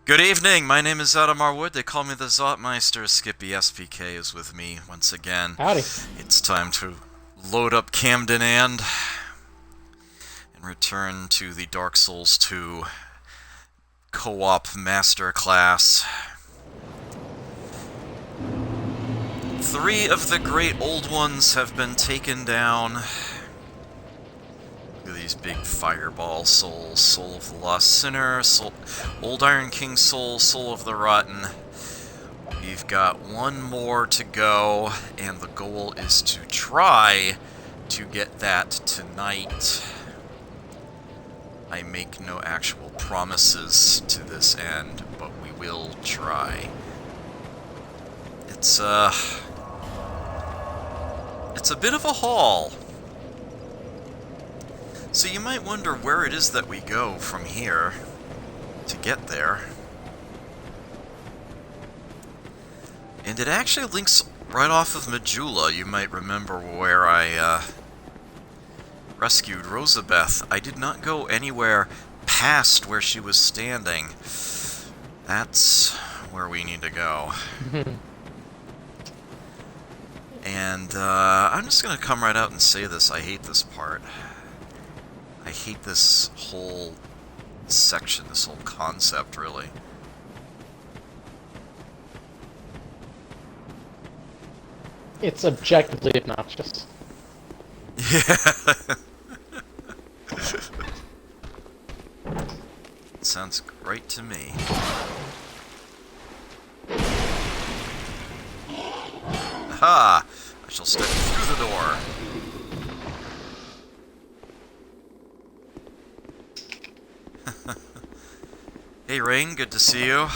Good evening, my name is Adamar Wood. They call me the Zotmeister. SkippySPK is with me once again. Howdy. It's time to load up Camden and return to the Dark Souls 2 co-op masterclass. 3 of the great old ones have been taken down. Look at these big fireball souls. Soul of the Lost Sinner, Old Iron King Soul, Soul of the Rotten. We've got one more to go, and the goal is to try to get that tonight. I make no actual promises to this end, but we will try. It's a bit of a haul. So you might wonder where it is that we go from here to get there. And it actually links right off of Majula. You might remember where I rescued Rosabeth. I did not go anywhere past where she was standing. That's where we need to go. And I'm just going to come right out and say this. I hate this part. I hate this whole section, this whole concept, really. It's objectively obnoxious. Yeah. Sounds great to me. Aha! I shall step through the door. Hey, Rain, good to see you.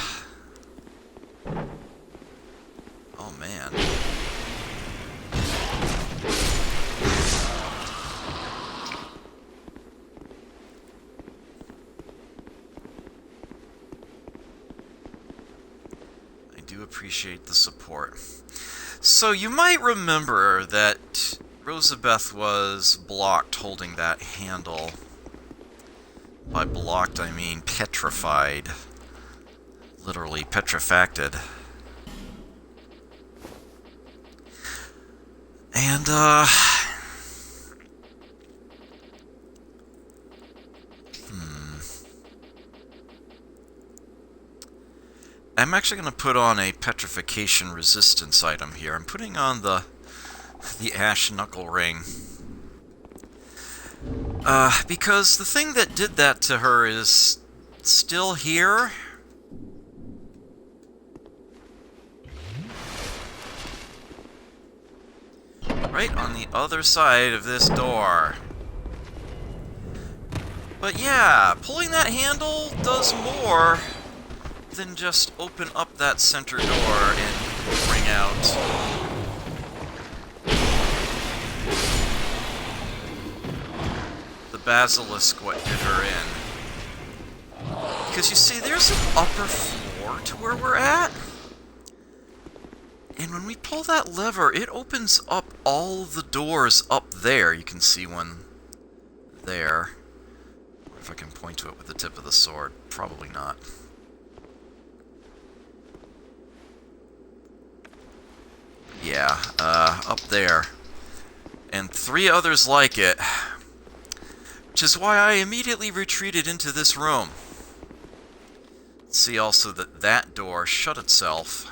Oh, man. I do appreciate the support. So, you might remember that Rosabeth was blocked holding that handle. By blocked, I mean petrified. Literally petrifacted. And, I'm actually going to put on a petrification resistance item here. I'm putting on the Ash Knuckle Ring. Because the thing that did that to her is still here. Right on the other side of this door. But yeah, pulling that handle does more than just open up that center door and bring out basilisk what did her in. Because you see, there's an upper floor to where we're at. And when we pull that lever, it opens up all the doors up there. You can see one there. I wonder if I can point to it with the tip of the sword. Probably not. Yeah, up there. And 3 others like it. Which is why I immediately retreated into this room. See also that that door shut itself,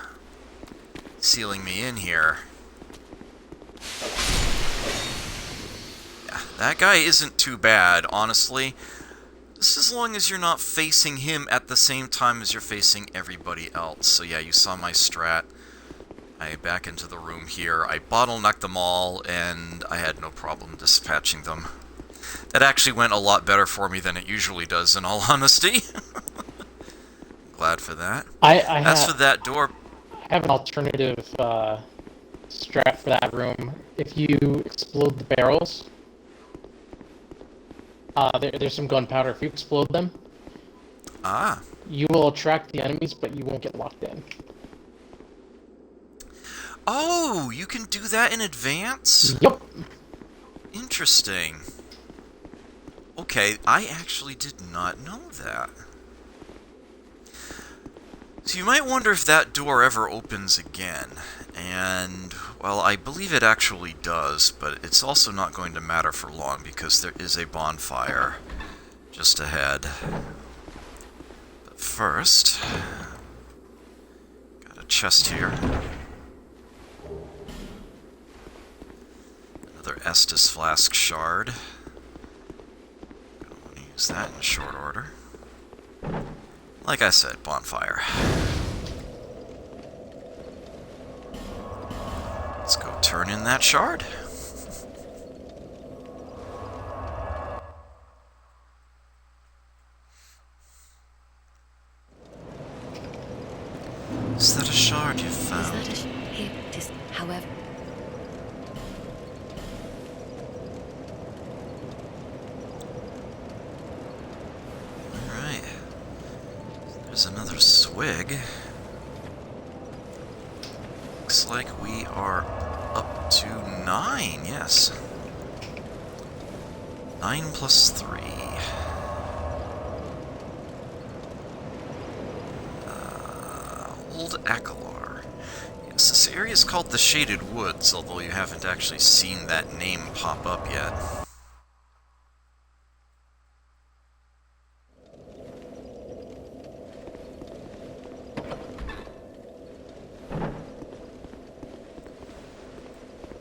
sealing me in here. Yeah, that guy isn't too bad, honestly. Just as long as you're not facing him at the same time as you're facing everybody else. So yeah, you saw my strat. I back into the room here. I bottlenecked them all, and I had no problem dispatching them. That actually went a lot better for me than it usually does, in all honesty. Glad for that. As for that door... I have an alternative strat for that room. If you explode the barrels, there's some gunpowder. If you explode them, you will attract the enemies, but you won't get locked in. Oh, you can do that in advance? Yep. Interesting. Okay, I actually did not know that. So you might wonder if that door ever opens again. And, well, I believe it actually does, but it's also not going to matter for long because there is a bonfire just ahead. But first, got a chest here. Another Estus Flask shard. Gonna want to use that in short order. Like I said, bonfire. Let's go turn in that shard. Is that a shard you found? Here, however. Alright. There's another swig. Looks like we are up to 9, yes. 9 plus 3. Old Akalar. Yes, this area is called the Shaded Woods, although you haven't actually seen that name pop up yet.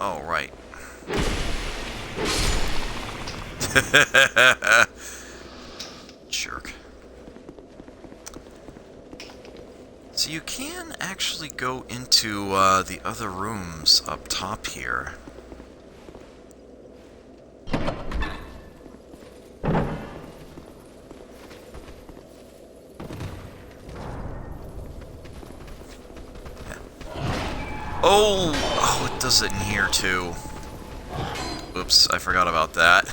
Oh, right. Jerk. So you can actually go into the other rooms up top here. Oh, it does it in here too. Oops, I forgot about that.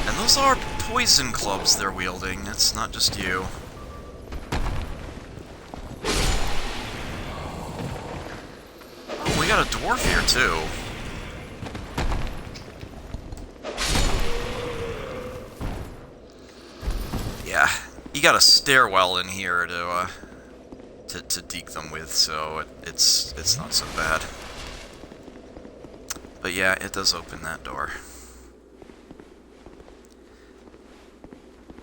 And those are poison clubs they're wielding. It's not just you. Oh, we got a dwarf here too. Yeah, you got a stairwell in here to deke them with, so it's not so bad. But yeah, it does open that door.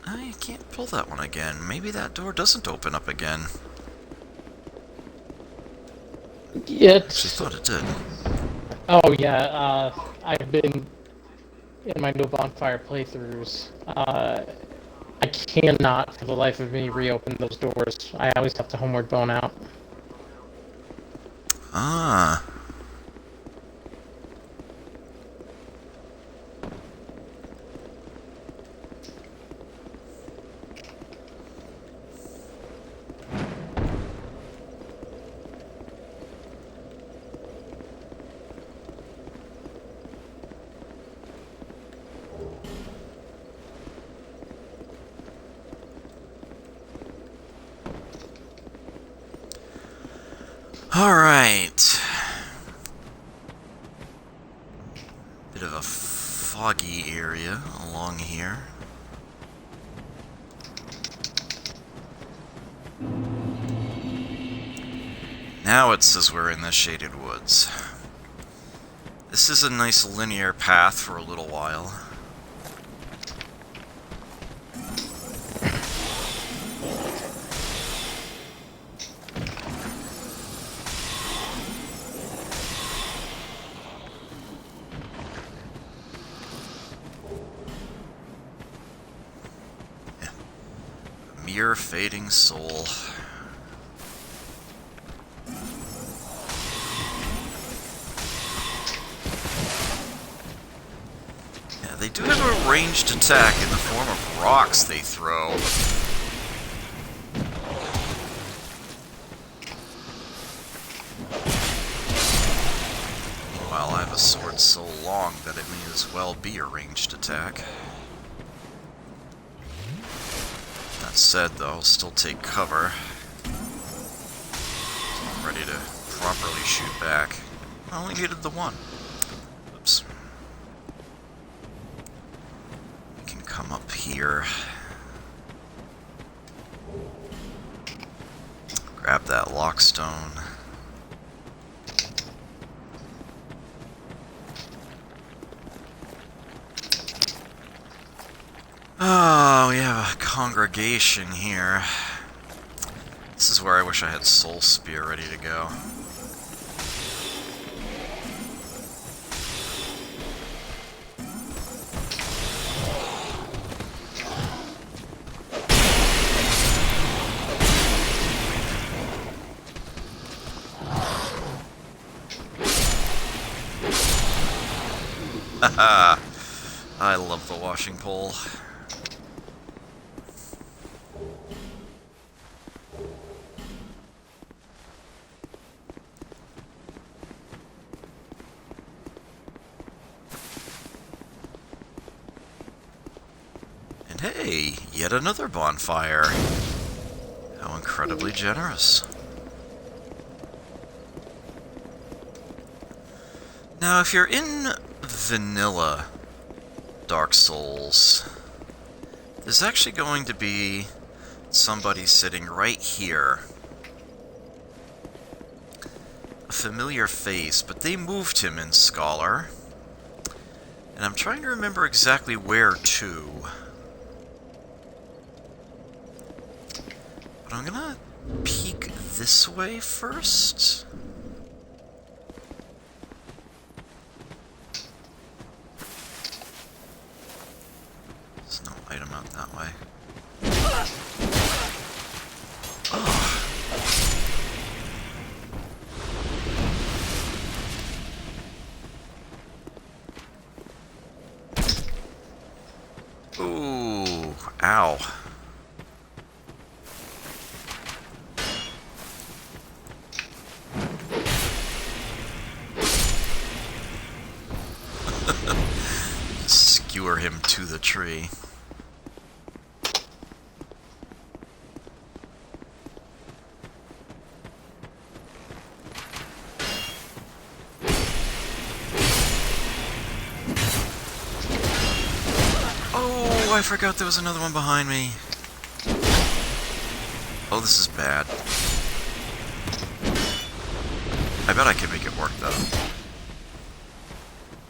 I can't pull that one again. Maybe that door doesn't open up again. Yeah, I actually thought it did. Oh yeah, I've been in my no bonfire playthroughs. I cannot, for the life of me, reopen those doors. I always have to homeward bone out. Ah. Alright. Bit of a foggy area along here. Now it says we're in the Shaded Woods. This is a nice linear path for a little while. Mere fading soul. Yeah, they do have a ranged attack in the form of rocks they throw. Meanwhile, I have a sword so long that it may as well be a ranged attack. That said, though, I'll still take cover. So I'm ready to properly shoot back. I only needed the one. Oops. come up here. Grab that lockstone. Oh, we have a congregation here. This is where I wish I had Soul Spear ready to go. Haha! I love the washing pole. And hey, yet another bonfire. How incredibly generous. Now, if you're in vanilla Dark Souls, there's actually going to be somebody sitting right here. A familiar face, but they moved him in Scholar. And I'm trying to remember exactly where to. But I'm gonna peek this way first. There's no item out that way. Ooh, ow. Skewer him to the tree. Oh, I forgot there was another one behind me. Oh, this is bad. I bet I can make it work, though.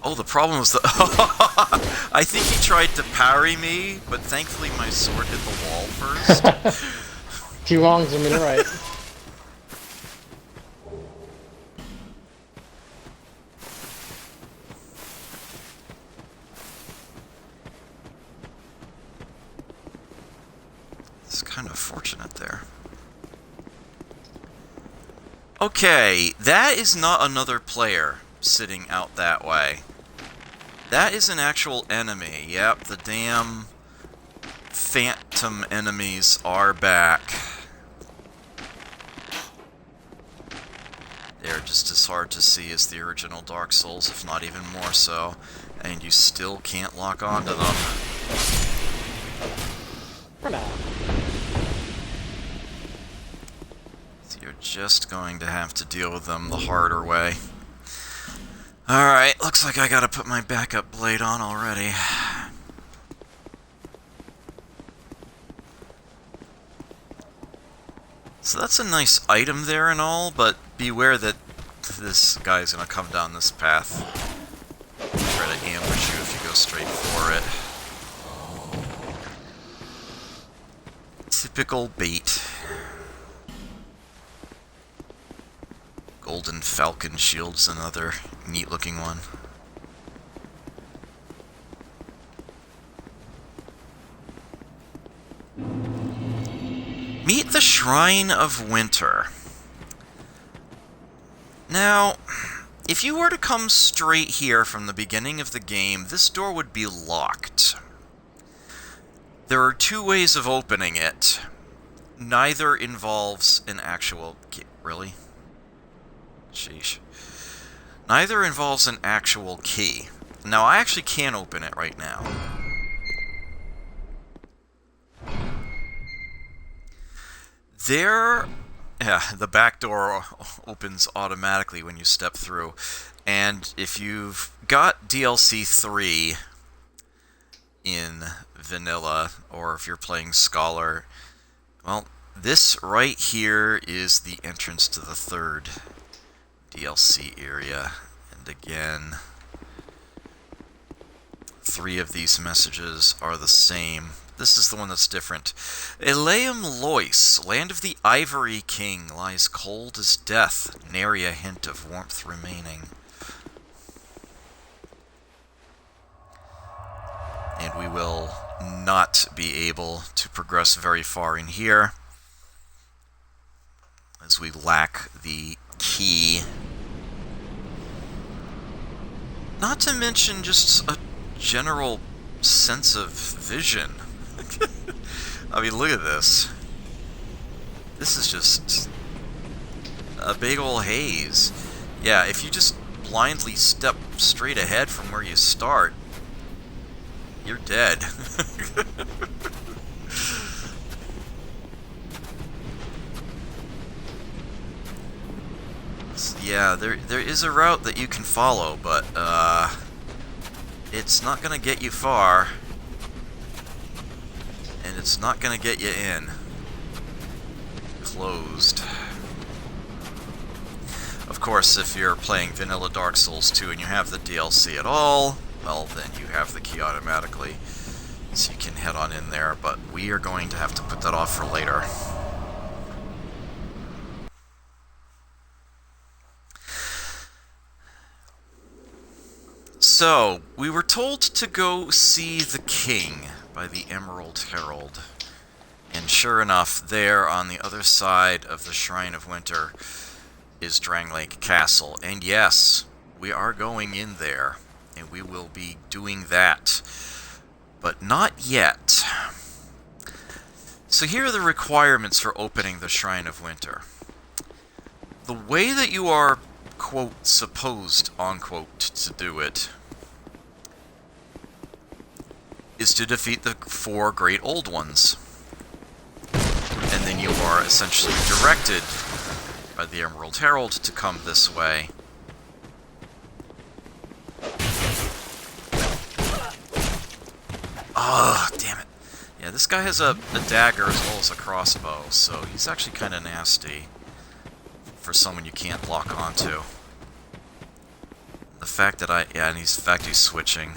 Oh, the problem was the... I think he tried to parry me, but thankfully my sword hit the wall first. Two wrongs and a right. It's kind of fortunate there. Okay, that is not another player sitting out that way. That is an actual enemy. Yep, the damn phantom enemies are back. They're just as hard to see as the original Dark Souls, if not even more so. And you still can't lock onto them. For now. So you're just going to have to deal with them the harder way. Alright, looks like I gotta put my backup blade on already. So that's a nice item there and all, but beware that this guy's gonna come down this path. Try to ambush you if you go straight for it. Typical bait. Golden Falcon Shield's another neat-looking one. Meet the Shrine of Winter. Now, if you were to come straight here from the beginning of the game, this door would be locked. There are two ways of opening it. Neither involves an actual... Really? Sheesh. Neither involves an actual key. Now, I actually can open it right now. The back door opens automatically when you step through. And if you've got DLC 3, in vanilla, or if you're playing Scholar. Well, this right here is the entrance to the third DLC area. And again, 3 of these messages are the same. This is the one that's different. Eleum Lois, land of the Ivory King, lies cold as death, nary a hint of warmth remaining. And we will not be able to progress very far in here, as we lack the key. Not to mention just a general sense of vision. I mean, look at this. This is just a big ol' haze. Yeah, if you just blindly step straight ahead from where you start, you're dead. Yeah, there is a route that you can follow, but it's not gonna get you far, and it's not gonna get you in. Closed. Of course, if you're playing Vanilla Dark Souls 2 and you have the DLC at all, well, then you have the key automatically, so you can head on in there, but we are going to have to put that off for later. So, we were told to go see the king by the Emerald Herald. And sure enough, there on the other side of the Shrine of Winter is Dranglake Castle. And yes, we are going in there, and we will be doing that. But not yet. So here are the requirements for opening the Shrine of Winter. The way that you are, quote, supposed, unquote, to do it is to defeat the 4 Great Old Ones. And then you are essentially directed by the Emerald Herald to come this way. Oh, damn it. Yeah, this guy has a dagger as well as a crossbow, so he's actually kind of nasty for someone you can't lock onto. The fact that and he's switching.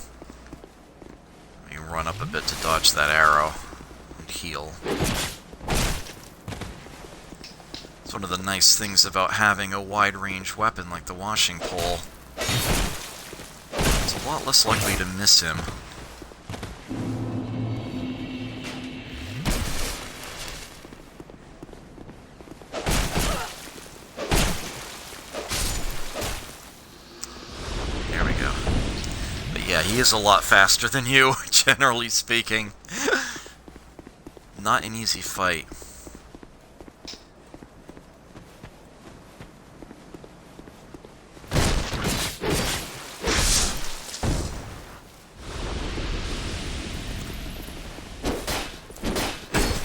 You run up a bit to dodge that arrow and heal. It's one of the nice things about having a wide-range weapon like the washing pole. It's a lot less likely to miss him. Yeah, he is a lot faster than you, generally speaking. Not an easy fight.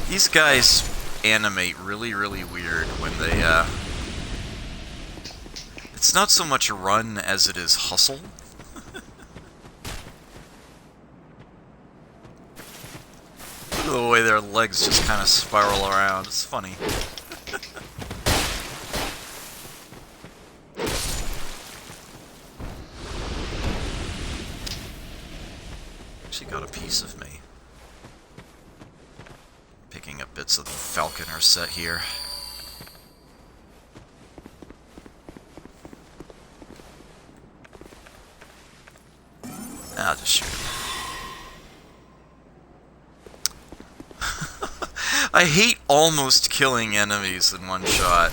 These guys animate really, really weird when they, It's not so much run as it is hustle. The way their legs just kind of spiral around. It's funny. She got a piece of me. Picking up bits of the Falconer set here. I'll just shoot him. I hate almost killing enemies in one shot.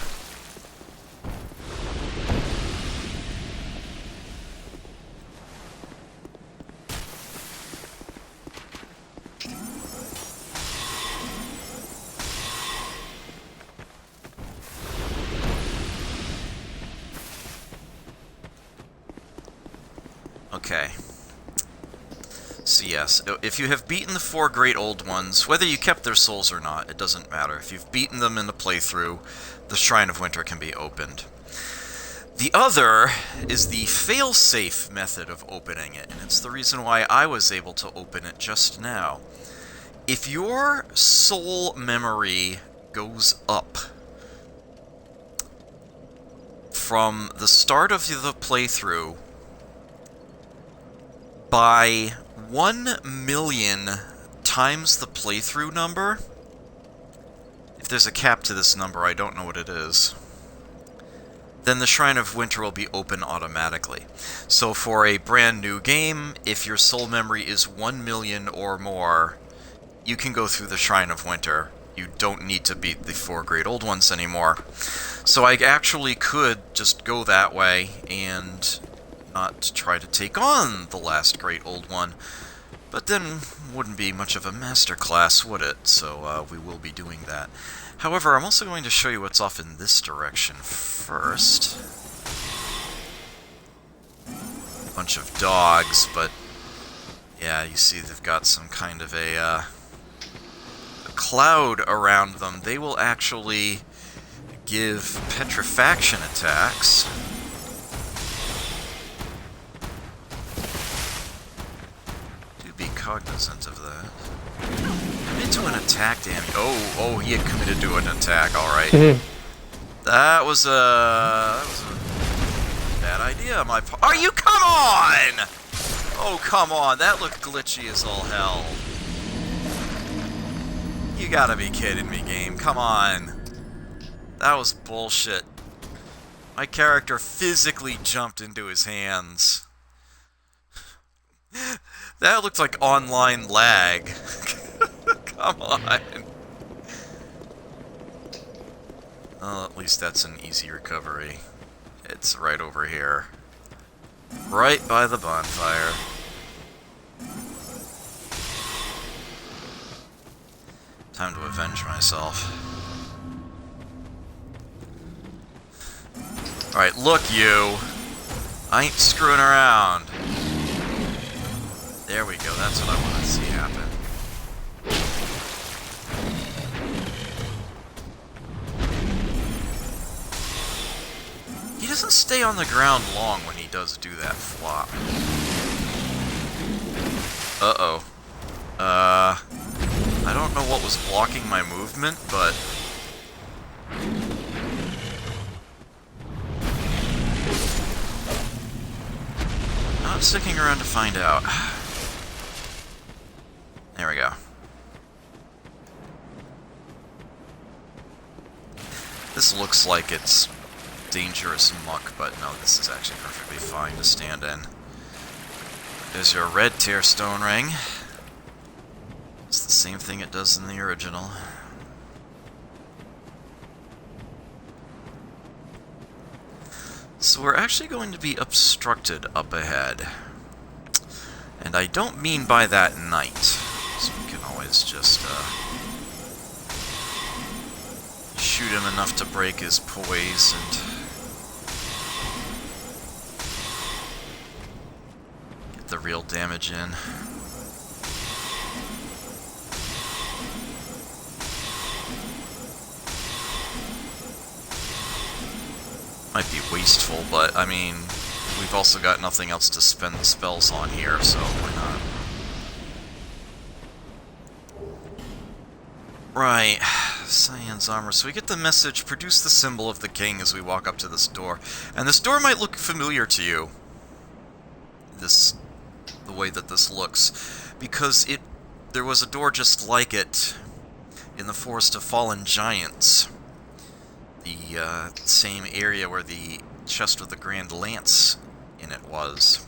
Okay. So yes, if you have beaten the 4 Great Old Ones, whether you kept their souls or not, it doesn't matter. If you've beaten them in a playthrough, the Shrine of Winter can be opened. The other is the fail-safe method of opening it, and it's the reason why I was able to open it just now. If your soul memory goes up from the start of the playthrough by 1,000,000 times the playthrough number, if there's a cap to this number, I don't know what it is, then the Shrine of Winter will be open automatically. So for a brand new game, if your soul memory is 1,000,000 or more, you can go through the Shrine of Winter. You don't need to beat the 4 Great Old Ones anymore. So I actually could just go that way and not try to take on the last Great Old One. But then wouldn't be much of a masterclass, would it? So we will be doing that. However, I'm also going to show you what's off in this direction first. A bunch of dogs, but yeah, you see they've got some kind of a cloud around them. They will actually give petrifaction attacks. Do be cognizant of that. Into an attack, damn. Oh, he had committed to an attack. All right. That was a bad idea. Are you? Come on! Oh, come on. That looked glitchy as all hell. You gotta be kidding me, game. Come on. That was bullshit. My character physically jumped into his hands. That looked like online lag. Come on. Well, at least that's an easy recovery. It's right over here. Right by the bonfire. Time to avenge myself. Alright, look you! I ain't screwing around. There we go, that's what I want to see happen. He doesn't stay on the ground long when he does do that flop. Uh-oh. I don't know what was blocking my movement, but... not sticking around to find out. There we go. This looks like it's dangerous muck, but no, this is actually perfectly fine to stand in. There's your red tear stone ring. It's the same thing it does in the original. So we're actually going to be obstructed up ahead. And I don't mean by that night. So we can always just shoot him enough to break his poise and get the real damage in. Might be wasteful, but I mean, we've also got nothing else to spend the spells on here, so why not? Right, Cyan's armor. So we get the message, produce the symbol of the king as we walk up to this door. And this door might look familiar to you. The way that this looks. Because there was a door just like it in the Forest of Fallen Giants. The same area where the chest with the Grand Lance in it was.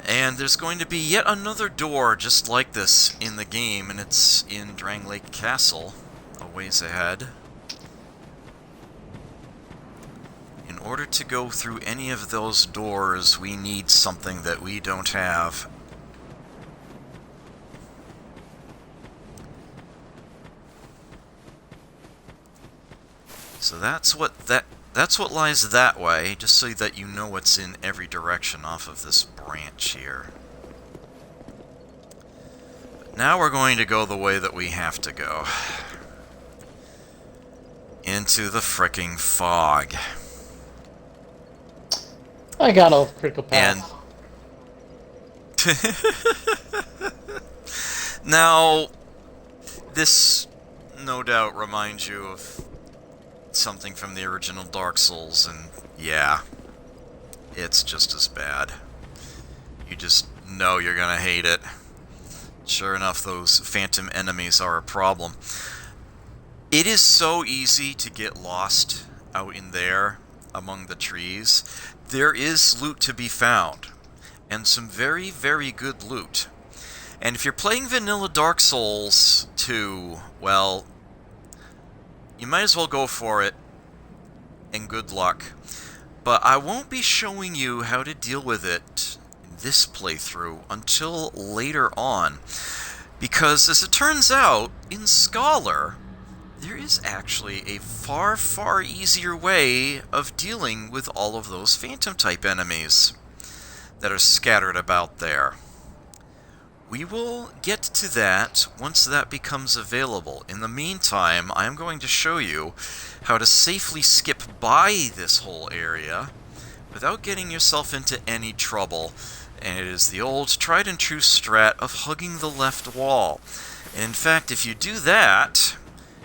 And there's going to be yet another door just like this in the game, and it's in Drang Lake Castle, a ways ahead. In order to go through any of those doors, we need something that we don't have. So that's what lies that way, just so that you know what's in every direction off of this branch here. But now we're going to go the way that we have to go. Into the fricking fog. I got all critical And pass. now, this no doubt reminds you of something from the original Dark Souls, and yeah, it's just as bad. You just know you're gonna hate it. Sure enough, those phantom enemies are a problem. It is so easy to get lost out in there among the trees. There is loot to be found, and some very, very good loot. And if you're playing vanilla Dark Souls 2, well, you might as well go for it, and good luck. But I won't be showing you how to deal with it in this playthrough until later on. Because, as it turns out, in Scholar, there is actually a far, far easier way of dealing with all of those Phantom-type enemies that are scattered about there. We will get to that once that becomes available. In the meantime, I am going to show you how to safely skip by this whole area without getting yourself into any trouble. And it is the old tried and true strat of hugging the left wall. And in fact, if you do that,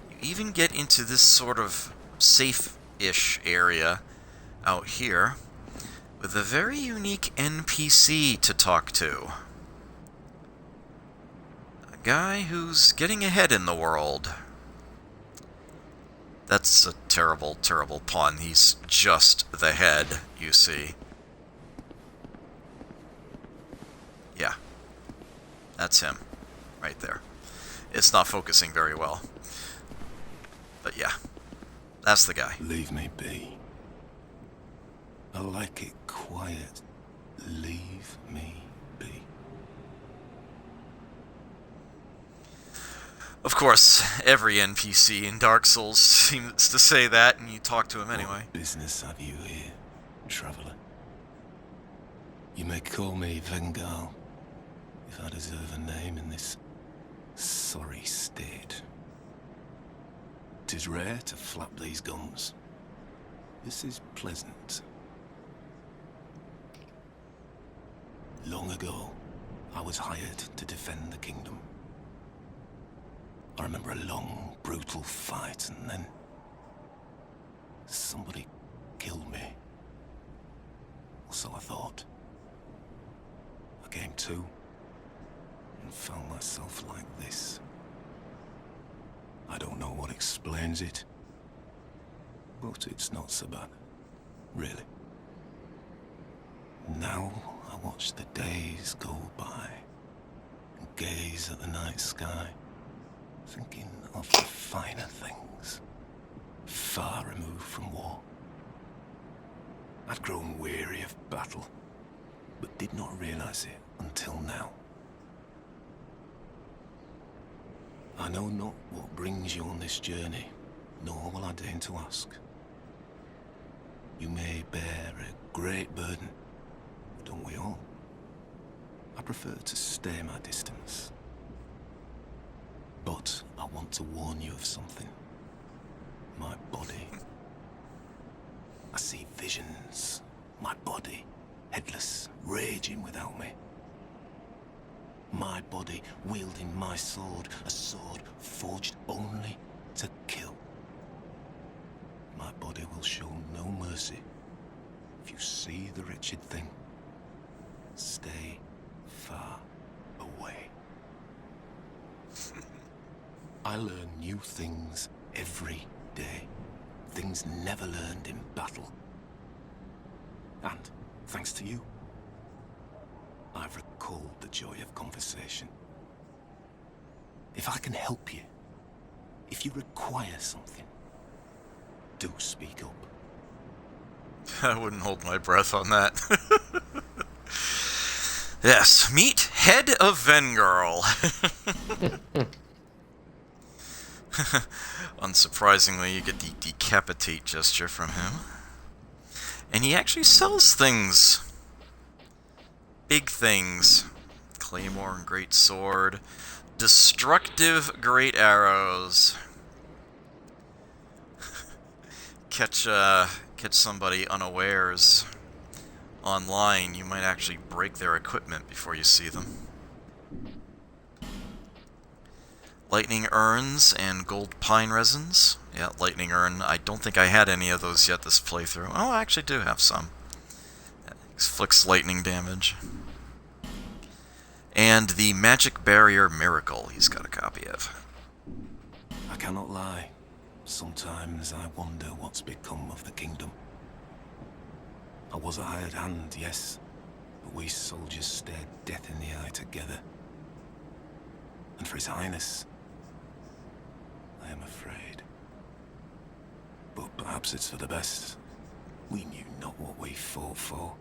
you even get into this sort of safe-ish area out here with a very unique NPC to talk to. A guy who's getting ahead in the world. That's a terrible, terrible pun. He's just the head, you see. Yeah. That's him. Right there. It's not focusing very well. But yeah. That's the guy. Leave me be. I like it quiet. Leave me be. Of course, every NPC in Dark Souls seems to say that, and you talk to him anyway. What business have you here, traveller? You may call me Vengal, if I deserve a name in this sorry state. 'Tis rare to flap these gums. This is pleasant. Long ago, I was hired to defend the kingdom. I remember a long, brutal fight, and then somebody killed me. Or so I thought. I came to and found myself like this. I don't know what explains it, but it's not so bad, really. Now I watch the days go by and gaze at the night sky, thinking of the finer things, far removed from war. I'd grown weary of battle, but did not realize it until now. I know not what brings you on this journey, nor will I deign to ask. You may bear a great burden, don't we all? I prefer to stay my distance. But I want to warn you of something. My body. I see visions. My body, headless, raging without me. My body wielding my sword, a sword forged only to kill. My body will show no mercy. If you see the wretched thing, stay far away. I learn new things every day. Things never learned in battle. And, thanks to you, I've recalled the joy of conversation. If I can help you, if you require something, do speak up. I wouldn't hold my breath on that. Yes, meet Head of Vengirl. Unsurprisingly, you get the decapitate gesture from him. And he actually sells things. Big things. Claymore and great sword. Destructive great arrows. Catch somebody unawares online, you might actually break their equipment before you see them. Lightning urns and gold pine resins. Yeah, lightning urn. I don't think I had any of those yet this playthrough. Oh, I actually do have some. Inflicts lightning damage. And the magic barrier miracle he's got a copy of. I cannot lie. Sometimes I wonder what's become of the kingdom. I was a hired hand, yes, but we soldiers stared death in the eye together. And for His Highness, I am afraid. But perhaps it's for the best. We knew not what we fought for.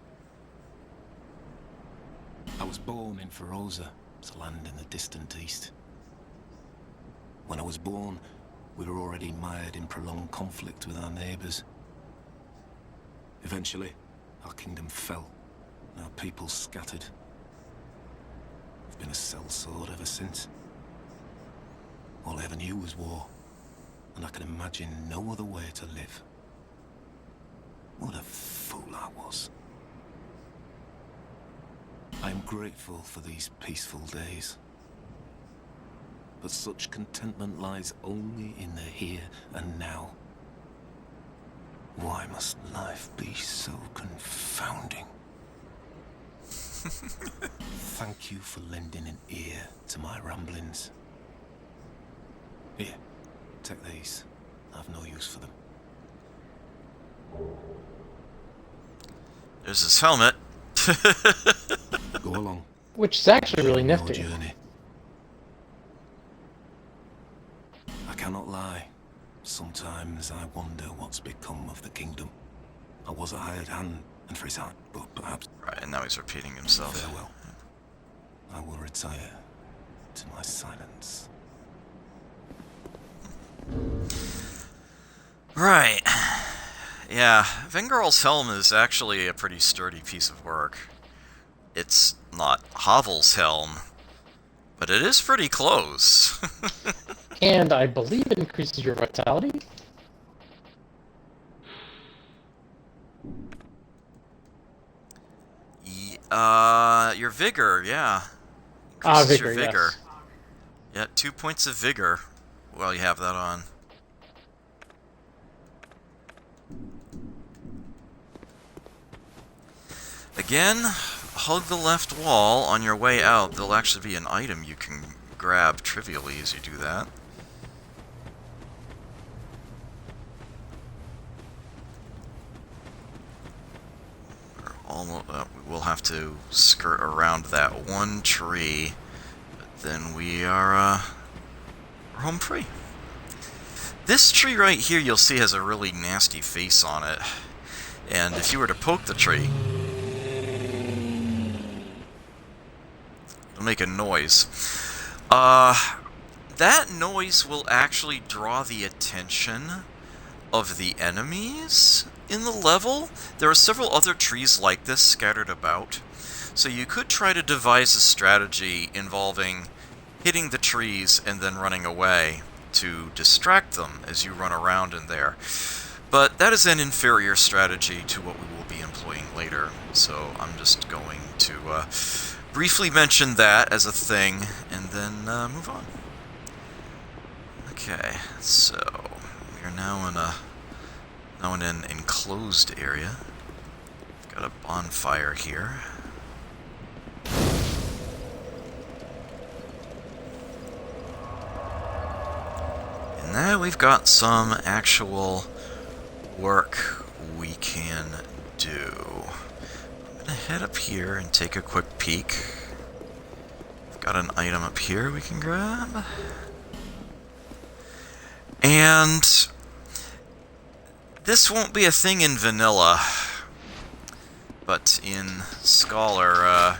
I was born in Pharros, a land in the distant east. When I was born, we were already mired in prolonged conflict with our neighbors. Eventually, our kingdom fell, and our people scattered. I've been a sellsword ever since. All I ever knew was war, and I can imagine no other way to live. What a fool I was. I am grateful for these peaceful days. But such contentment lies only in the here and now. Why must life be so confounding? Thank you for lending an ear to my ramblings. Here, take these. I've no use for them. There's his helmet. Go along. Which is actually really Your nifty. journey. I cannot lie. Sometimes I wonder what's become of the kingdom. I was a hired hand, and for His hand, but perhaps Right, and now he's repeating himself. farewell. I will retire to my silence. Right. Yeah, Vengarl's helm is actually a pretty sturdy piece of work. It's not Havel's helm, but it is pretty close. And I believe it increases your vitality. Your vigor, yeah. Increases your vigor. Yes. Yeah, 2 points of vigor while you have that on. Again, hug the left wall on your way out. There'll actually be an item you can grab trivially as you do that. We'll have to skirt around that one tree, but then we're home free. This tree right here, you'll see, has a really nasty face on it, and if you were to poke the tree, it'll make a noise. That noise will actually draw the attention of the enemies in the level. There are several other trees like this scattered about, so you could try to devise a strategy involving hitting the trees and then running away to distract them as you run around in there. But that is an inferior strategy to what we will be employing later, so I'm just going to briefly mention that as a thing and then move on. Okay, so we are now in an enclosed area. Got a bonfire here. And now we've got some actual work we can do. I'm gonna head up here and take a quick peek. I've got an item up here we can grab. And this won't be a thing in vanilla, but in Scholar,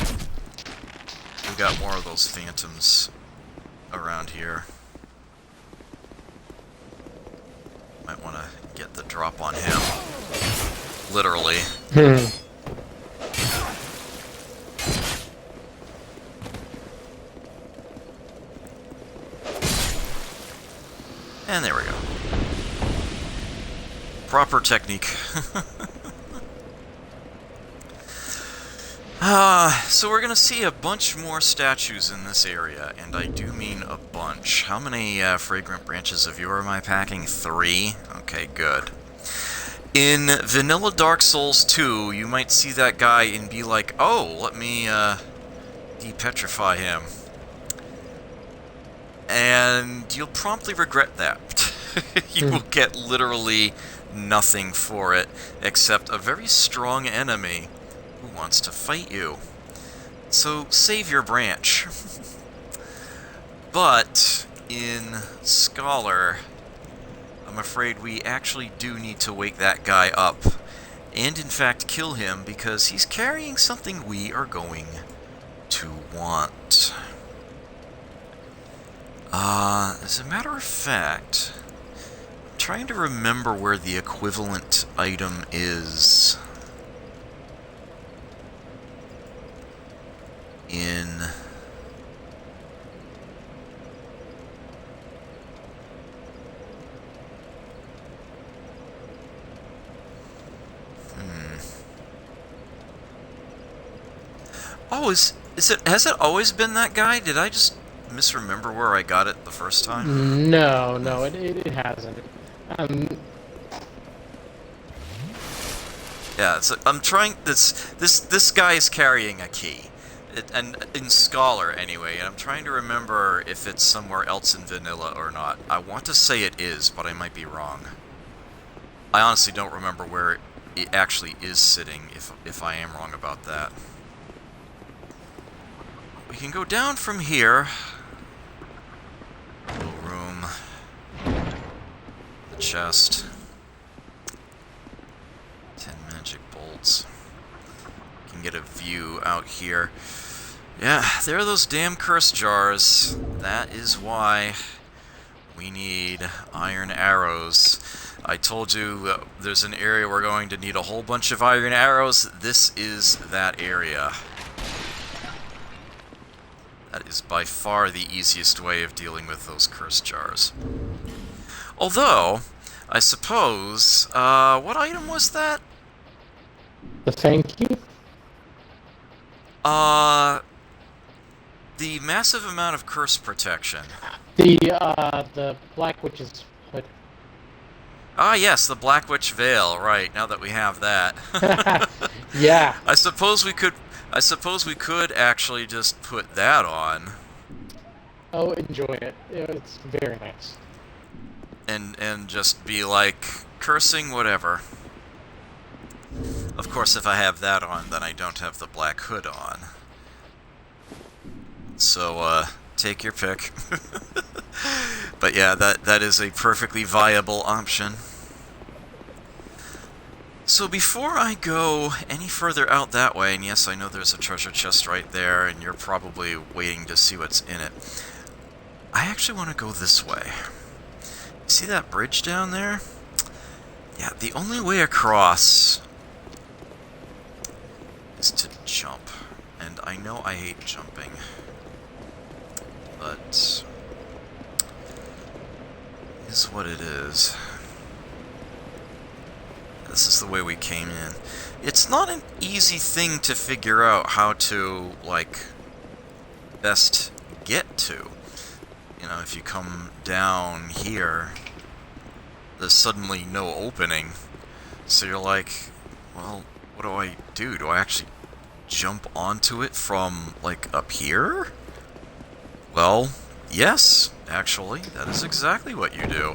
we've got more of those phantoms around here. Might want to get the drop on him. Literally. And there we go. Proper technique. So we're gonna see a bunch more statues in this area, and I do mean a bunch. How many fragrant branches of yore am I packing? 3? Okay, good. In Vanilla Dark Souls 2, you might see that guy and be like, oh, let me depetrify him. And you'll promptly regret that. You will get literally nothing for it, except a very strong enemy who wants to fight you. So save your branch. But in Scholar, I'm afraid we actually do need to wake that guy up, and in fact kill him, because he's carrying something we are going to want. As a matter of fact, I'm trying to remember where the equivalent item is in... Oh, has it always been that guy? Did I just misremember where I got it the first time? No, it hasn't. Yeah, so I'm trying. This guy is carrying a key, and in Scholar anyway. And I'm trying to remember if it's somewhere else in Vanilla or not. I want to say it is, but I might be wrong. I honestly don't remember where it actually is sitting. If I am wrong about that. We can go down from here. Little room. The chest. 10 magic bolts. We can get a view out here. Yeah, there are those damn curse jars. That is why we need iron arrows. I told you there's an area we're going to need a whole bunch of iron arrows. This is that area. That is by far the easiest way of dealing with those curse jars. Although, I suppose, what item was that? The Fang Key? The massive amount of curse protection. The Black Witch's Hood. Ah, yes, the Black Witch Veil, right, now that we have that. Yeah. I suppose we could actually just put that on. Oh, enjoy it. It's very nice. And just be like, cursing whatever. Of course, if I have that on, then I don't have the Black Hood on. So, take your pick. But yeah, that is a perfectly viable option. So before I go any further out that way, and yes, I know there's a treasure chest right there, and you're probably waiting to see what's in it, I actually want to go this way. See that bridge down there? Yeah, the only way across is to jump. And I know I hate jumping, but it is what it is. This is the way we came in. It's not an easy thing to figure out how to, like, best get to. You know, if you come down here, there's suddenly no opening. So you're like, well, what do I do? Do I actually jump onto it from, like, up here? Well, yes, actually, that is exactly what you do.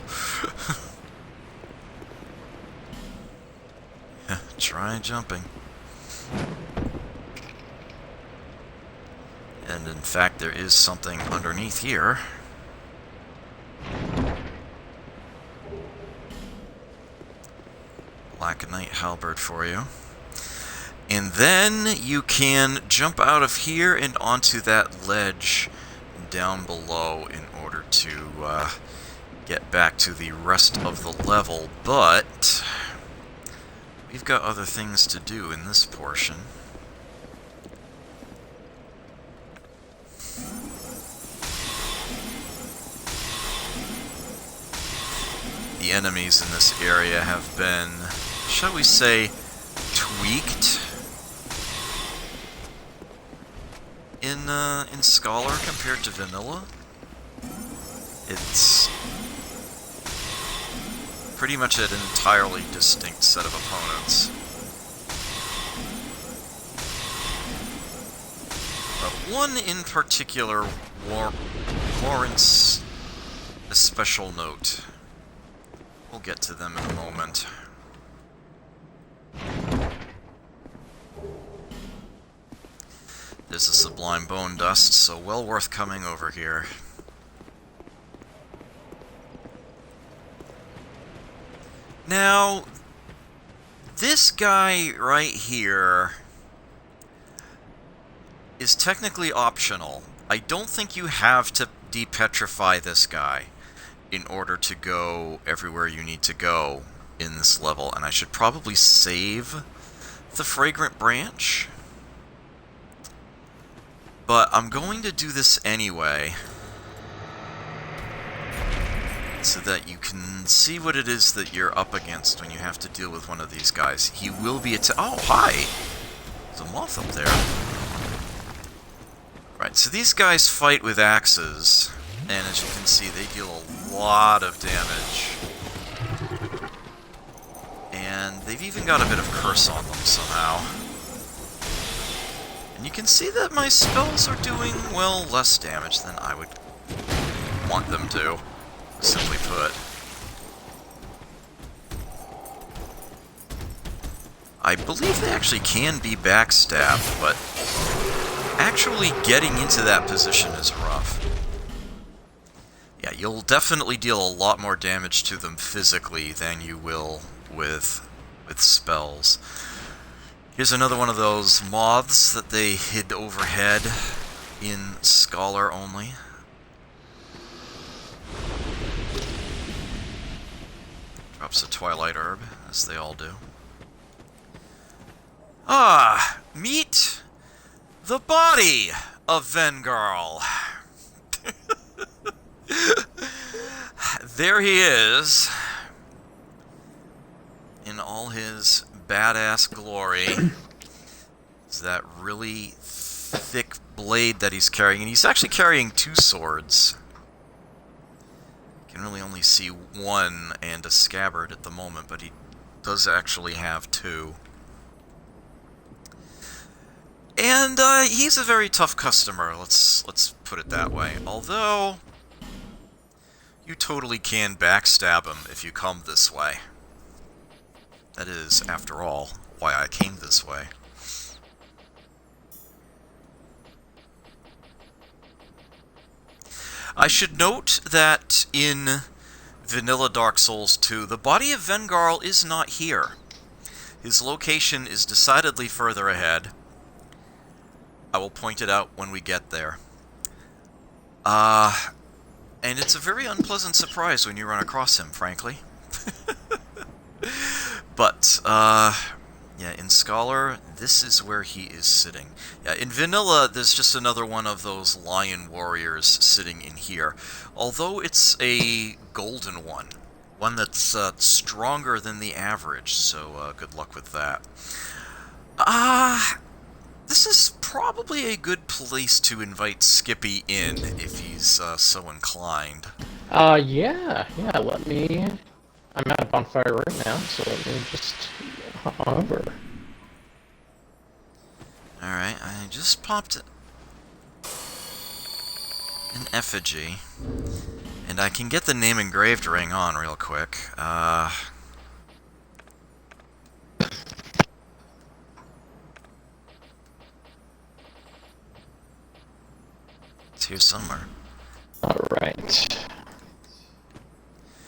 Try jumping. And in fact, there is something underneath here. Black Knight Halberd for you. And then you can jump out of here and onto that ledge down below in order to get back to the rest of the level, but we've got other things to do in this portion. The enemies in this area have been, shall we say, tweaked in Scholar compared to Vanilla. It's pretty much an entirely distinct set of opponents. But one in particular warrants a special note. We'll get to them in a moment. There's a sublime bone dust, so well worth coming over here. Now, this guy right here is technically optional. I don't think you have to depetrify this guy in order to go everywhere you need to go in this level, and I should probably save the Fragrant Branch. But I'm going to do this anyway, so that you can see what it is that you're up against when you have to deal with one of these guys. He will be oh, hi! There's a moth up there. Right, so these guys fight with axes, and as you can see, they deal a lot of damage. And they've even got a bit of curse on them somehow. And you can see that my spells are doing, well, less damage than I would want them to, simply put. I believe they actually can be backstabbed, but actually getting into that position is rough. Yeah, you'll definitely deal a lot more damage to them physically than you will with spells. Here's another one of those moths that they hid overhead in Scholar only. Drops a Twilight Herb, as they all do. Ah! Meet the body of Vengarl. There he is, in all his badass glory. It's that really thick blade that he's carrying, and he's actually carrying two swords. You can really only see one and a scabbard at the moment, but he does actually have two. And he's a very tough customer, let's put it that way. Although you totally can backstab him if you come this way. That is, after all, why I came this way. I should note that in Vanilla Dark Souls 2, the body of Vengarl is not here. His location is decidedly further ahead. I will point it out when we get there. And it's a very unpleasant surprise when you run across him, frankly. But, yeah, in Scholar, this is where he is sitting. Yeah, in Vanilla, there's just another one of those lion warriors sitting in here. Although it's a golden one. One that's stronger than the average, so good luck with that. This is probably a good place to invite Skippy in, if he's so inclined. Yeah, let me... I'm at a bonfire right now, so let me just hop on over. Alright, I just popped an effigy, and I can get the name engraved ring on real quick. It's here somewhere. Alright.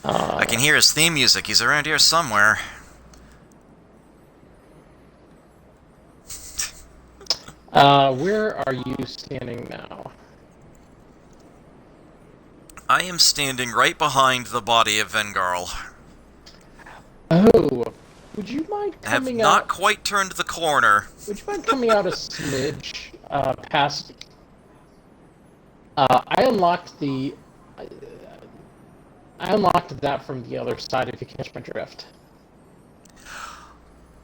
I can hear his theme music. He's around here somewhere. Where are you standing now? I am standing right behind the body of Vengarl. Oh, would you mind I have coming not out... quite turned the corner. Would you mind coming out a smidge, past... I unlocked the... I unlocked that from the other side, if you catch my drift.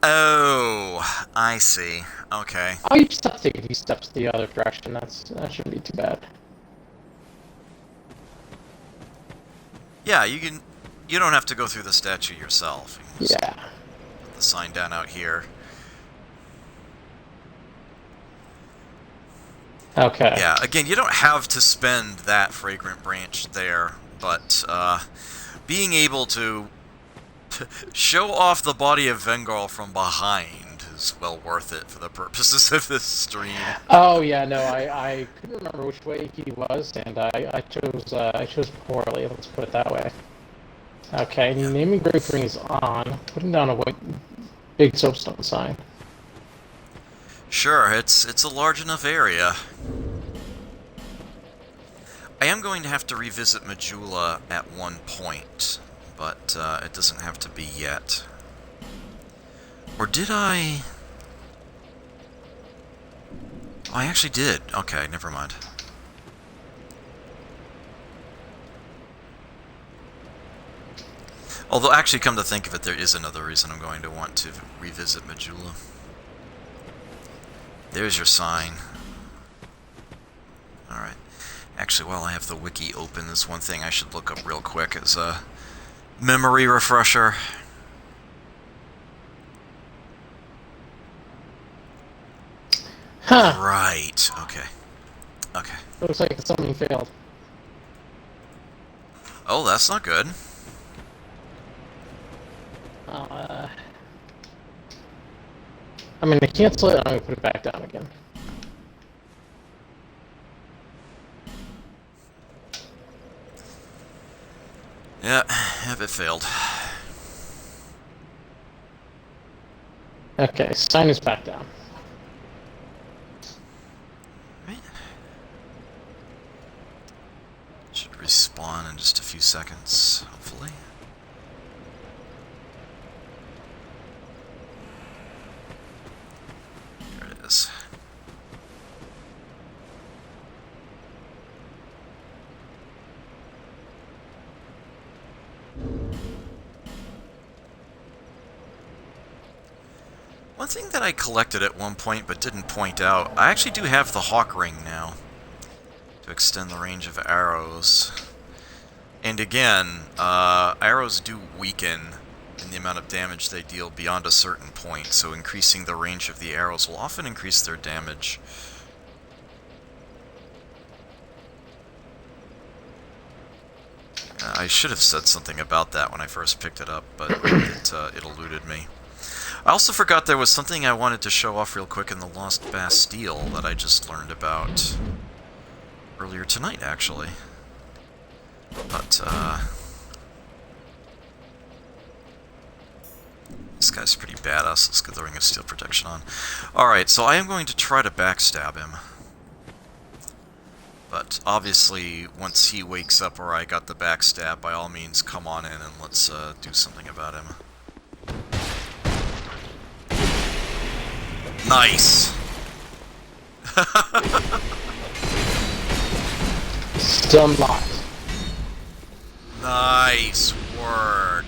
Oh, I see. Okay. Oh, you just have to take a few steps the other direction. That shouldn't be too bad. Yeah, you can. You don't have to go through the statue yourself. You can just Yeah. put the sign down out here. Okay. Yeah, again, you don't have to spend that fragrant branch there, but being able to show off the body of Vengal from behind is well worth it for the purposes of this stream. Oh yeah, no, I couldn't remember which way he was, and I chose poorly. Let's put it that way. Okay, Yeah. naming grave ring is on. Putting down a white big soapstone sign. Sure, it's a large enough area. I am going to have to revisit Majula at one point, but it doesn't have to be yet. Or did I? Oh, I actually did. Okay, never mind. Although, actually, come to think of it, there is another reason I'm going to want to revisit Majula. There's your sign. Alright. Actually, while I have the wiki open, there's one thing I should look up real quick as a memory refresher. Huh. Right. Okay. Okay. Looks like something failed. Oh, that's not good. I'm gonna cancel it, and I'm gonna put it back down again. Yeah, have it failed. Okay, sign is back down. Right. Should respawn in just a few seconds, hopefully. There it is. One thing that I collected at one point but didn't point out, I actually do have the Hawk Ring now to extend the range of arrows. And again, arrows do weaken in the amount of damage they deal beyond a certain point, so increasing the range of the arrows will often increase their damage. I should have said something about that when I first picked it up, but it eluded me. I also forgot there was something I wanted to show off real quick in the Lost Bastille that I just learned about earlier tonight, actually. But, this guy's pretty badass. Let's get the Ring of Steel protection on. Alright, so I am going to try to backstab him. But, obviously, once he wakes up or I got the backstab, by all means, come on in and let's do something about him. Nice! Stun locked. Nice work!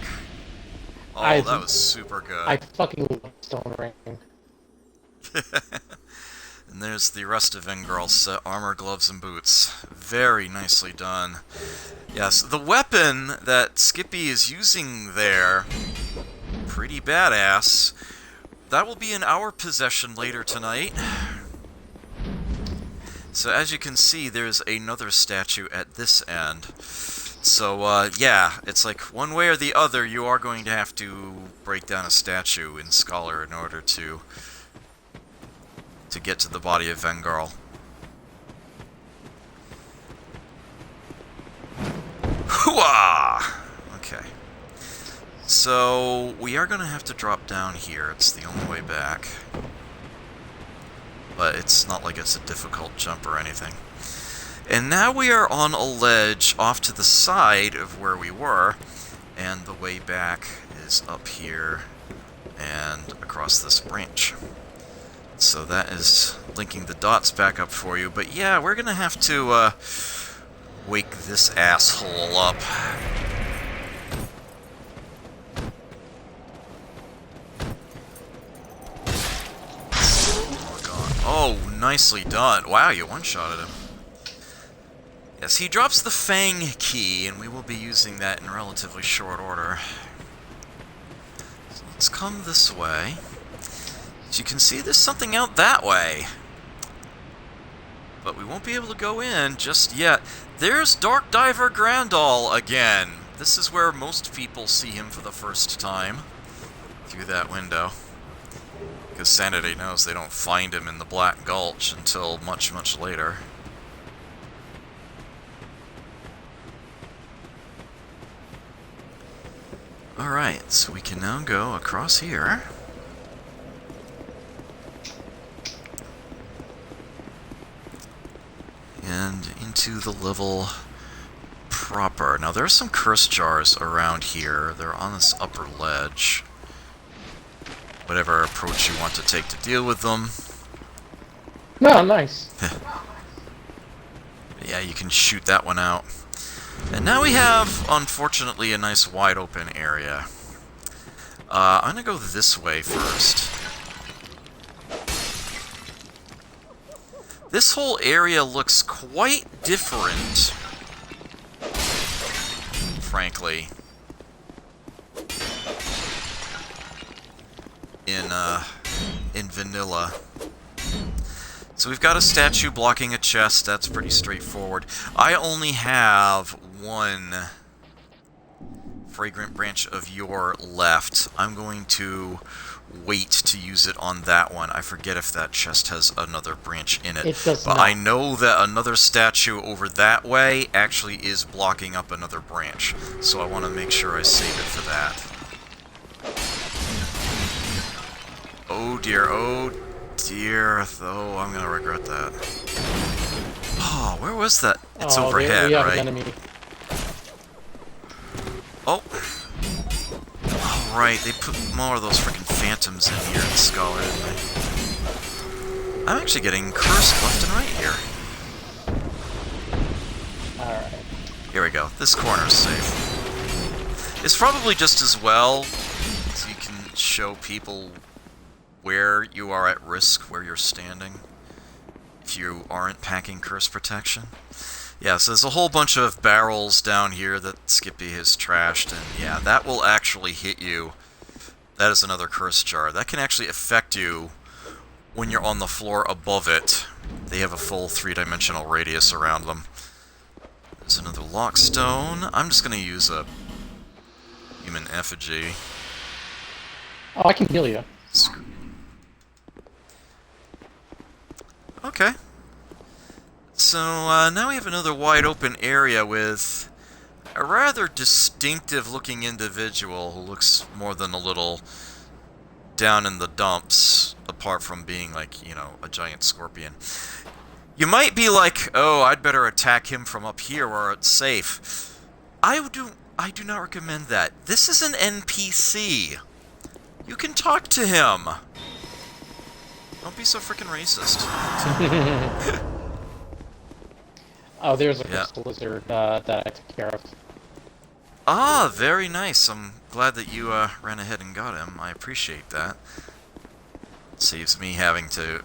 Oh, that was super good. I fucking love Stone Ring. And there's the rest of Vengarl's set, armor, gloves, and boots. Very nicely done. Yes, the weapon that Skippy is using there, pretty badass. That will be in our possession later tonight. So as you can see, there's another statue at this end. So, yeah, it's like one way or the other, you are going to have to break down a statue in Scholar in order to get to the body of Vengarl. Hooah! Okay. So, we are going to have to drop down here. It's the only way back. But it's not like it's a difficult jump or anything. And now we are on a ledge off to the side of where we were. And the way back is up here and across this branch. So that is linking the dots back up for you. But yeah, we're going to have to wake this asshole up. Oh, nicely done. Wow, you one-shotted him. Yes, he drops the Fang key, and we will be using that in relatively short order. So let's come this way. As you can see, there's something out that way. But we won't be able to go in just yet. There's Dark Diver Grandal again. This is where most people see him for the first time. Through that window. Because Sanity knows they don't find him in the Black Gulch until much, much later. Alright, so we can now go across here. And into the level proper. Now there are some curse jars around here. They're on this upper ledge. Whatever approach you want to take to deal with them. No, nice. Yeah, you can shoot that one out. And now we have, unfortunately, a nice wide open area. I'm gonna go this way first. This whole area looks quite different, frankly, in vanilla. So we've got a statue blocking a chest. That's pretty straightforward. I only have one fragrant branch of yore left. I'm going to wait to use it on that one. I forget if that chest has another branch in it. It does but not. I know that another statue over that way actually is blocking up another branch. So I want to make sure I save it for that. Oh dear, oh dear. Oh, I'm going to regret that. Oh, where was that? It's overhead, we have right? an enemy. Oh. Right, they put more of those freaking phantoms in here in Scholar, didn't they? I'm actually getting cursed left and right here. Alright. Here we go. This corner's safe. It's probably just as well, so you can show people where you are at risk, where you're standing, if you aren't packing curse protection. Yeah, so there's a whole bunch of barrels down here that Skippy has trashed, and yeah, that will actually hit you. That is another curse jar. That can actually affect you when you're on the floor above it. They have a full 3-dimensional radius around them. There's another lockstone. I'm just going to use a human effigy. Oh, I can heal you. Okay. So, now we have another wide open area with a rather distinctive looking individual who looks more than a little down in the dumps, apart from being like, you know, a giant scorpion. You might be like, oh, I'd better attack him from up here where it's safe. I do not recommend that. This is an NPC. You can talk to him. Don't be so freaking racist. Oh, there's a Yeah. crystal lizard that I took care of. Ah, very nice. I'm glad that you ran ahead and got him. I appreciate that. Saves me having to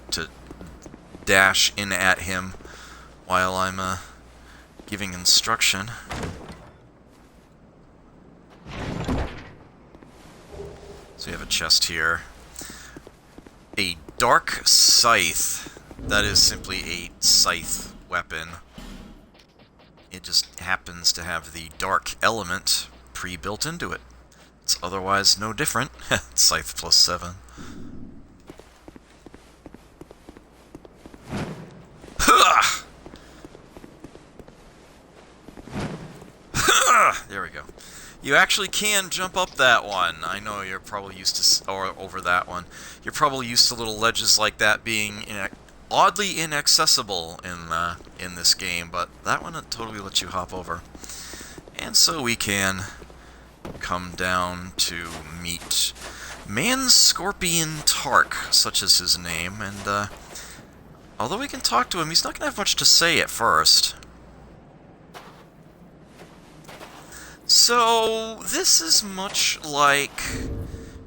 dash in at him while I'm giving instruction. So we have a chest here. A dark scythe. That is simply a scythe weapon. It just happens to have the dark element pre-built into it. It's otherwise no different. Scythe plus 7. There we go. You actually can jump up that one. I know you're probably used to, or over that one. You're probably used to little ledges like that being oddly inaccessible in this game, but that one totally lets you hop over. And so we can come down to meet Man Scorpion Tark, such is his name, and although we can talk to him, he's not going to have much to say at first. So, this is much like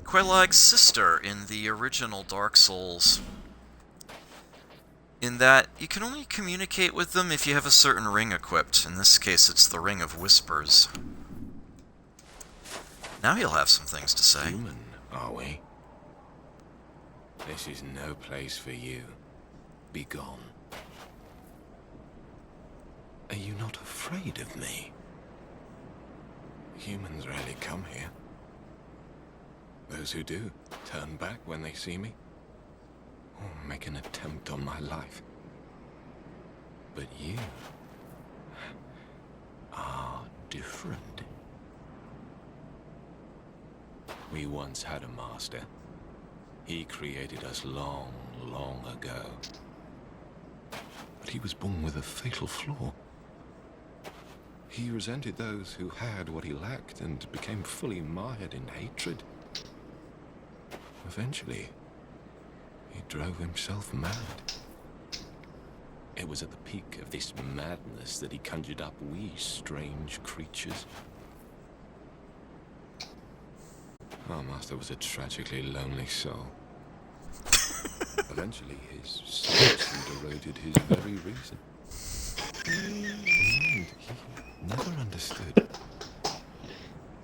Quelag's sister in the original Dark Souls. in that you can only communicate with them if you have a certain ring equipped. In this case, it's the Ring of Whispers. Now he'll have some things to say. Human, are we? This is no place for you. Be gone. Are you not afraid of me? Humans rarely come here. Those who do turn back when they see me, or make an attempt on my life. But you are different. We once had a master. He created us long, long ago. But he was born with a fatal flaw. He resented those who had what he lacked and became fully mired in hatred. Eventually, he drove himself mad. It was at the peak of this madness that he conjured up we strange creatures. Our master was a tragically lonely soul. Eventually, his solitude eroded his very reason. And he never understood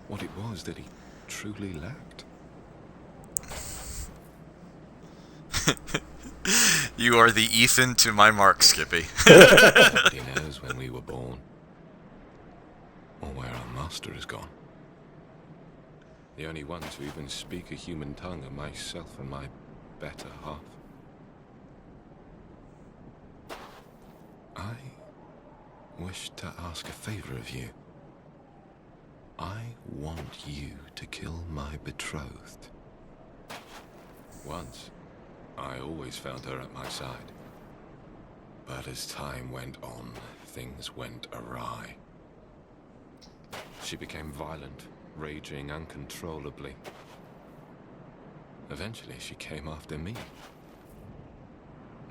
what it was that he truly lacked. You are the Ethan to my Mark, Skippy. Nobody knows when we were born, or where our master has gone. The only ones who even speak a human tongue are myself and my better half. I wish to ask a favor of you. I want you to kill my betrothed. Once, I always found her at my side. But as time went on, things went awry. She became violent, raging uncontrollably. Eventually, she came after me.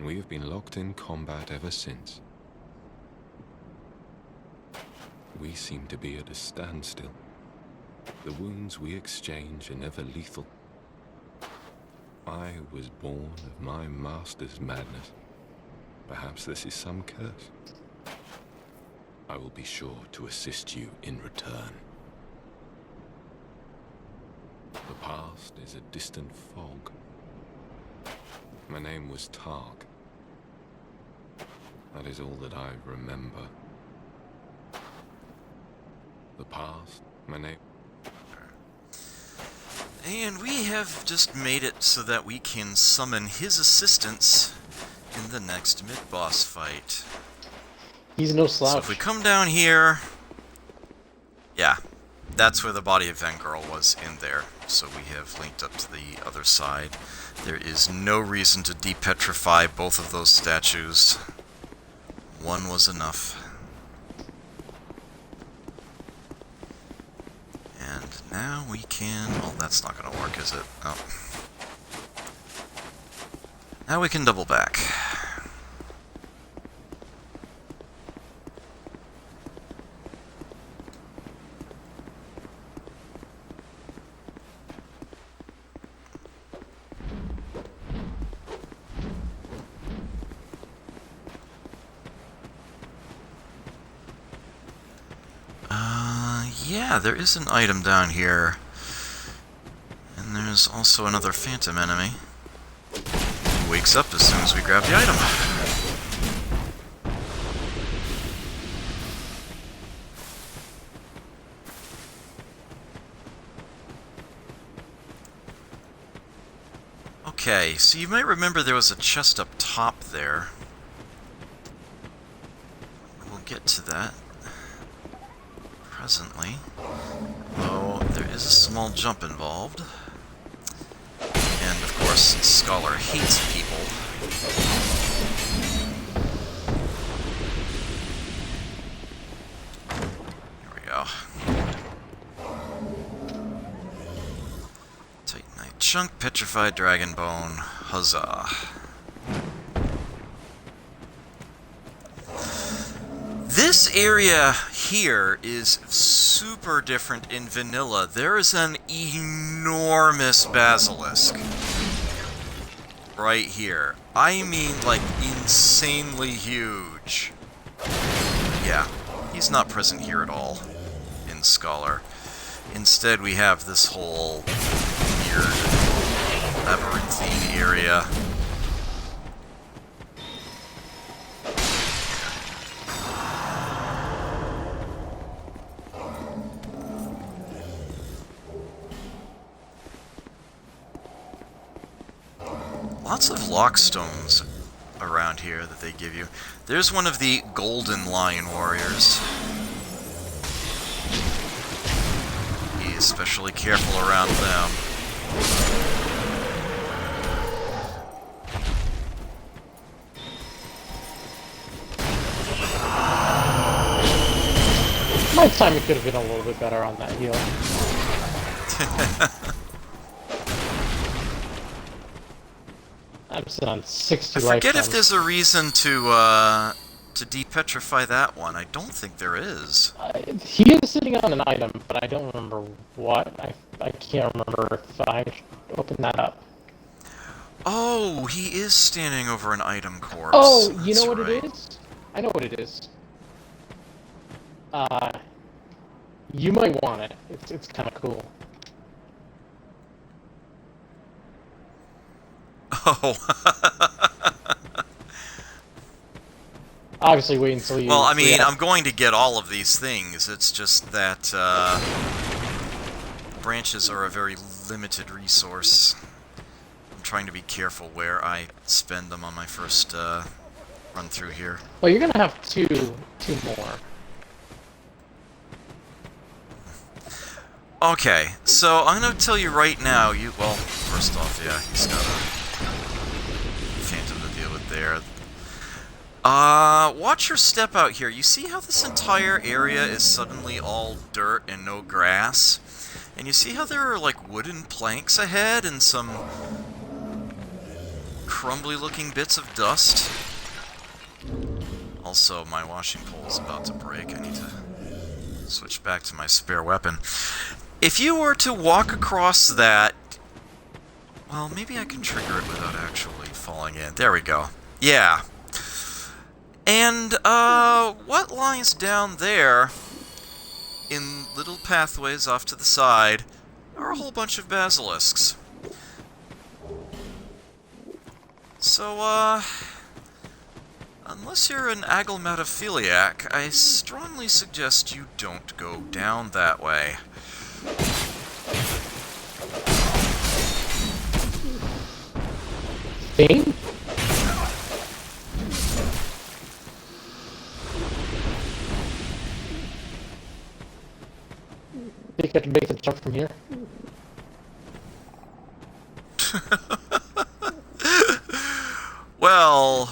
We have been locked in combat ever since. We seem to be at a standstill. The wounds we exchange are never lethal. I was born of my master's madness. Perhaps this is some curse. I will be sure to assist you in return. The past is a distant fog. My name was Targ. That is all that I remember. The past, my name... And we have just made it so that we can summon his assistance in the next mid-boss fight. He's no So slouch. if we come down here... Yeah, that's where the body of Vengirl was, in there. So we have linked up to the other side. There is no reason to depetrify both of those statues. One was enough. And now we can... Oh, that's not going to work, is it? Oh. Now we can double back. Yeah, there is an item down here. And there's also another phantom enemy. He wakes up as soon as we grab the item. Okay, so you might remember there was a chest up top there. We'll get to that presently. Though there is a small jump involved. And of course, Scholar hates people. Here we go. Titanite chunk, petrified dragon bone. Huzzah. This area here is super different in vanilla. There is an enormous basilisk. right here. I mean, like, insanely huge. Yeah, he's not present here at all in Scholar. Instead, we have this whole weird labyrinthine area. Lots of lockstones around here that they give you. There's one of the golden lion warriors. Be especially careful around them. My timing could have been a little bit better on that heal. I'm still on 60 I forget lifetimes. if there's a reason to depetrify that one. I don't think there is. He is sitting on an item, but I don't remember what. I can't remember if I opened that up. Oh, he is standing over an item corpse. Oh, you That's know what right. it is? I know what it is. You might want it. It's kind of cool. Oh. Obviously, wait until you. Well, I mean, react. I'm going to get all of these things. It's just that branches are a very limited resource. I'm trying to be careful where I spend them on my first run through here. Well, you're gonna have two more. Okay, so I'm gonna tell you right now. Well, first off, yeah, he's got a phantom to deal with there. Watch your step out here. You see how this entire area is suddenly all dirt and no grass? And you see how there are, like, wooden planks ahead and some crumbly-looking bits of dust? Also, my washing pole is about to break. I need to switch back to my spare weapon. If you were to walk across that... Well, maybe I can trigger it without actually falling in. There we go. Yeah. And, what lies down there, in little pathways off to the side, are a whole bunch of basilisks. So, unless you're an agglomatophiliac, I strongly suggest you don't go down that way. Thing? Think I can make the jump from here? Well,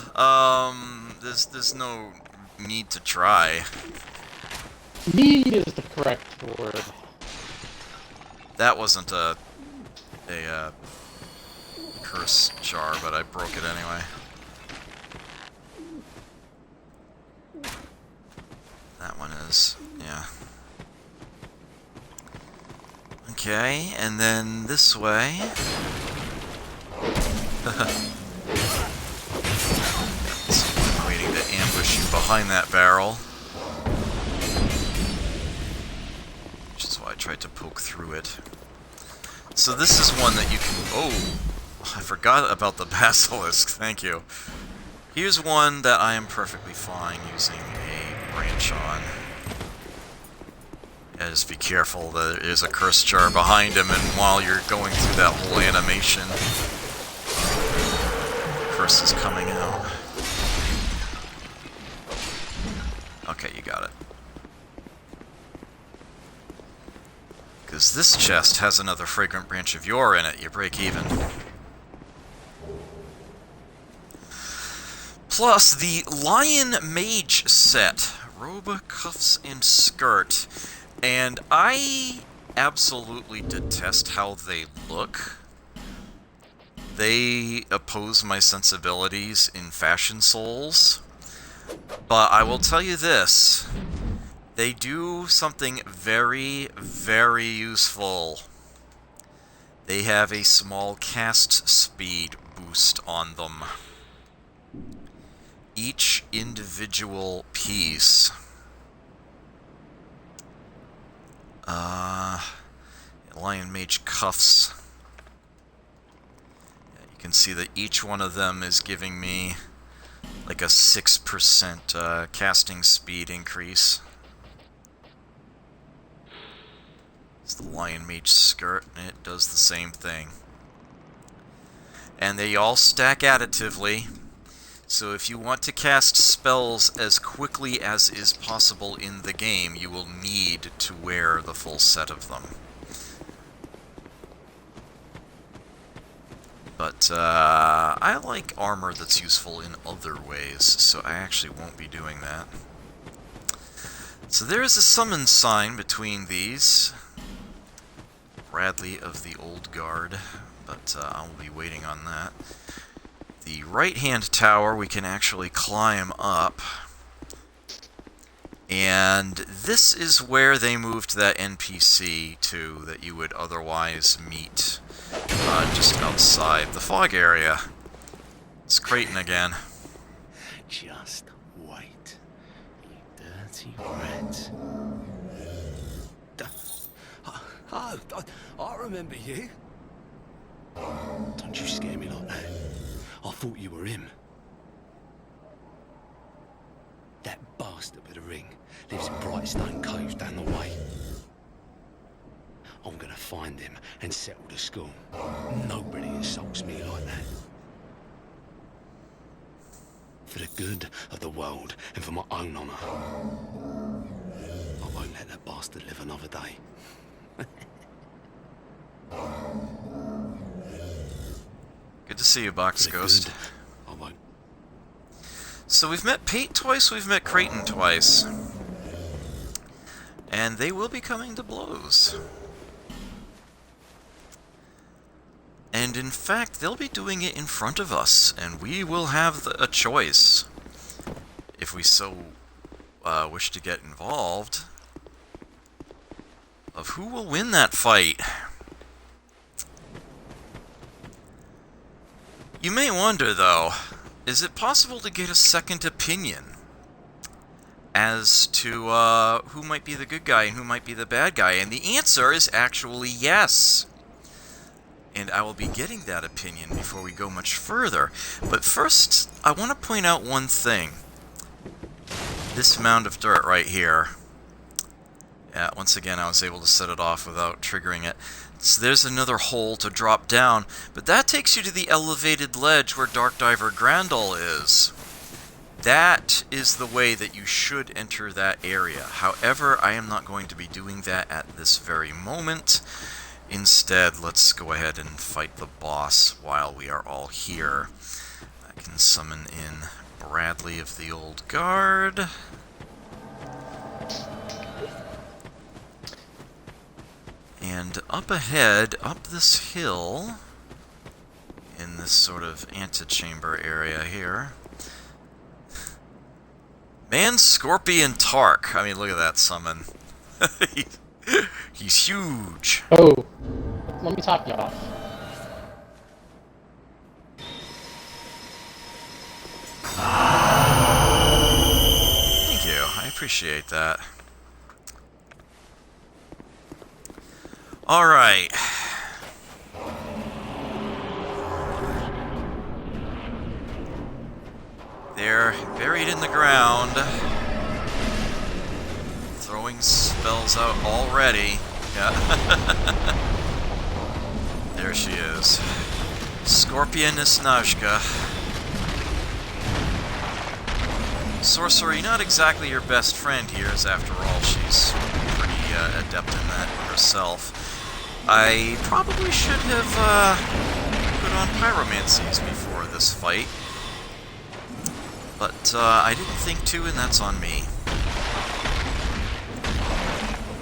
there's no need to try. Need is the correct word. That wasn't a curse jar, but I broke it anyway. That one is, yeah. Okay, and then this way. Someone waiting to ambush you behind that barrel. Which is why I tried to poke through it. So this is one that you can... Oh! I forgot about the basilisk, thank you. Here's one that I am perfectly fine using a branch on. Yeah, just be careful, there is a curse jar behind him, and while you're going through that whole animation, the curse is coming out. Okay, you got it. Because this chest has another fragrant branch of yore in it, you break even. Plus, the Lion Mage set. Robe, cuffs, and skirt. And I absolutely detest how they look. They oppose my sensibilities in Fashion Souls. But I will tell you this. They do something very, very useful. They have a small cast speed boost on them. Each individual piece. Lion Mage Cuffs. You can see that each one of them is giving me like a 6% casting speed increase. It's the Lion Mage Skirt, and it does the same thing. And they all stack additively, so if you want to cast spells as quickly as is possible in the game, you will need to wear the full set of them. But I like armor that's useful in other ways, so I actually won't be doing that. So there is a summon sign between these. Bradley of the Old Guard, but I'll be waiting on that. The right-hand tower we can actually climb up. And this is where they moved that NPC to that you would otherwise meet just outside the fog area. It's Creighton again. Just wait, you dirty rat. I remember you. Don't you scare me like that. I thought you were him. That bastard with the ring lives in Brightstone Cove down the way. I'm gonna find him and settle the score. Nobody insults me like that. For the good of the world and for my own honour. I won't let that bastard live another day. Good to see you, Box Ghost. I won't. So we've met Pate twice, we've met Creighton twice. And they will be coming to blows. And in fact, they'll be doing it in front of us, and we will have a choice, if we so wish to get involved, of who will win that fight. You may wonder, though, is it possible to get a second opinion as to who might be the good guy and who might be the bad guy? And the answer is actually yes. And I will be getting that opinion before we go much further. But first, I want to point out one thing. This mound of dirt right here. Yeah, once again, I was able to set it off without triggering it. So there's another hole to drop down, but that takes you to the elevated ledge where Dark Diver Grandal is. That is the way that you should enter that area. However, I am not going to be doing that at this very moment. Instead, let's go ahead and fight the boss while we are all here. I can summon in Bradley of the Old Guard. And up ahead, up this hill, in this sort of antechamber area here, Man Scorpion Tark. I mean, look at that summon. He's huge. Oh, let me top you off. Thank you. I appreciate that. All right. They're buried in the ground. Throwing spells out already. Yeah. There she is. Scorpion Isnashka. Sorcery, not exactly your best friend here, as after all, she's pretty adept in that herself. I probably should have put on pyromancies before this fight. But I didn't think to, and that's on me.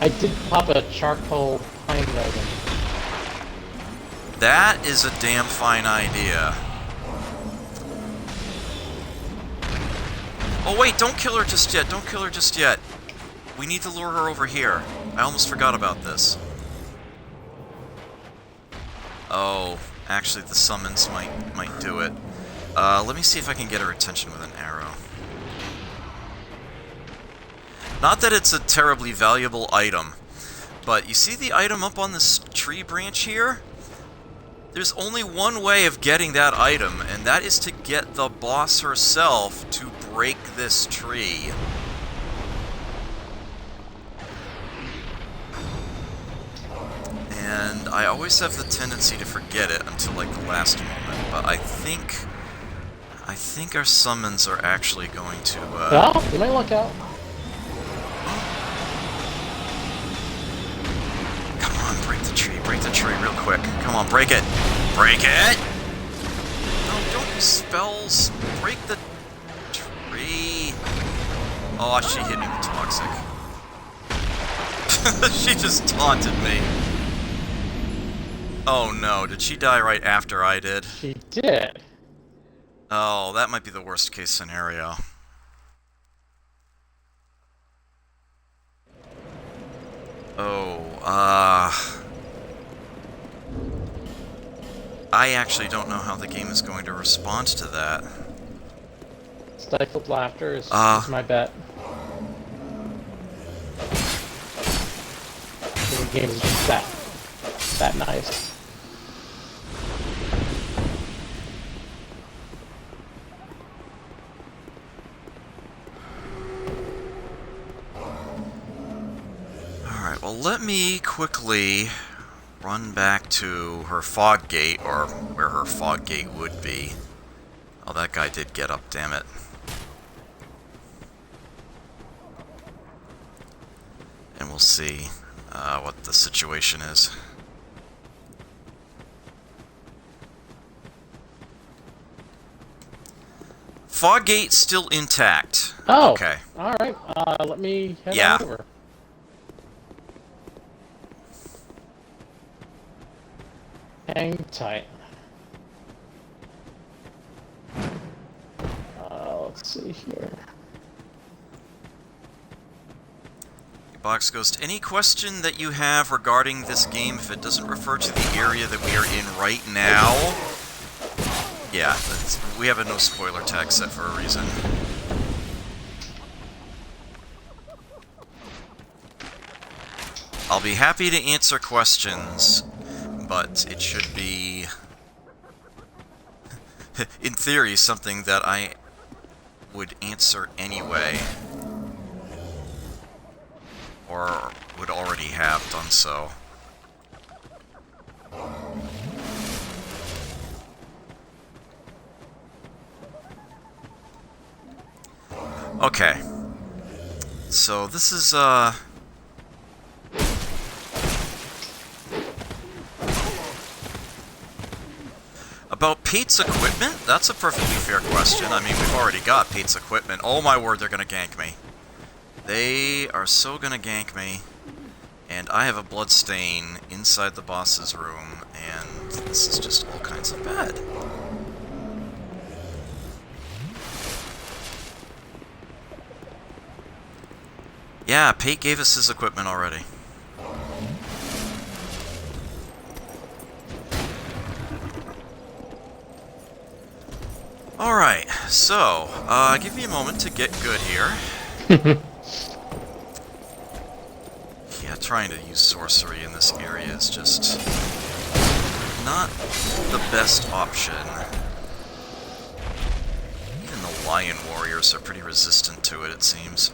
I did pop a charcoal pine wagon. That is a damn fine idea. Oh wait, don't kill her just yet, don't kill her just yet. We need to lure her over here. I almost forgot about this. Oh, Actually, the summons might do it. Let me see if I can get her attention with an arrow. Not that it's a terribly valuable item, but you see the item up on this tree branch here? There's only one way of getting that item, and that is to get the boss herself to break this tree. And I always have the tendency to forget it until like the last moment, but I think our summons are actually going to Well, you might look out. Come on, break the tree real quick. Come on, break it! Break it! No, don't use spells. Break the tree. Oh, she hit me with toxic. She just taunted me. Oh no, did she die right after I did? She did. Oh, that might be the worst case scenario. Oh, I actually don't know how the game is going to respond to that. Stifled laughter is my bet. The game is just that nice. Alright, well let me quickly run back to her fog gate, or where her fog gate would be. Oh, that guy did get up, damn it. And we'll see what the situation is. Fog gate still intact. Oh, okay. Alright, let me head Yeah. on over. Hang tight. Let's see here. Box Ghost, any question that you have regarding this game, if it doesn't refer to the area that we are in right now? Yeah, we have a no spoiler tag set for a reason. I'll be happy to answer questions, but it should be, in theory, something that I would answer anyway. Or would already have done so. Okay. So this is, about Pate's equipment? That's a perfectly fair question. I mean, we've already got Pate's equipment. Oh my word, they're gonna gank me. They are so gonna gank me. And I have a bloodstain inside the boss's room, and this is just all kinds of bad. Yeah, Pate gave us his equipment already. Alright, so, give me a moment to get good here. Yeah, trying to use sorcery in this area is just not the best option. Even the lion warriors are pretty resistant to it, it seems.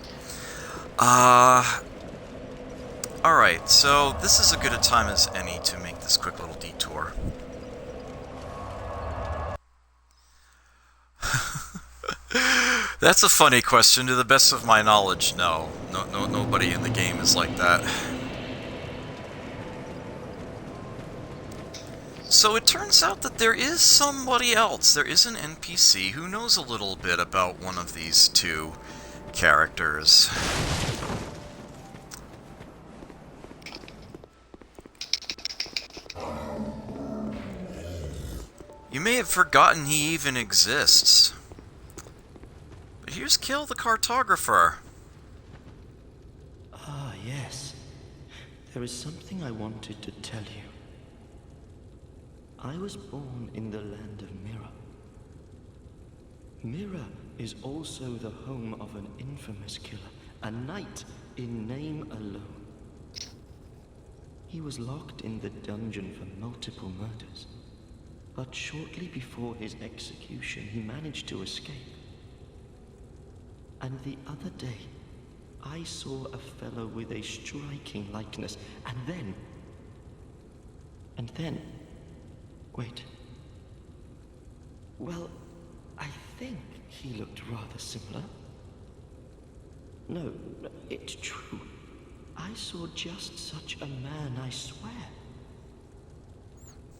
Alright, so this is as good a time as any to make this quick little detour. That's a funny question. To the best of my knowledge, no. Nobody in the game is like that. So it turns out that there is somebody else. There is an NPC who knows a little bit about one of these two characters. You may have forgotten he even exists. But here's Kill the Cartographer. Ah, yes. There is something I wanted to tell you. I was born in the land of Mirror. Mirror is also the home of an infamous killer, a knight in name alone. He was locked in the dungeon for multiple murders, but shortly before his execution, he managed to escape. And the other day, I saw a fellow with a striking likeness, and then... Wait. Well, I think he looked rather similar. No, it's true. I saw just such a man, I swear.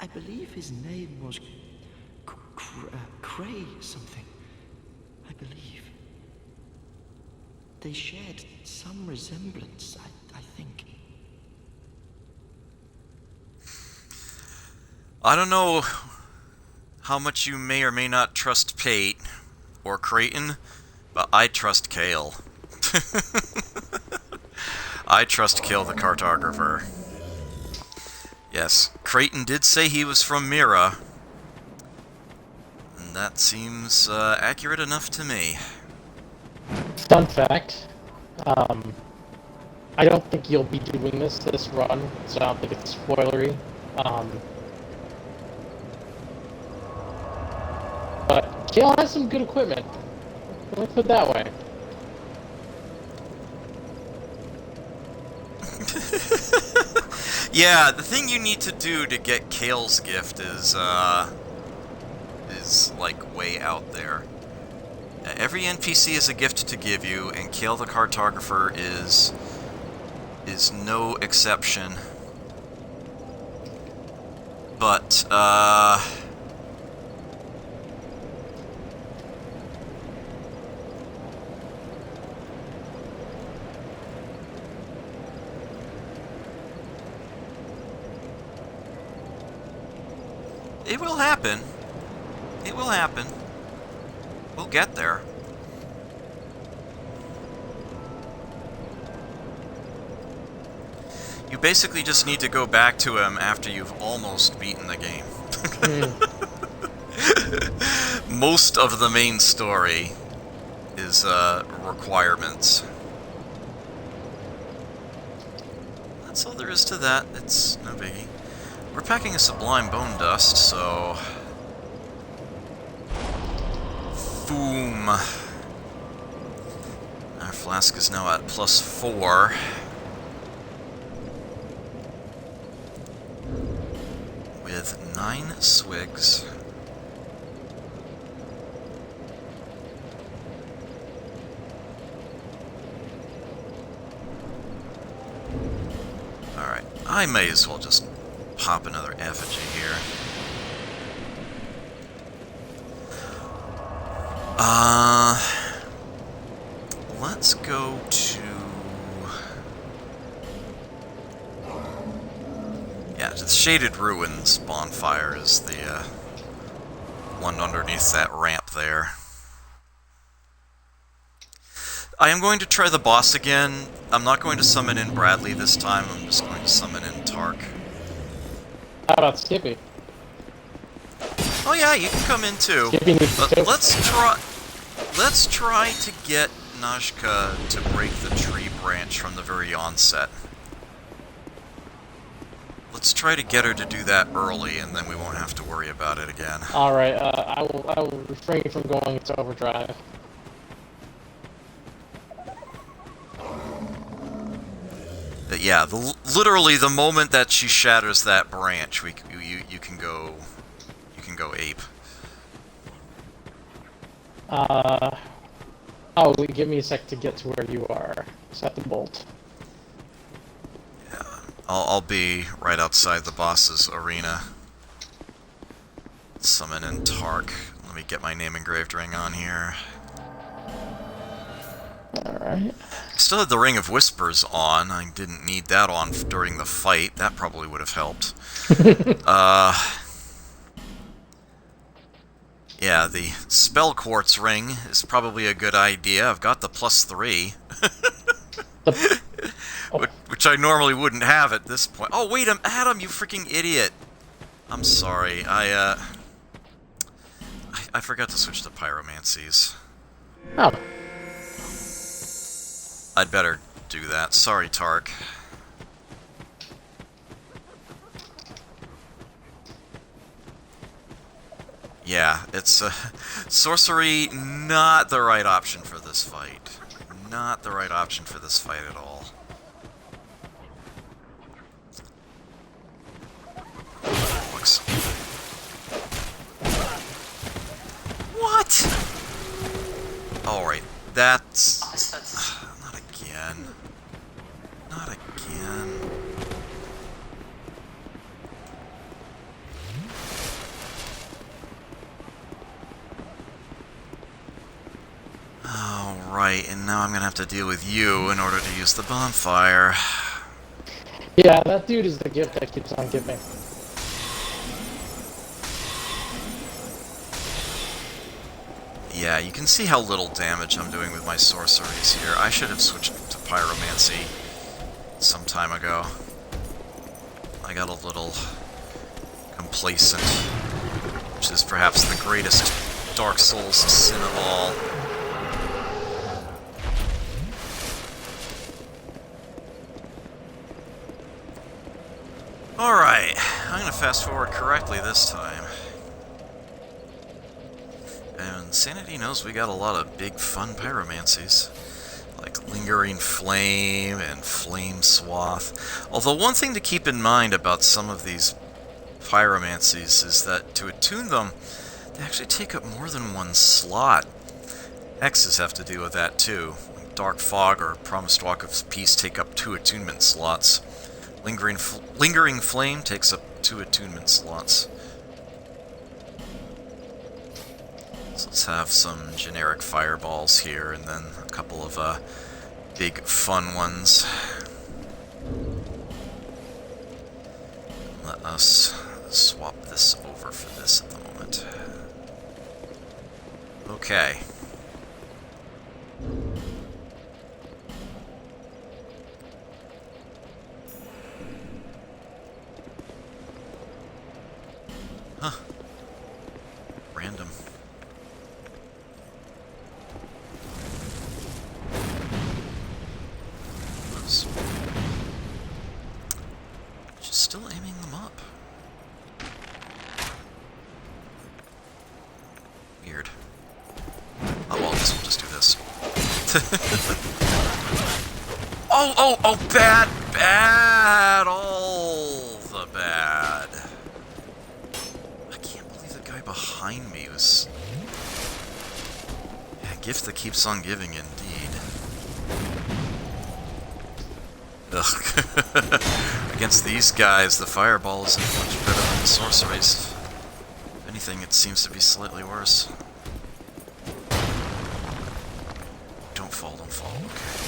I believe his name was... Cray something. I believe. They shared some resemblance, I think. I don't know how much you may or may not trust Pate or Creighton, but I trust Kale. I trust Kale the cartographer. Yes, Creighton did say he was from Mira, and that seems accurate enough to me. Fun fact, I don't think you'll be doing this run, so I don't think it's spoilery. But Kale has some good equipment. Let's put it that way. Yeah, the thing you need to do to get Kale's gift is like way out there. Every NPC is a gift to give you, and Kale the cartographer is no exception. But it will happen. It will happen. We'll get there. You basically just need to go back to him after you've almost beaten the game. Most of the main story is requirements. That's all there is to that. It's no biggie. We're packing a sublime bone dust, so... Boom. Our flask is now at +4. With 9 swigs. Alright, I may as well just pop another effigy here. Let's go to... Yeah, the Shaded Ruins bonfire is the one underneath that ramp there. I am going to try the boss again. I'm not going to summon in Bradley this time, I'm just going to summon in Tark. How about Skippy? Oh yeah, you can come in too. Skippy needs But to. let's try to get Nashka to break the tree branch from the very onset. Let's try to get her to do that early, and then we won't have to worry about it again. Alright, I will refrain from going into overdrive. But yeah, literally the moment that she shatters that branch, you can go ape. Oh, give me a sec to get to where you are. Set the bolt. Yeah, I'll be right outside the boss's arena. Summon in Tark. Let me get my name engraved ring on here. Alright. Still had the Ring of Whispers on. I didn't need that on during the fight. That probably would have helped. Yeah, the Spell Quartz ring is probably a good idea. I've got the +3. Which I normally wouldn't have at this point. Oh, wait, Adam, you freaking idiot. I'm sorry. I forgot to switch to pyromancies. Oh, I'd better do that. Sorry, Tark. Yeah, it's sorcery, not the right option for this fight. Not the right option for this fight at all. Looks. What? Alright, that's... Not again. Not again. Alright, and now I'm gonna have to deal with you in order to use the bonfire. yeah, that dude is the gift that keeps on giving. Yeah, you can see how little damage I'm doing with my sorceries here. I should have switched to pyromancy some time ago. I got a little complacent, which is perhaps the greatest Dark Souls sin of all. Alright, I'm gonna fast forward correctly this time. And Sanity knows we got a lot of big fun pyromancies, like Lingering Flame and Flame Swath. Although one thing to keep in mind about some of these pyromancies is that to attune them, they actually take up more than one slot. Hexes have to deal with that too. Dark Fog or Promised Walk of Peace take up 2 attunement slots. Lingering Flame takes up 2 attunement slots. So let's have some generic fireballs here, and then a couple of big fun ones. Let us swap this over for this at the moment. Okay. Huh. Random. She's still aiming them up. Weird. Oh well, I guess we'll just do this. Oh, bad, all the bad. I can't believe the guy behind me was... Yeah, gift that keeps on giving, indeed. Ugh. Against these guys, the fireball isn't much better than the sorceries. If anything, it seems to be slightly worse. Don't fall, okay.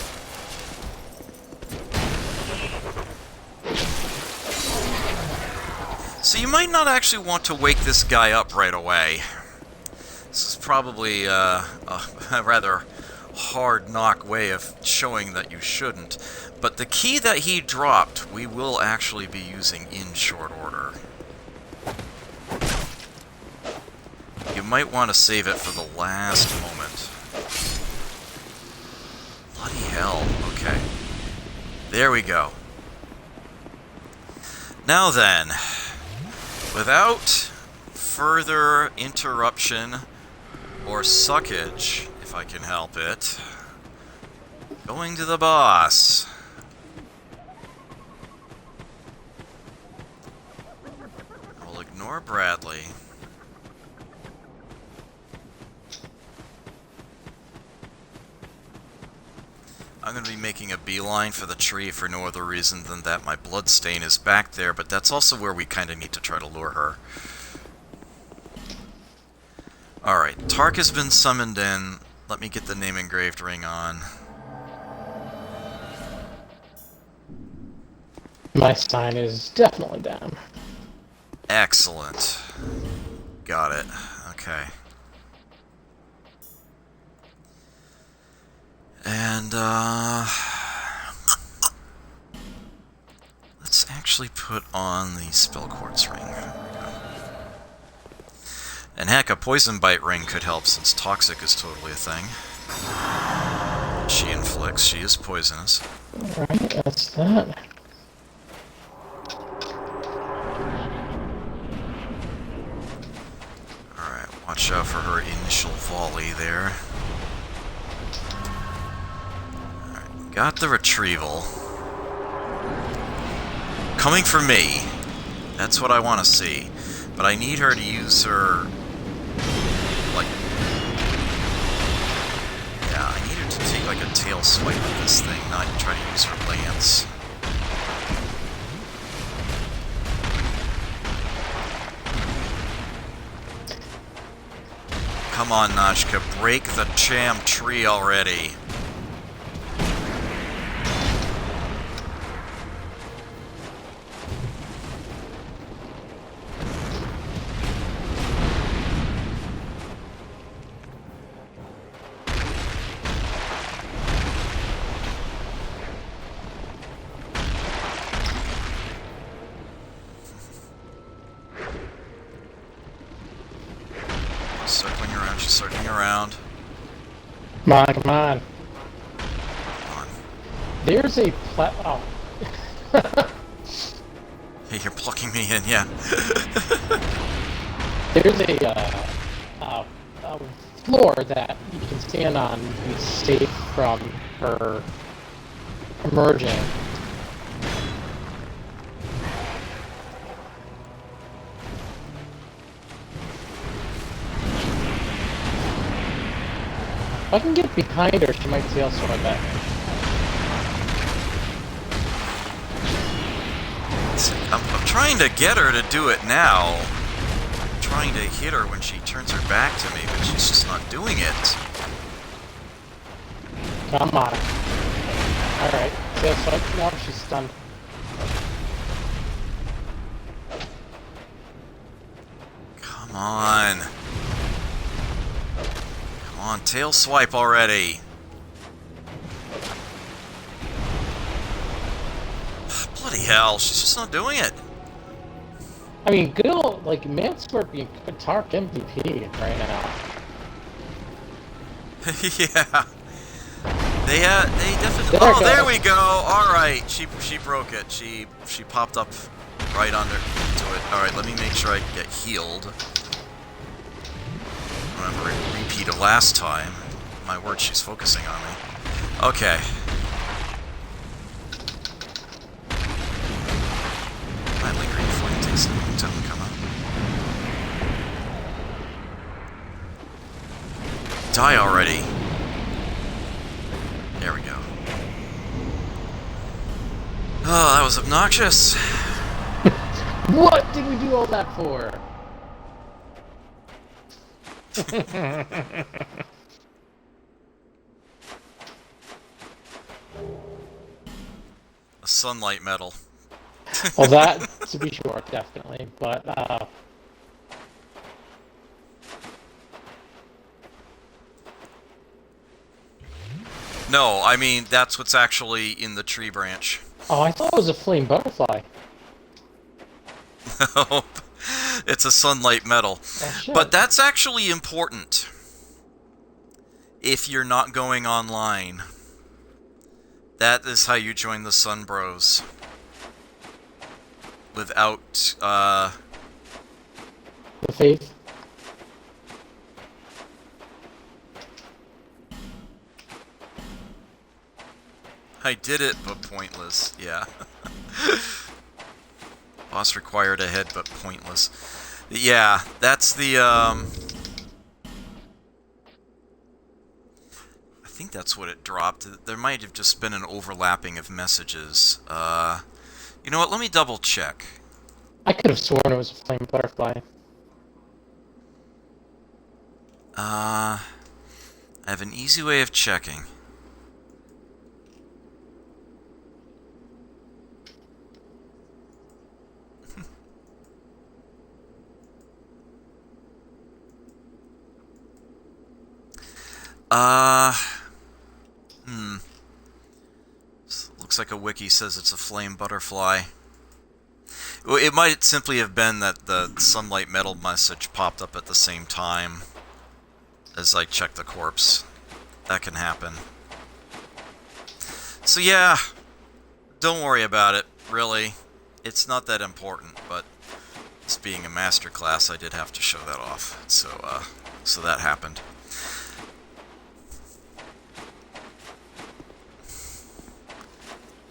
So you might not actually want to wake this guy up right away. This is probably a rather hard knock way of showing that you shouldn't. But the key that he dropped, we will actually be using in short order. You might want to save it for the last moment. Bloody hell, okay. There we go. Now then, without further interruption or suckage, if I can help it, going to the boss. We'll ignore Bradley. I'm going to be making a beeline for the tree for no other reason than that my bloodstain is back there, but that's also where we kind of need to try to lure her. Alright, Tark has been summoned in. Let me get the name engraved ring on. My sign is definitely down. Excellent. Got it. Okay. And, let's actually put on the spell quartz ring. There we go. And heck, a poison bite ring could help since toxic is totally a thing. She inflicts. She is poisonous. Alright, that's that. Alright, watch out for her initial volley there. Alright, got the retrieval. Coming for me. That's what I want to see. But I need her to use her... like... yeah, I need her to take like a tail swipe of this thing, not try to use her lance. Come on, Nashka, break the jam tree already. Circling around, she's circling around. Come on, come on. Come on. There's a oh. Hey, you're plucking me in, yeah. There's a floor that you can stand on and be safe from her emerging. If I can get behind her, she might tail swipe at me. I'm trying to get her to do it now. I'm trying to hit her when she turns her back to me, but she's just not doing it. Come on. Alright, tail swipe. No, she's stunned. Come on. Come on, tail swipe already. Bloody hell, she's just not doing it. I mean, good old, like, Manscorpion could tark MVP right now. Yeah. They definitely... There oh, it there goes. we go! Alright, she broke it. She popped up right under to it. Alright, let me make sure I get healed. Remember, repeat of last time. My word, she's focusing on me. Okay. My lingering flame takes a long time to come up. Die already. There we go. Oh, that was obnoxious. What did we do all that for? A sunlight medal. Well, that, to be sure, definitely, but, No, I mean, that's what's actually in the tree branch. oh, I thought it was a flame butterfly. Nope. It's a sunlight medal. Oh, shit. But that's actually important. If you're not going online. That is how you join the Sun Bros. Without, The faith. I did it, but pointless. Yeah. Boss required a head, but pointless. Yeah, that's the, I think that's what it dropped. There might have just been an overlapping of messages. You know what? Let me double check. I could have sworn it was a flame butterfly. I have an easy way of checking. Looks like a wiki says it's a flame butterfly. Well, it might simply have been that the sunlight metal message popped up at the same time as I checked the corpse. That can happen. So yeah, don't worry about it, really. It's not that important, but this being a master class, I did have to show that off. So that happened.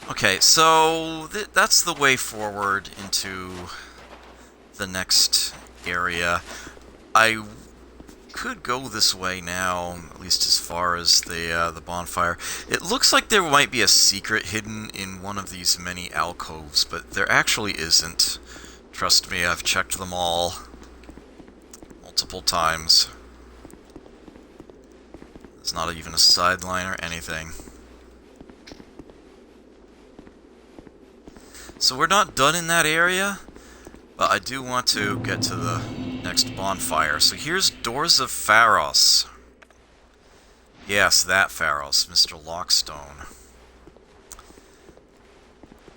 Okay, so that's the way forward into the next area. I could go this way now, at least as far as the bonfire. It looks like there might be a secret hidden in one of these many alcoves, but there actually isn't. Trust me, I've checked them all multiple times. There's not even a sideline or anything. So we're not done in that area, but I do want to get to the next bonfire. So here's Doors of Pharros. Yes, that Pharros, Mr. Lockstone.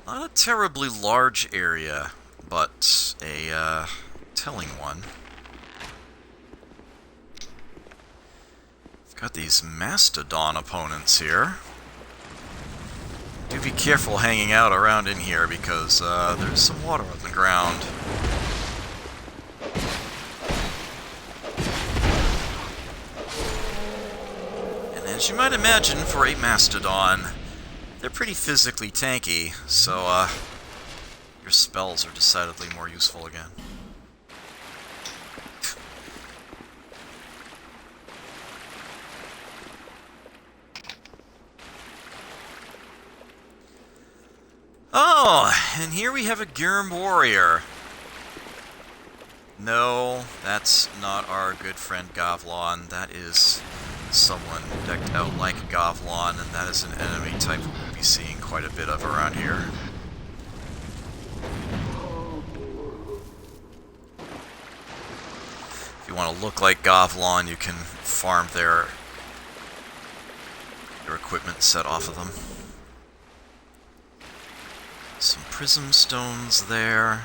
Not a terribly large area, but a telling one. I've got these Mastodon opponents here. Do be careful hanging out around in here because there's some water on the ground. And as you might imagine for a Mastodon, they're pretty physically tanky, so your spells are decidedly more useful again. Oh, and here we have a Gurm warrior. No, that's not our good friend Gavlon. That is someone decked out like Gavlon, and that is an enemy type we'll be seeing quite a bit of around here. If you want to look like Gavlon, you can farm their equipment set off of them. Some prism stones there.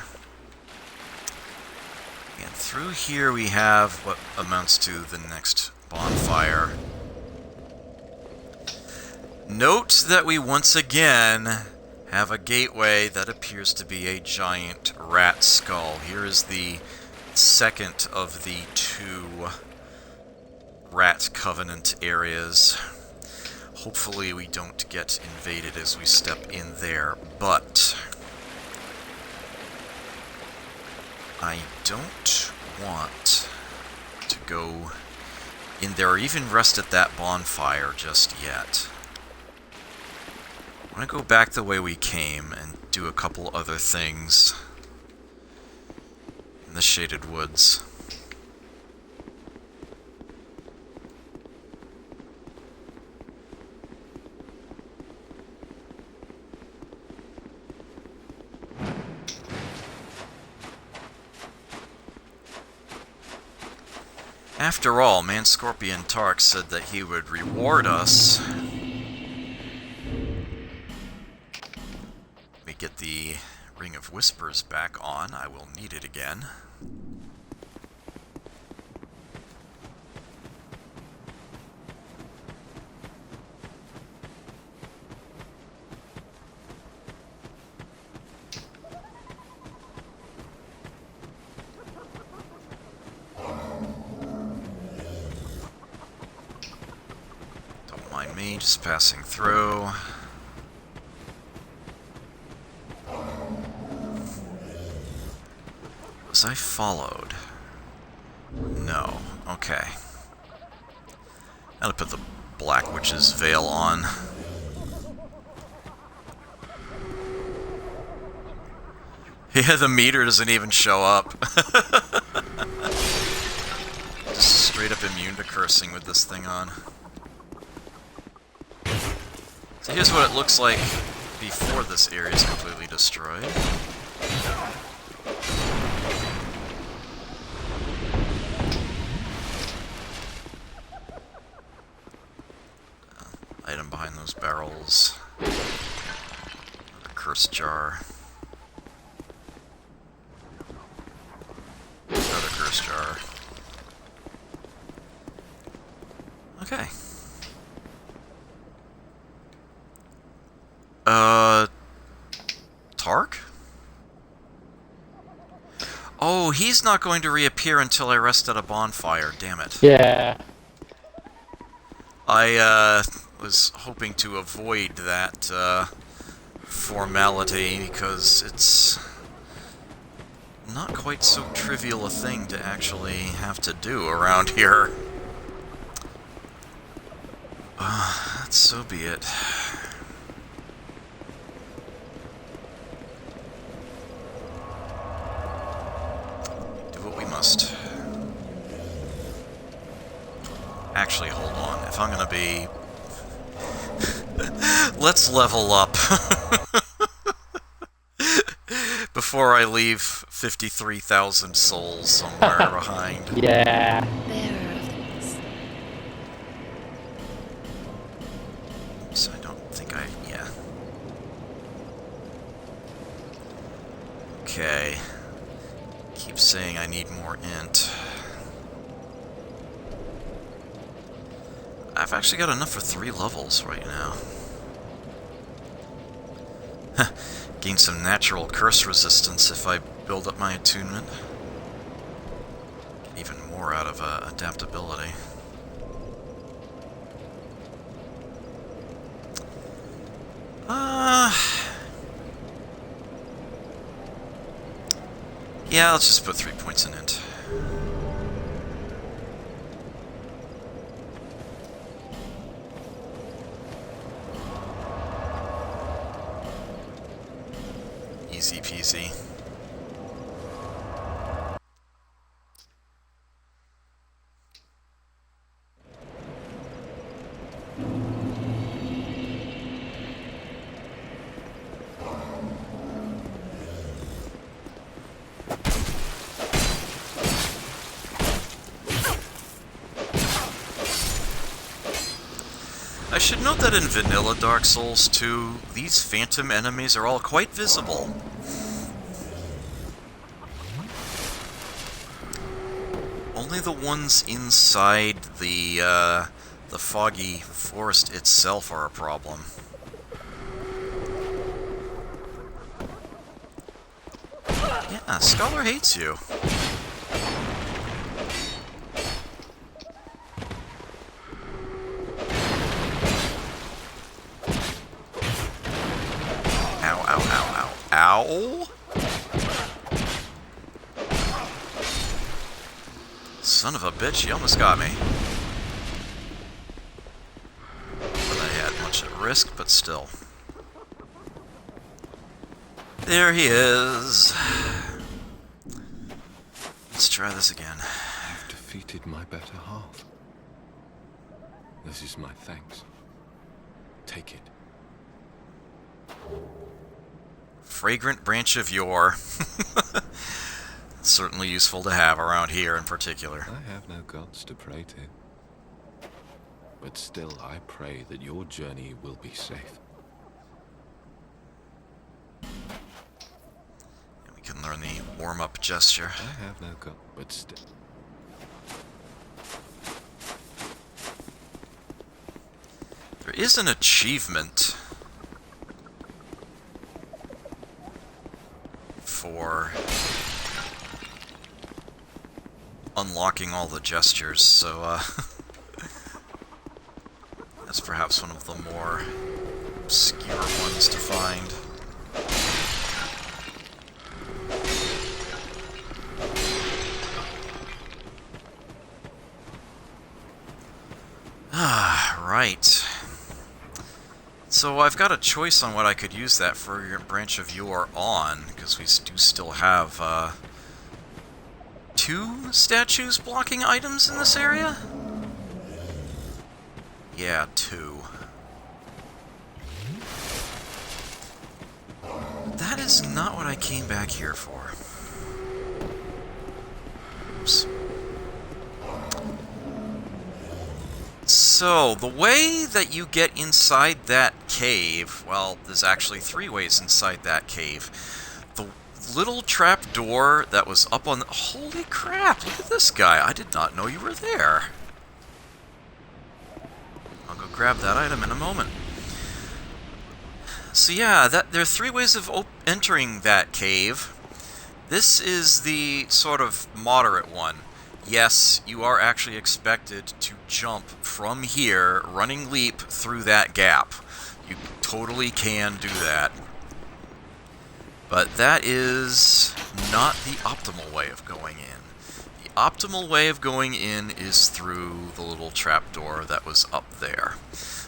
And through here we have what amounts to the next bonfire. Note that we once again have a gateway that appears to be a giant rat skull. Here is the second of the two rat covenant areas. Hopefully we don't get invaded as we step in there, but I don't want to go in there or even rest at that bonfire just yet. I want to go back the way we came and do a couple other things in the shaded woods. After all, Man-Scorpion Tark said that he would reward us. We get the Ring of Whispers back on. I will need it again. Me just passing through. Was I followed? No. Okay. I'll put the Black Witch's veil on. Yeah, the meter doesn't even show up. Just straight up immune to cursing with this thing on. So here's what it looks like before this area is completely destroyed. Item behind those barrels. Another curse jar. Tark? Oh, he's not going to reappear until I rest at a bonfire, damn it. Yeah. I was hoping to avoid that formality because it's not quite so trivial a thing to actually have to do around here. So be it. Do what we must. Actually, hold on. If I'm gonna be... Let's level up. Before I leave 53,000 souls somewhere behind. Yeah. Bearer of the mist. So I don't think I... yeah. Okay. Keep saying I need more int. I've actually got enough for 3 levels right now. Gain some natural curse resistance if I build up my attunement. Get even more out of adaptability. Yeah, let's just put 3 points in int. Easy peasy. I should note that in vanilla Dark Souls 2, these phantom enemies are all quite visible. Only the ones inside the foggy forest itself are a problem. Yeah, Scholar hates you. Ow, ow, ow, ow, ow! Son of a bitch, he almost got me. Not that I had much at risk, but still. There he is. Let's try this again. You've defeated my better half. This is my thanks. Take it. Fragrant branch of yore. Certainly useful to have around here in particular. I have no gods to pray to. But still, I pray that your journey will be safe. We can learn the warm-up gesture. I have no god, but still. There is an achievement for unlocking all the gestures, so that's perhaps one of the more obscure ones to find. Ah, right. So I've got a choice on what I could use that Fragrant Branch of Yore on, because we do still have 2 statues blocking items in this area? Yeah, 2. That is not what I came back here for. Oops. So, the way that you get inside that cave, well, there's actually 3 ways inside that cave. The little trap door that was up on the... Holy crap, look at this guy. I did not know you were there. I'll go grab that item in a moment. So yeah, there are 3 ways of entering that cave. This is the sort of moderate one. Yes, you are actually expected to jump from here, running leap through that gap. You totally can do that. But that is not the optimal way of going in. The optimal way of going in is through the little trapdoor that was up there.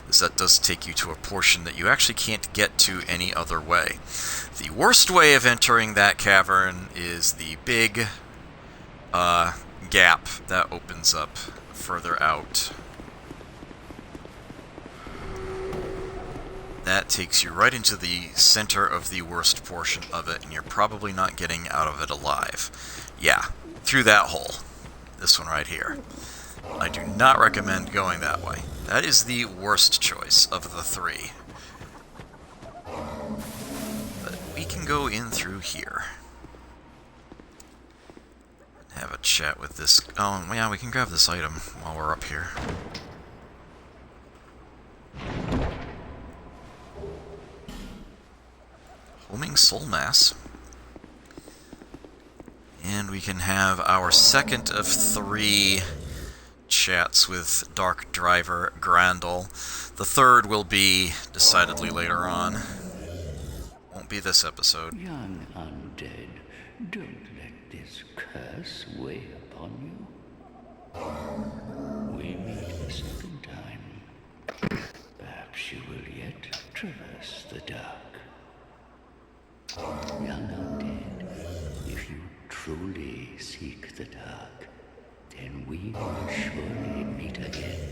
As that does take you to a portion that you actually can't get to any other way. The worst way of entering that cavern is the big gap that opens up further out. That takes you right into the center of the worst portion of it, and you're probably not getting out of it alive. Yeah, through that hole. This one right here. I do not recommend going that way. That is the worst choice of the 3. But we can go in through here. Have a chat with this... Oh, yeah, we can grab this item while we're up here. Homing soul mass. And we can have our second of 3 chats with Dark Driver Grandel. The third will be decidedly later on. Won't be this episode. Young undead, don't let this curse weigh upon you. We meet a second time. Perhaps you will yet traverse the dark. Young undead, if you truly seek the dark, then we will surely meet again.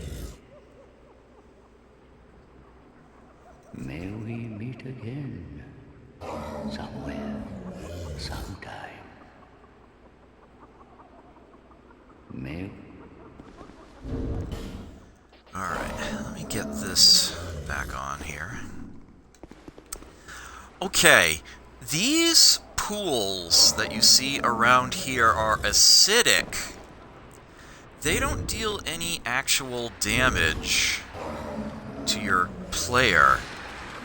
May we meet again, somewhere, sometime. May... Alright, let me get this back on here. Okay, these pools that you see around here are acidic. They don't deal any actual damage to your player.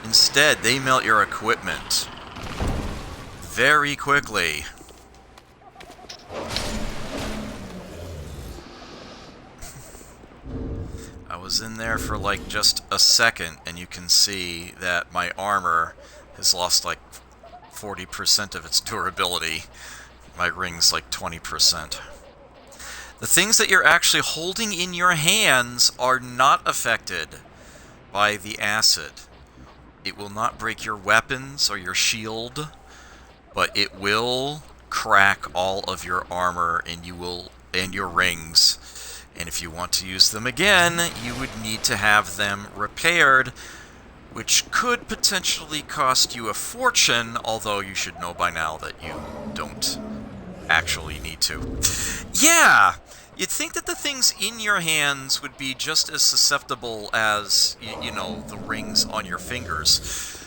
Instead, they melt your equipment very quickly. I was in there for like just a second, and you can see that my armor has lost like 40% of its durability. My ring's like 20%. The things that you're actually holding in your hands are not affected by the acid. It will not break your weapons or your shield, but it will crack all of your armor and your rings. And if you want to use them again, you would need to have them repaired, which could potentially cost you a fortune, although you should know by now that you don't actually need to. Yeah! You'd think that the things in your hands would be just as susceptible as, you know, the rings on your fingers.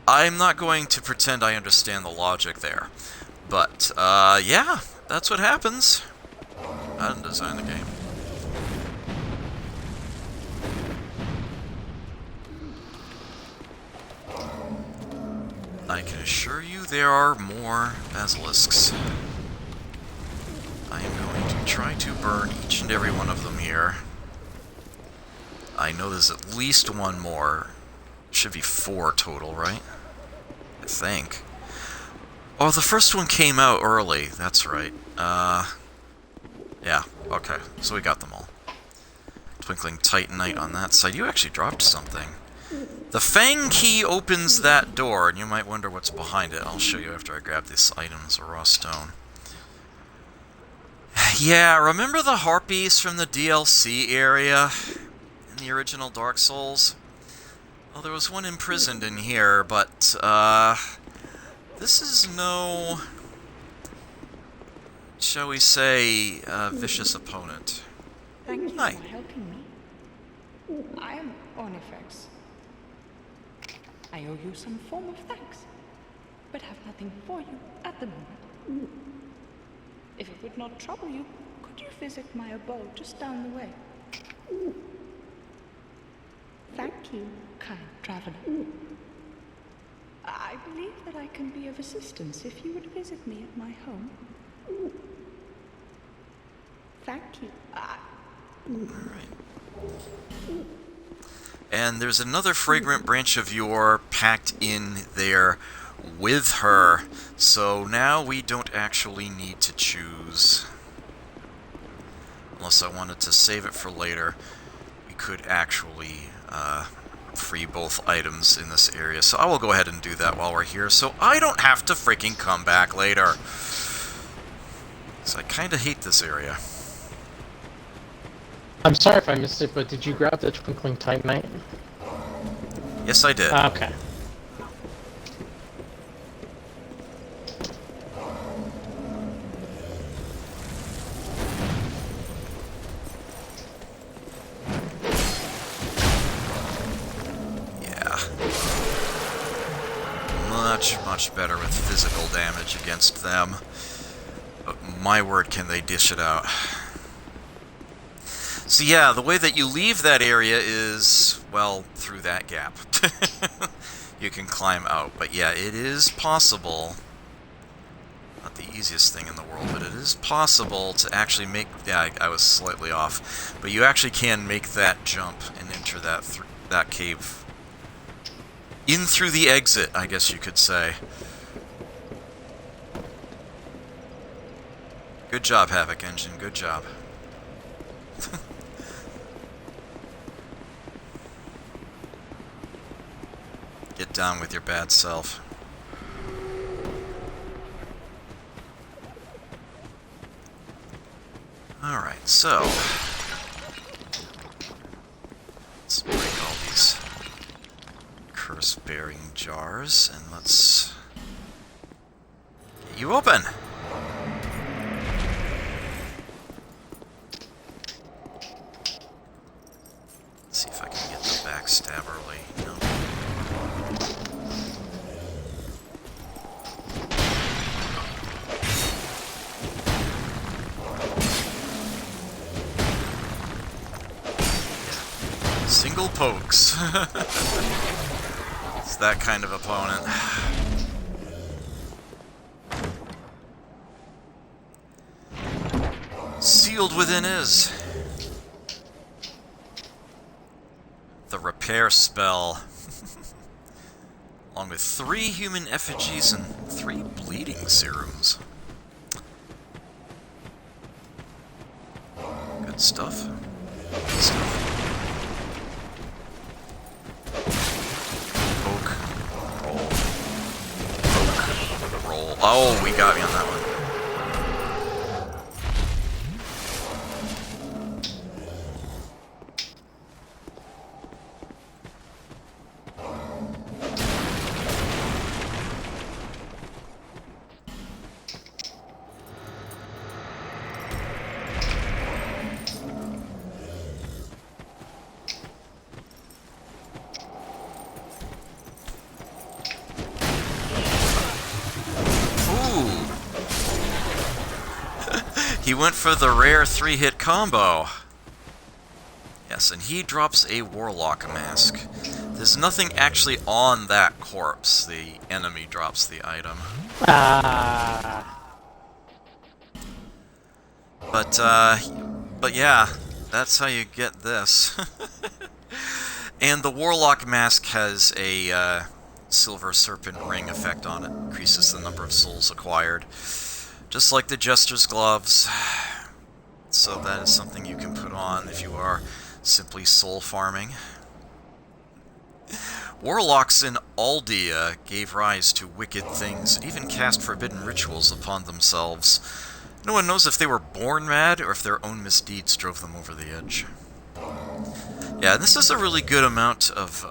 I'm not going to pretend I understand the logic there. But, yeah, that's what happens. I didn't design the game. I can assure you there are more basilisks. I am going to try to burn each and every one of them here. I know there's at least one more. Should be 4 total, right? I think. Oh, the first one came out early. That's right. Yeah, okay. So we got them all. Twinkling Titanite on that side. You actually dropped something. The Fang key opens that door, and you might wonder what's behind it. I'll show you after I grab this item as a raw stone. Yeah, remember the harpies from the DLC area in the original Dark Souls? Well, there was one imprisoned in here, but, this is no, shall we say, vicious opponent. Thank you Hi. for helping me. I am Ornifex. I owe you some form of thanks, but have nothing for you at the moment. If it would not trouble you, could you visit my abode just down the way? Thank you, kind traveler. I believe that I can be of assistance if you would visit me at my home. Thank you. Alright. And there's another fragrant branch of yore packed in there with her. So now we don't actually need to choose. Unless I wanted to save it for later, we could actually free both items in this area. So I will go ahead and do that while we're here, so I don't have to freaking come back later. So I kind of hate this area. I'm sorry if I missed it, but did you grab the Twinkling Titanite? Yes, I did. Okay. Yeah. Much better with physical damage against them. But my word, can they dish it out. So yeah, the way that you leave that area is, well, through that gap. You can climb out, but yeah, it is possible. Not the easiest thing in the world, but it is possible to actually make... Yeah, I was slightly off. But you actually can make that jump and enter that cave. In through the exit, I guess you could say. Good job, Havoc Engine, good job. Get down with your bad self. Alright, so... let's break all these curse-bearing jars, and let's... get you open! Let's see if I can get the backstab early. No. Single pokes. It's that kind of opponent. Sealed within is the repair spell. Along with 3 human effigies and 3 bleeding serums. Good stuff. Good stuff. Roll. Oh, we got me on that one. He went for the rare 3-hit combo. Yes, and he drops a Warlock mask. There's nothing actually on that corpse. The enemy drops the item. But yeah, that's how you get this. And the Warlock mask has a Silver Serpent Ring effect on it. Increases the number of souls acquired. Just like the Jester's Gloves. So that is something you can put on if you are simply soul farming. Warlocks in Aldia gave rise to wicked things, and even cast forbidden rituals upon themselves. No one knows if they were born mad, or if their own misdeeds drove them over the edge. Yeah, this is a really good amount of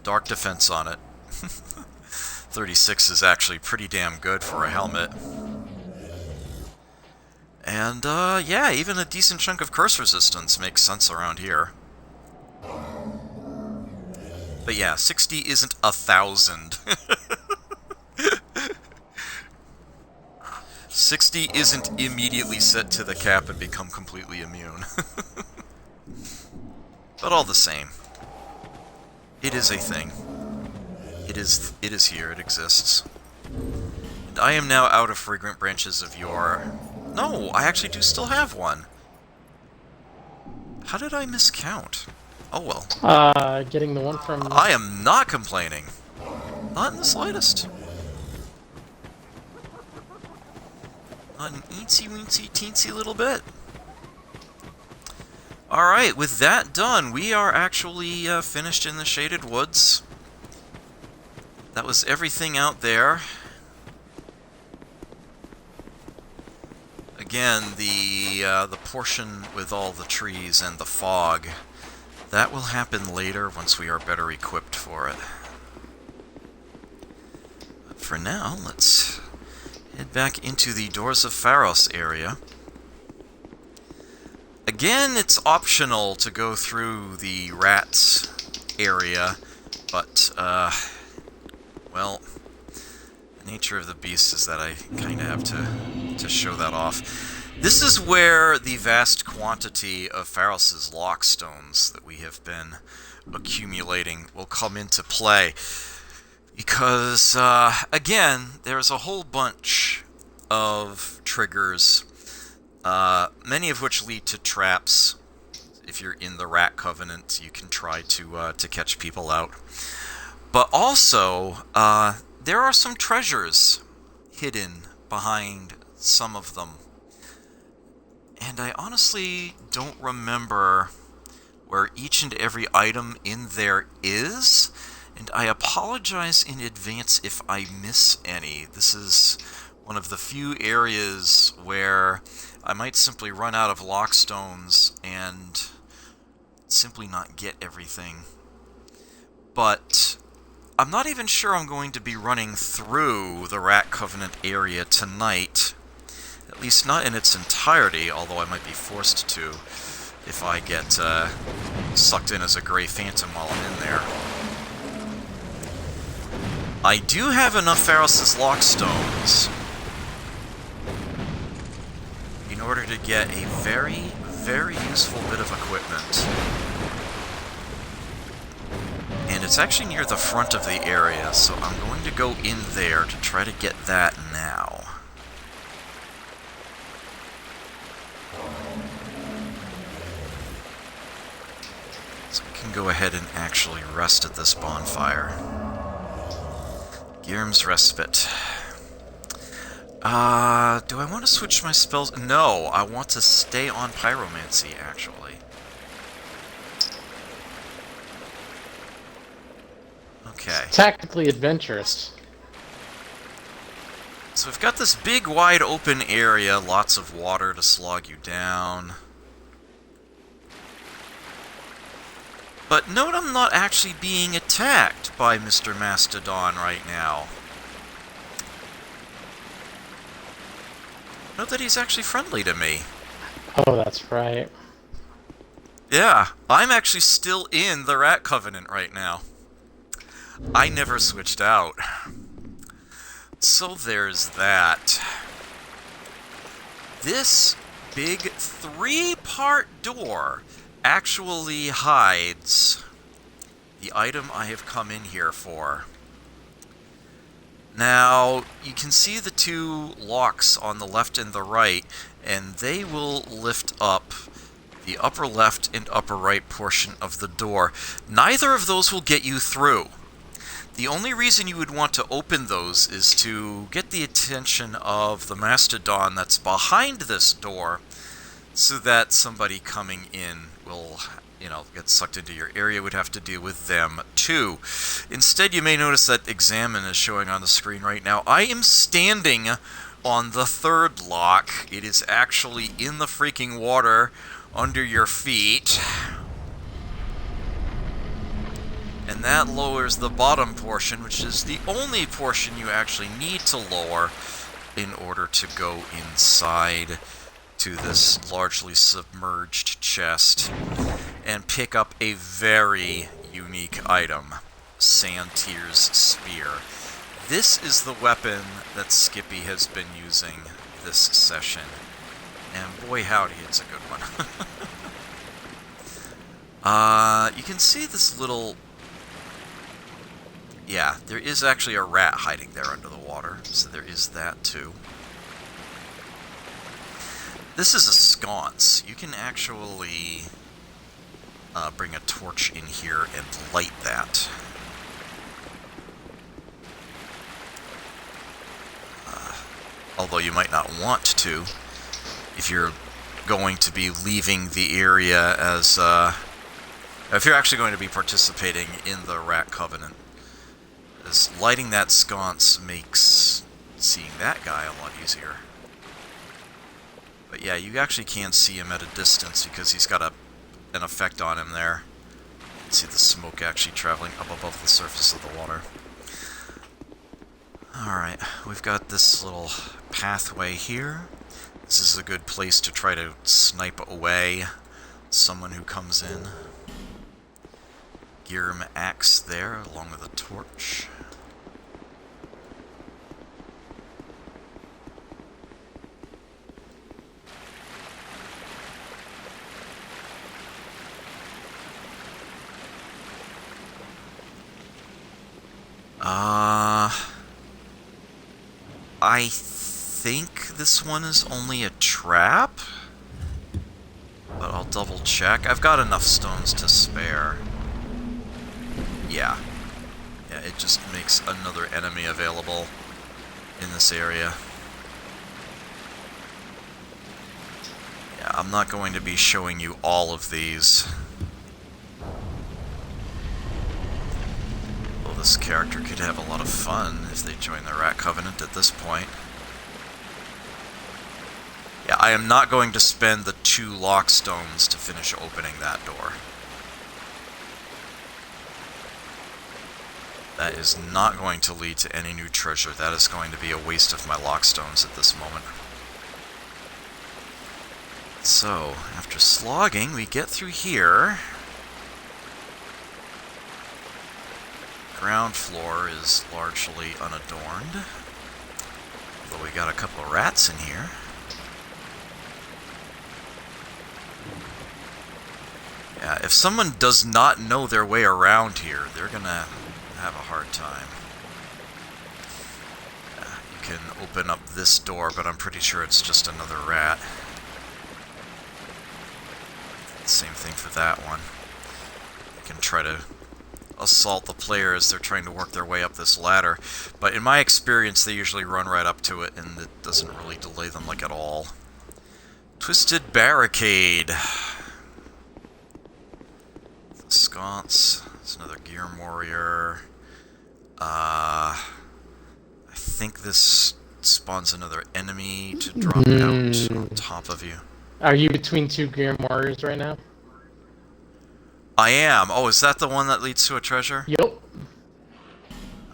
dark defense on it. 36 is actually pretty damn good for a helmet. And, yeah, even a decent chunk of curse resistance makes sense around here. But yeah, 60 isn't 1,000. 60 isn't immediately set to the cap and become completely immune. But all the same, it is a thing. It is here, it exists. And I am now out of fragrant branches of your... No, I actually do still have one. How did I miscount? Oh well. Getting the one from... I am not complaining. Not in the slightest. Not an eensy-weensy teensy little bit. Alright, with that done, we are actually finished in the Shaded Woods. That was everything out there. Again, the portion with all the trees and the fog, that will happen later once we are better equipped for it. But for now, let's head back into the Doors of Pharros area. Again, it's optional to go through the rats area, but, well, the nature of the beast is that I kind of have to show that off. This is where the vast quantity of Pharros' lockstones that we have been accumulating will come into play. Because, again, there's a whole bunch of triggers, many of which lead to traps. If you're in the Rat Covenant, you can try to catch people out. But also, there are some treasures hidden behind some of them. And I honestly don't remember where each and every item in there is. And I apologize in advance if I miss any. This is one of the few areas where I might simply run out of lockstones and simply not get everything. But I'm not even sure I'm going to be running through the Rat Covenant area tonight. At least not in its entirety, although I might be forced to if I get sucked in as a Grey Phantom while I'm in there. I do have enough Pharros' lockstones in order to get a very, very useful bit of equipment. And it's actually near the front of the area, so I'm going to go in there to try to get that now. So we can go ahead and actually rest at this bonfire. Girm's Respite. Do I want to switch my spells? No, I want to stay on Pyromancy, actually. Okay. Tactically adventurous. So we've got this big, wide open area, lots of water to slog you down. But note I'm not actually being attacked by Mr. Mastodon right now. Note that he's actually friendly to me. Oh, that's right. Yeah, I'm actually still in the Rat Covenant right now. I never switched out. So there's that. This big 3-part door actually hides the item I have come in here for. Now, you can see the two locks on the left and the right, and they will lift up the upper left and upper right portion of the door. Neither of those will get you through. The only reason you would want to open those is to get the attention of the Mastodon that's behind this door, so that somebody coming in will, get sucked into your area, would have to deal with them too. Instead, you may notice that Examine is showing on the screen right now. I am standing on the third lock. It is actually in the freaking water under your feet. And that lowers the bottom portion, which is the only portion you actually need to lower in order to go inside to this largely submerged chest and pick up a very unique item, Sandtier's Spear. This is the weapon that Skippy has been using this session, and boy howdy, it's a good one. You can see this little Yeah, there is actually a rat hiding there under the water, so there is that too. This is a sconce. You can actually bring a torch in here and light that. Although you might not want to, if you're going to be leaving the area as, if you're actually going to be participating in the Rat Covenant. As lighting that sconce makes seeing that guy a lot easier. But yeah, you actually can see him at a distance because he's got an effect on him there. You can see the smoke actually traveling up above the surface of the water. Alright, we've got this little pathway here. This is a good place to try to snipe away someone who comes in. Girm axe there, along with a torch. I think this one is only a trap, but I'll double check. I've got enough stones to spare. Yeah. Yeah, it just makes another enemy available in this area. Yeah, I'm not going to be showing you all of these. This character could have a lot of fun if they join the Rat Covenant at this point. Yeah, I am not going to spend the 2 lock stones to finish opening that door. That is not going to lead to any new treasure. That is going to be a waste of my lock stones at this moment. So, after slogging, we get through here. Ground floor is largely unadorned, although we got a couple of rats in here. Yeah, if someone does not know their way around here, they're gonna have a hard time. You can open up this door, but I'm pretty sure it's just another rat. Same thing for that one. You can try to assault the player as they're trying to work their way up this ladder, but in my experience they usually run right up to it and it doesn't really delay them like at all. Twisted Barricade. Sconce. It's another Gear Warrior. I think this spawns another enemy to drop out on top of you. Are you between 2 Gear Warriors right now? I am. Oh, is that the one that leads to a treasure? Yep.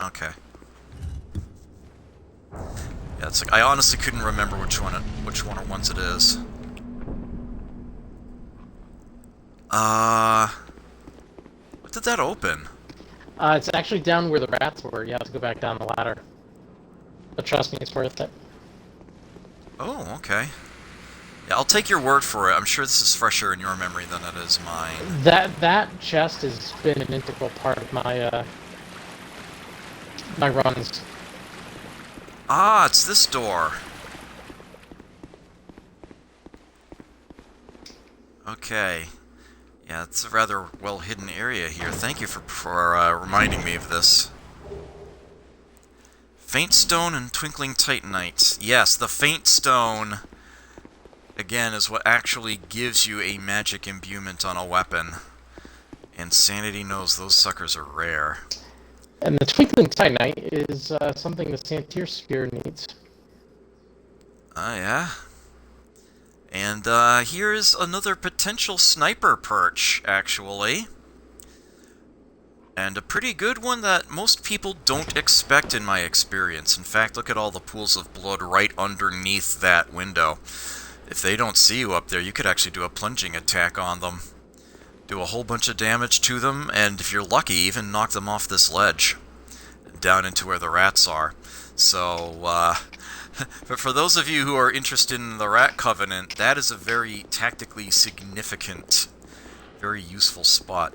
Okay. Yeah, it's like I honestly couldn't remember which one of ones it is. What did that open? It's actually down where the rats were. You have to go back down the ladder. But trust me, it's worth it. Oh, okay. Yeah, I'll take your word for it. I'm sure this is fresher in your memory than it is mine. That chest has been an integral part of my my runs. Ah, it's this door. Okay. Yeah, it's a rather well-hidden area here. Thank you for reminding me of this. Faint Stone and Twinkling Titanite. Yes, the Faint Stone, again, is what actually gives you a magic imbuement on a weapon. And Sanity knows those suckers are rare. And the Twinkling Titanite is something the Santir Spear needs. Oh, yeah? And here is another potential sniper perch, actually. And a pretty good one that most people don't expect in my experience. In fact, look at all the pools of blood right underneath that window. If they don't see you up there, you could actually do a plunging attack on them. Do a whole bunch of damage to them, and if you're lucky, even knock them off this ledge. Down into where the rats are. So, but for those of you who are interested in the Rat Covenant, that is a very tactically significant, very useful spot.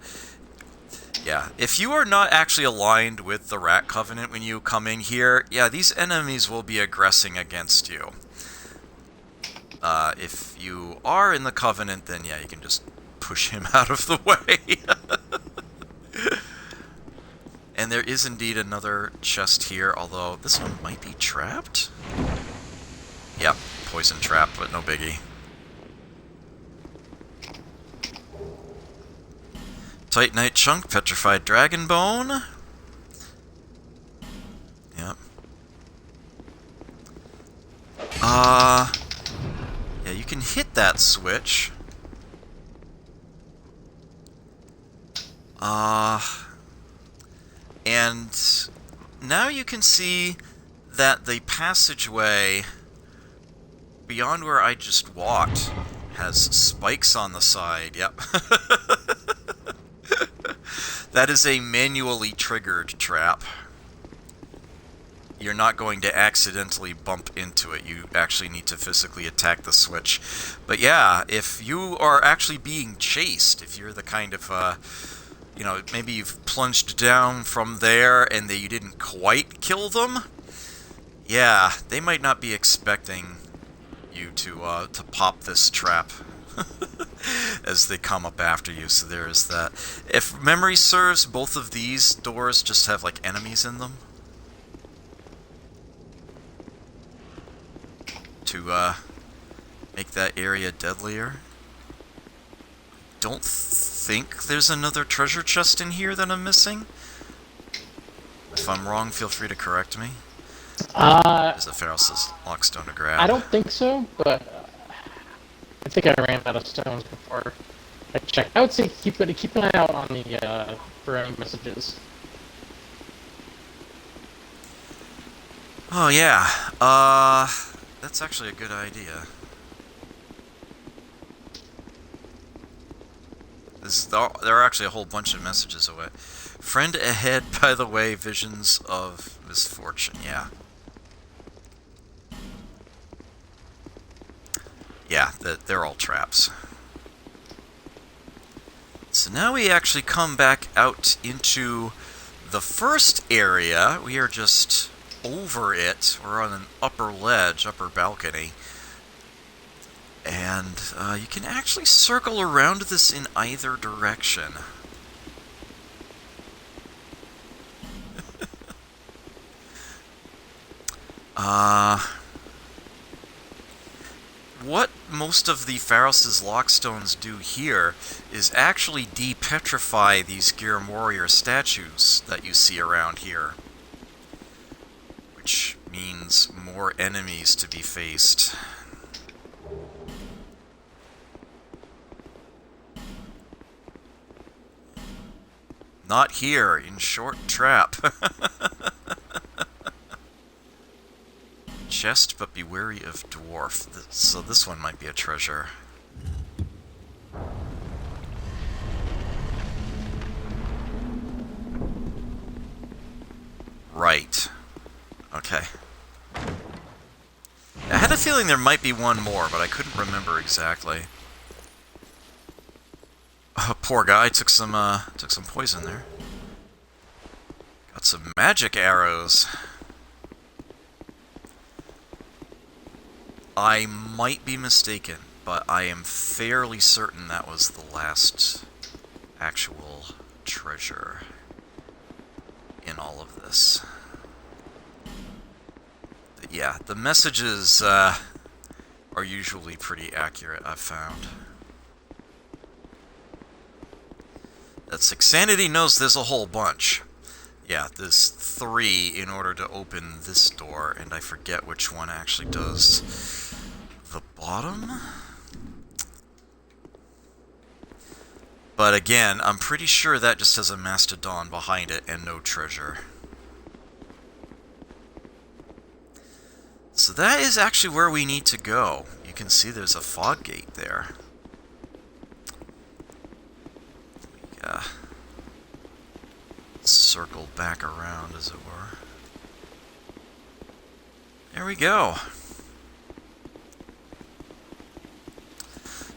Yeah, if you are not actually aligned with the Rat Covenant when you come in here, yeah, these enemies will be aggressing against you. If you are in the Covenant, then yeah, you can just push him out of the way. And there is indeed another chest here, although this one might be trapped? Yep, poison trap, but no biggie. Titanite chunk, petrified dragon bone. Yep. Yeah, you can hit that switch. And now you can see that the passageway beyond where I just walked has spikes on the side. Yep. That is a manually triggered trap. You're not going to accidentally bump into it. You actually need to physically attack the switch. But yeah, if you are actually being chased, if you're the kind of, you know, maybe you've plunged down from there and you didn't quite kill them, yeah, they might not be expecting you to pop this trap as they come up after you, so there is that. If memory serves, both of these doors just have, like, enemies in them. To, make that area deadlier. Don't think there's another treasure chest in here that I'm missing. If I'm wrong, feel free to correct me. There's a Pharros' lockstone to grab. I don't think so, but I think I ran out of stones before I checked. I would say keep an eye out on the for any messages. Oh yeah, that's actually a good idea. There are actually a whole bunch of messages away. Friend ahead, by the way, visions of misfortune, yeah. Yeah, they're all traps. So now we actually come back out into the first area. We are just over it. We're on an upper ledge, upper balcony. And you can actually circle around this in either direction. What most of the Pharros' lockstones do here is actually depetrify these Gear Warrior statues that you see around here. Which means more enemies to be faced. Not here, in Short Trap. Chest, but be wary of dwarf. So this one might be a treasure. Right. Okay. I had a feeling there might be one more, but I couldn't remember exactly. Oh, poor guy took some poison there. Got some magic arrows. I might be mistaken, but I am fairly certain that was the last actual treasure in all of this. But yeah, the messages are usually pretty accurate, I've found. That Sixanity knows there's a whole bunch. Yeah, there's 3 in order to open this door, and I forget which one actually does the bottom. But again, I'm pretty sure that just has a mastodon behind it and no treasure. So that is actually where we need to go. You can see there's a fog gate there. Yeah. Circle back around, as it were. There we go.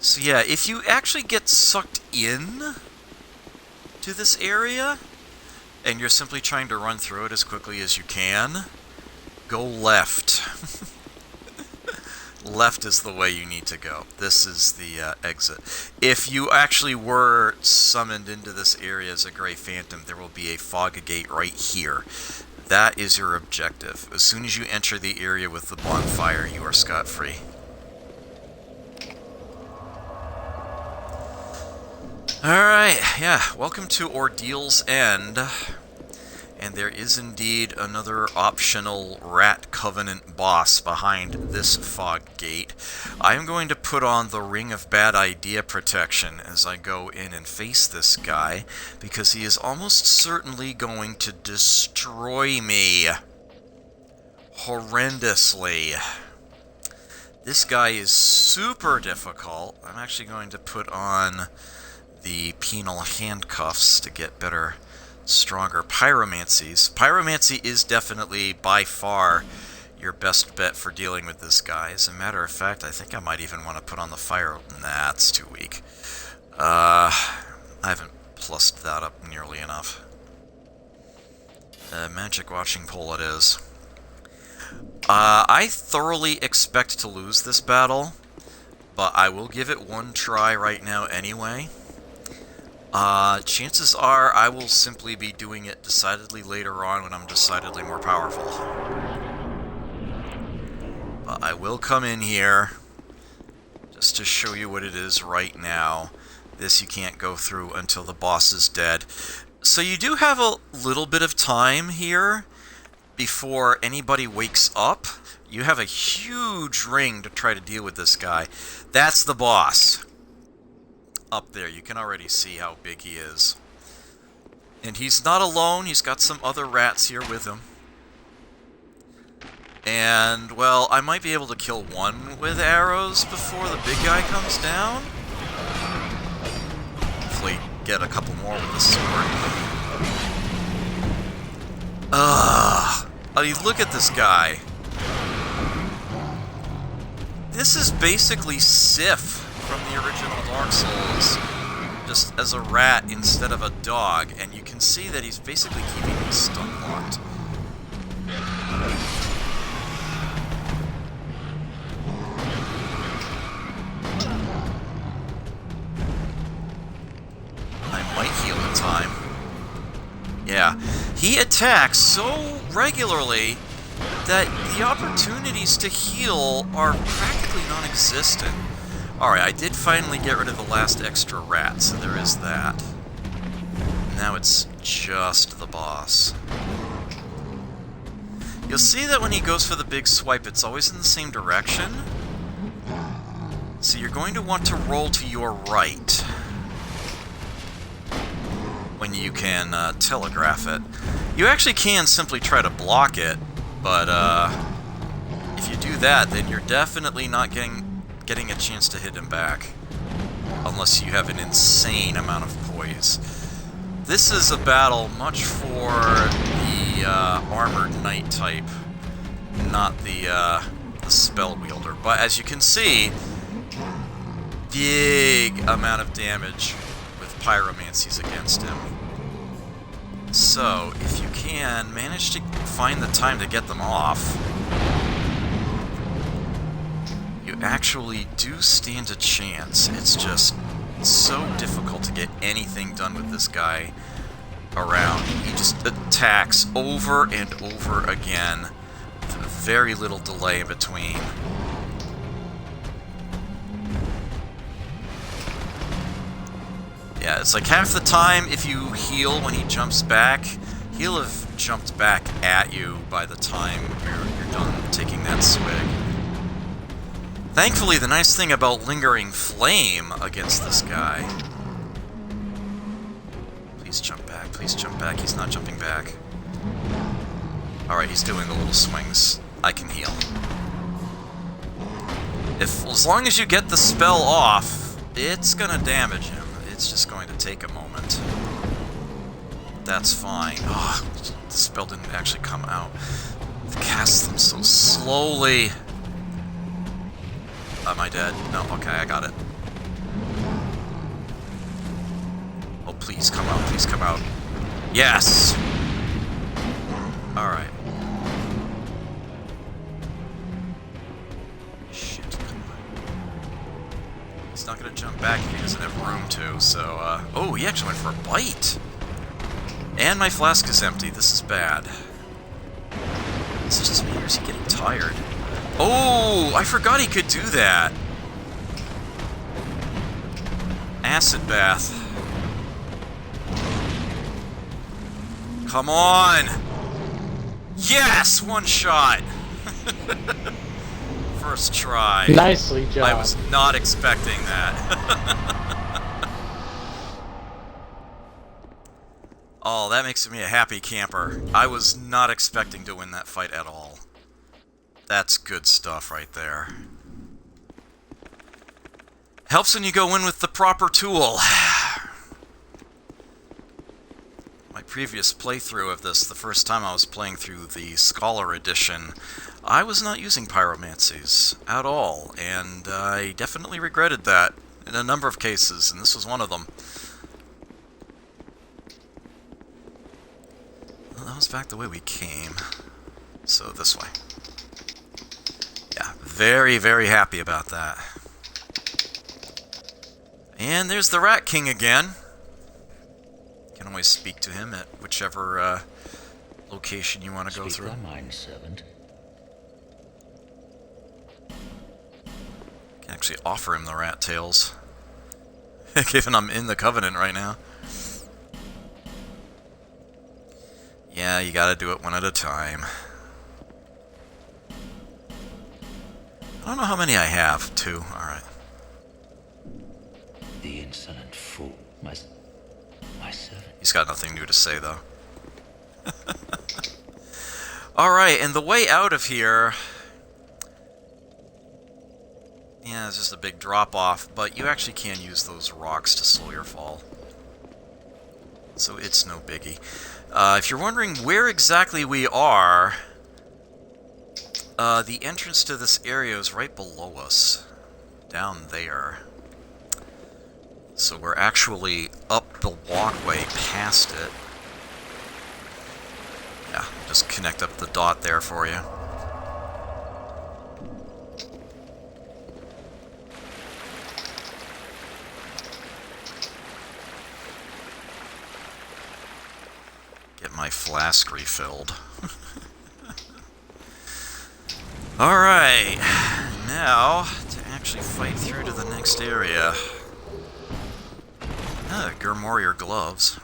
So yeah, if you actually get sucked in to this area, and you're simply trying to run through it as quickly as you can, go left. Left is the way you need to go. This is the exit. If you actually were summoned into this area as a Grey Phantom, there will be a fog gate right here. That is your objective. As soon as you enter the area with the bonfire, you are scot-free. Alright, yeah, welcome to Ordeal's End. And there is indeed another optional Rat Covenant boss behind this fog gate. I am going to put on the Ring of Bad Idea protection as I go in and face this guy, because he is almost certainly going to destroy me. Horrendously. This guy is super difficult. I'm actually going to put on the penal handcuffs to get better, stronger pyromancies. Pyromancy is definitely, by far, your best bet for dealing with this guy. As a matter of fact, I think I might even want to put on the fire... Nah, it's too weak. I haven't plussed that up nearly enough. Magic watching pole it is. I thoroughly expect to lose this battle, but I will give it one try right now anyway. Chances are I will simply be doing it decidedly later on when I'm decidedly more powerful. But I will come in here just to show you what it is right now. This you can't go through until the boss is dead. So you do have a little bit of time here before anybody wakes up. You have a huge ring to try to deal with this guy. That's the boss. Up there, you can already see how big he is. And he's not alone, he's got some other rats here with him. And, well, I might be able to kill one with arrows before the big guy comes down. Hopefully get a couple more with the sword. I mean, look at this guy. This is basically Sif from the original Dark Souls, just as a rat instead of a dog, and you can see that he's basically keeping me stun locked. I might heal in time. Yeah, he attacks so regularly that the opportunities to heal are practically non-existent. Alright, I did finally get rid of the last extra rat, so there is that. Now it's just the boss. You'll see that when he goes for the big swipe, it's always in the same direction. So you're going to want to roll to your right when you can telegraph it. You actually can simply try to block it, but if you do that, then you're definitely not getting a chance to hit him back, unless you have an insane amount of poise. This is a battle much for the armored knight type, not the spell wielder. But as you can see, big amount of damage with pyromancies against him. So, if you can manage to find the time to get them off, you actually do stand a chance. It's just so difficult to get anything done with this guy around. He just attacks over and over again with very little delay in between. Yeah, it's like half the time if you heal when he jumps back, he'll have jumped back at you by the time you're done taking that swig. Thankfully, the nice thing about Lingering Flame against this guy... Please jump back, he's not jumping back. Alright, he's doing the little swings. I can heal. As long as you get the spell off, it's gonna damage him. It's just going to take a moment. That's fine. Oh, the spell didn't actually come out. It casts them so slowly. Am I dead? No, okay, I got it. Oh, Please come out, please come out. Yes! Alright. Shit, come on. He's not gonna jump back if he doesn't have room to, so, oh, he actually went for a bite! And my flask is empty. This is bad. Is it just me, or is he getting tired? Oh, I forgot he could do that. Acid bath. Come on! Yes! One shot! First try. Nicely done. I was not expecting that. Oh, that makes me a happy camper. I was not expecting to win that fight at all. That's good stuff right there. Helps when you go in with the proper tool. My previous playthrough of this, the first time I was playing through the Scholar Edition, I was not using pyromancies at all, and I definitely regretted that in a number of cases, and this was one of them. Well, that was back the way we came. So this way. Yeah, very, very happy about that. And there's the Rat King again. You can always speak to him at whichever location you want to go through. Speak thy mind, servant. Can actually offer him the rat tails. Given I'm in the Covenant right now. Yeah, you gotta do it one at a time. I don't know how many I have. 2. Alright. The insolent fool. My servant. He's got nothing new to say, though. Alright, and the way out of here... Yeah, it's just a big drop-off, but you actually can use those rocks to slow your fall. So it's no biggie. If you're wondering where exactly we are... the entrance to this area is right below us. Down there. So we're actually up the walkway past it. Yeah, just connect up the dot there for you. Get my flask refilled. Alright, now to actually fight through to the next area. Grimoire gloves.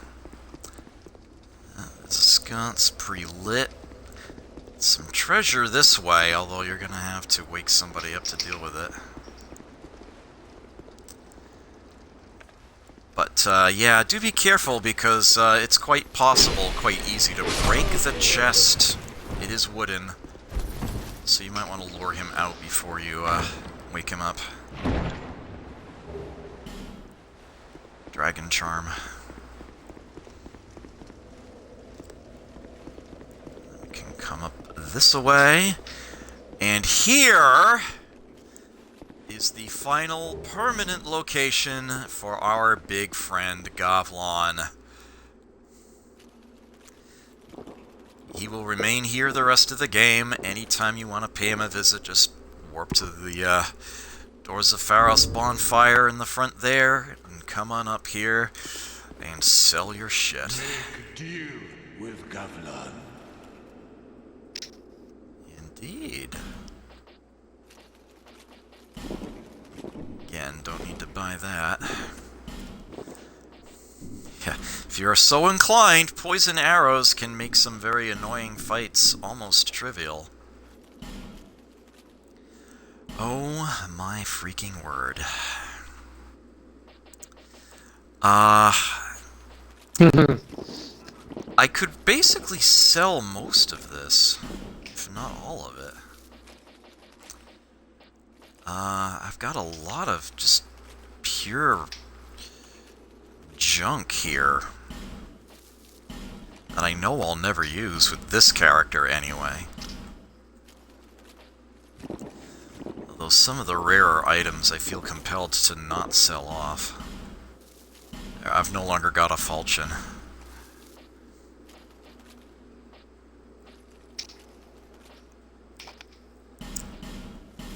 It's a sconce pre-lit. Some treasure this way, although you're gonna have to wake somebody up to deal with it. But, yeah, do be careful because it's quite possible, quite easy to break the chest. It is wooden. So you might want to lure him out before you wake him up. Dragon Charm. We can come up this way. And here is the final permanent location for our big friend Gavlon. He will remain here the rest of the game. Anytime you want to pay him a visit, just warp to the Doors of Pharros bonfire in the front there, and come on up here and sell your shit. Make deal with Gavlan. Indeed. Again, don't need to buy that. Yeah, if you are so inclined, poison arrows can make some very annoying fights almost trivial. Oh my freaking word. I could basically sell most of this, if not all of it. I've got a lot of just pure junk here that I know I'll never use with this character anyway. Although some of the rarer items I feel compelled to not sell off. I've no longer got a falchion.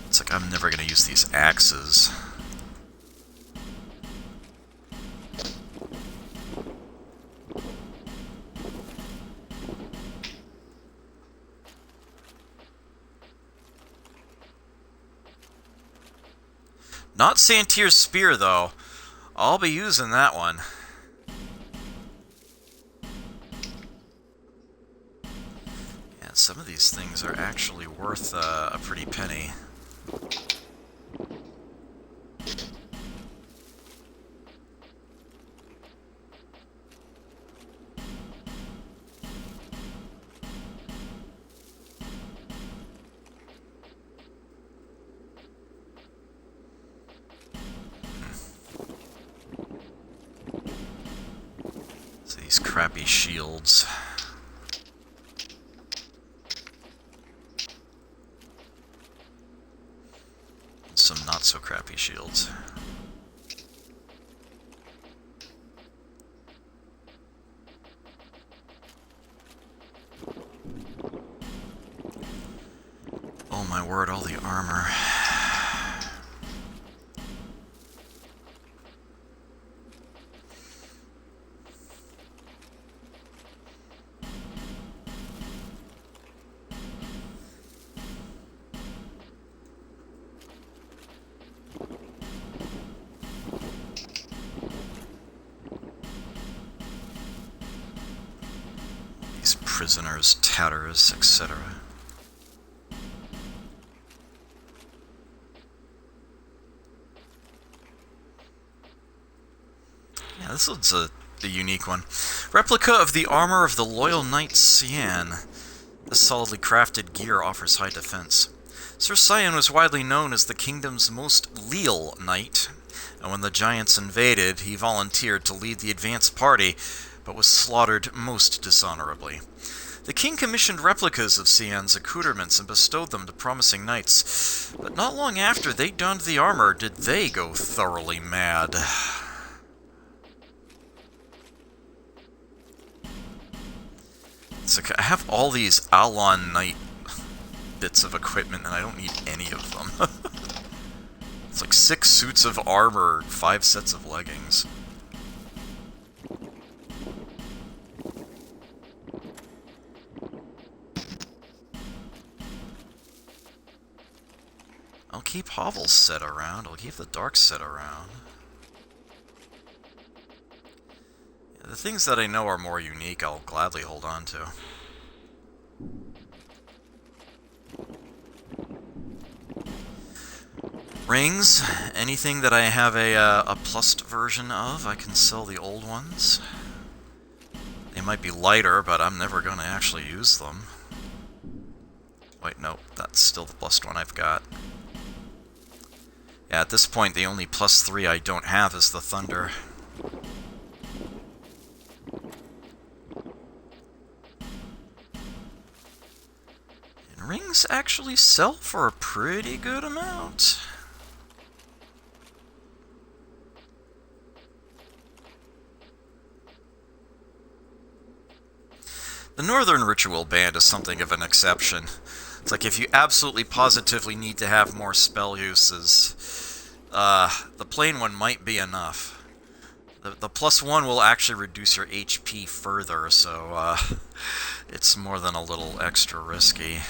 It's like I'm never gonna use these axes. Not Santier's spear, though. I'll be using that one. Yeah, some of these things are actually worth a pretty penny. These crappy shields. Some not so crappy shields. Oh my word, all the armor. These prisoners, tatters, etc. Yeah, this one's a unique one. Replica of the armor of the loyal knight Cyan. This solidly crafted gear offers high defense. Sir Cyan was widely known as the kingdom's most leal knight, and when the giants invaded, he volunteered to lead the advance party, but was slaughtered most dishonorably. The king commissioned replicas of Cyan's accoutrements and bestowed them to promising knights, but not long after they donned the armor did they go thoroughly mad. It's like, I have all these Alon Knight bits of equipment and I don't need any of them. It's like 6 suits of armor, 5 sets of leggings. I'll keep Hovel's set around, I'll keep the Dark set around. Yeah, the things that I know are more unique, I'll gladly hold on to. Rings, anything that I have a plussed version of, I can sell the old ones. They might be lighter, but I'm never going to actually use them. Wait, nope, that's still the plussed one I've got. Yeah, at this point, the only +3 I don't have is the Thunder. And rings actually sell for a pretty good amount. The Northern Ritual Band is something of an exception. It's like if you absolutely positively need to have more spell uses, the plain one might be enough. The +1 will actually reduce your HP further, so it's more than a little extra risky.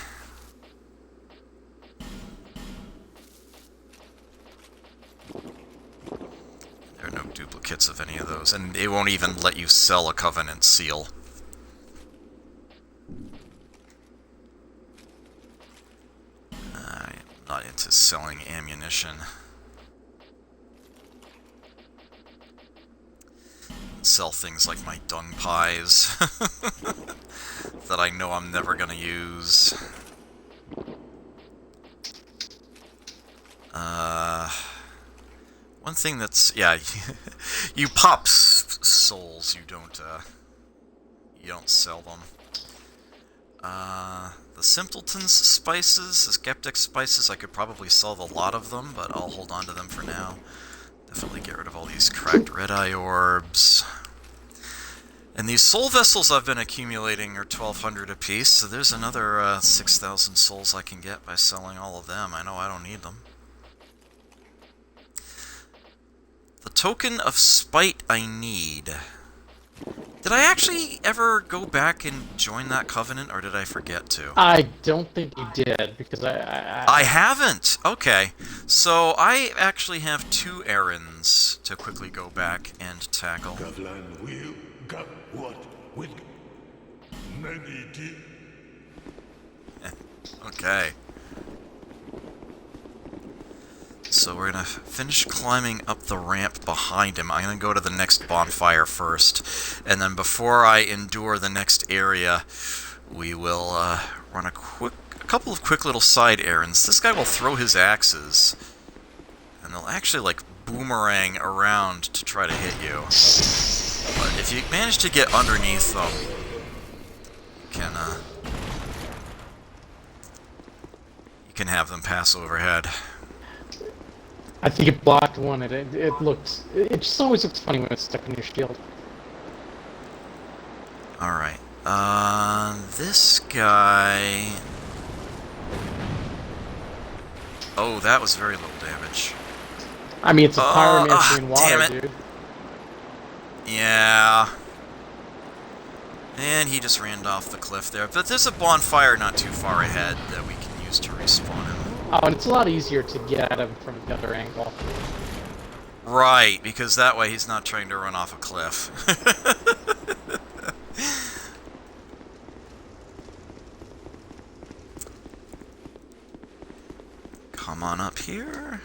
There are no duplicates of any of those, and it won't even let you sell a Covenant Seal. Not into selling ammunition. Sell things like my dung pies that I know I'm never gonna use. One thing that's, yeah, you pop souls, you don't sell them. The Simpleton's spices, the Skeptic's spices, I could probably sell a lot of them, but I'll hold on to them for now. Definitely get rid of all these cracked red-eye orbs. And these soul vessels I've been accumulating are 1,200 apiece, so there's another 6,000 souls I can get by selling all of them. I know I don't need them. The token of spite I need. Did I actually ever go back and join that covenant, or did I forget to? I don't think you did, because I haven't! Okay. So I actually have 2 errands to quickly go back and tackle. Gavlan will got what will many did. Okay. So we're gonna finish climbing up the ramp behind him. I'm gonna go to the next bonfire first, and then before I endure the next area, we will run a couple of quick little side errands. This guy will throw his axes, and they'll actually like boomerang around to try to hit you. But if you manage to get underneath them, you can have them pass overhead. I think it blocked one. It just always looks funny when it's stuck in your shield. Alright. This guy... Oh, that was very little damage. I mean, it's a pyromancy in water, damn it. dude. Yeah. And he just ran off the cliff there. But there's a bonfire not too far ahead that we can use to respawn him. Oh, and it's a lot easier to get at him from the other angle. Right, because that way he's not trying to run off a cliff. Come on up here.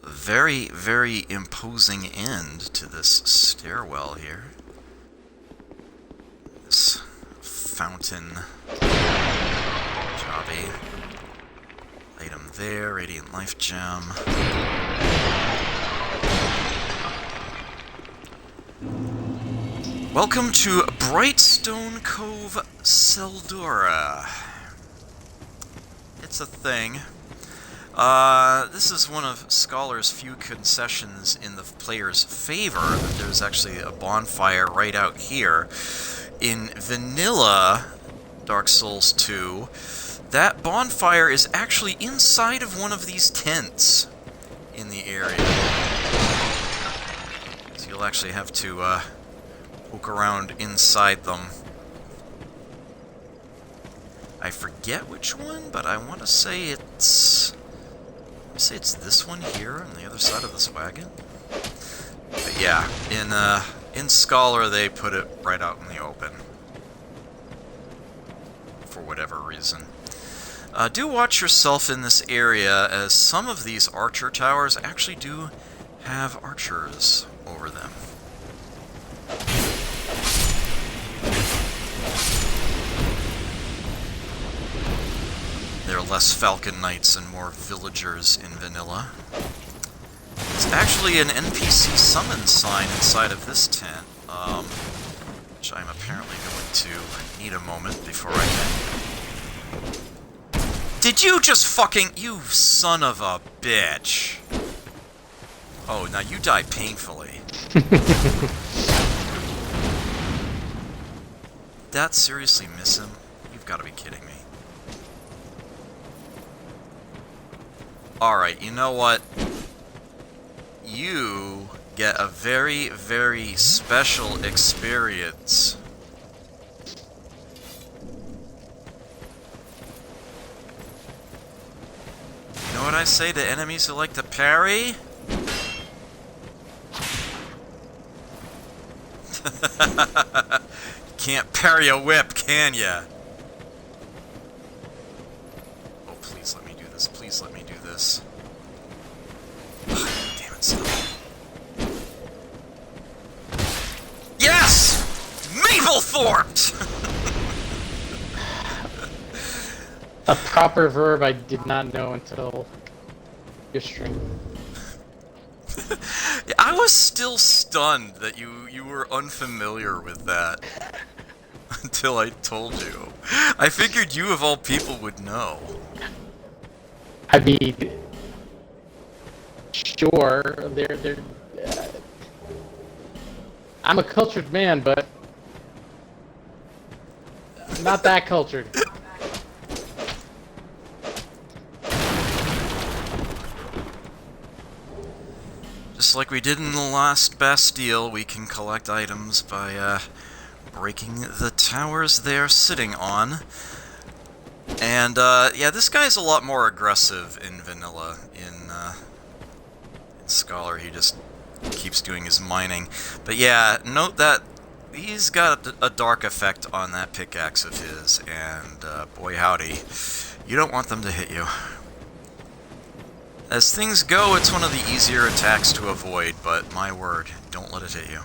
Very, very imposing end to this stairwell here. This fountain jobby. Item there, Radiant Life Gem. Welcome to Brightstone Cove, Tseldora. It's a thing. This is one of Scholar's few concessions in the player's favor, that there's actually a bonfire right out here. In vanilla Dark Souls 2, that bonfire is actually inside of one of these tents in the area. So you'll actually have to poke around inside them. I forget which one, but I want to say it's... it's this one here on the other side of this wagon. But yeah, in Scholar they put it right out in the open. For whatever reason. Do watch yourself in this area, as some of these archer towers actually do have archers over them. There are less Falcon Knights and more villagers in vanilla. It's actually an NPC summon sign inside of this tent, which I'm apparently going to need a moment before I can. Did you just fucking... You son of a bitch! Oh, now you die painfully. That seriously miss him? You've got to be kidding me. Alright, you know what? You get a very, very special experience. You know what I say to enemies who like to parry? Can't parry a whip, can ya? Oh, please let me do this. Please let me do this. Damn it, son. Yes! Maplethorpe! A proper verb I did not know until your stream. I was still stunned that you were unfamiliar with that. until I told you. I figured you of all people would know. I mean, sure, they're. I'm a cultured man, but not that cultured. Just like we did in the last Bastille, we can collect items by breaking the towers they're sitting on. And yeah, this guy's a lot more aggressive in vanilla. In Scholar, he just keeps doing his mining. But yeah, note that he's got a dark effect on that pickaxe of his, and boy howdy, you don't want them to hit you. As things go, it's one of the easier attacks to avoid, but my word, don't let it hit you.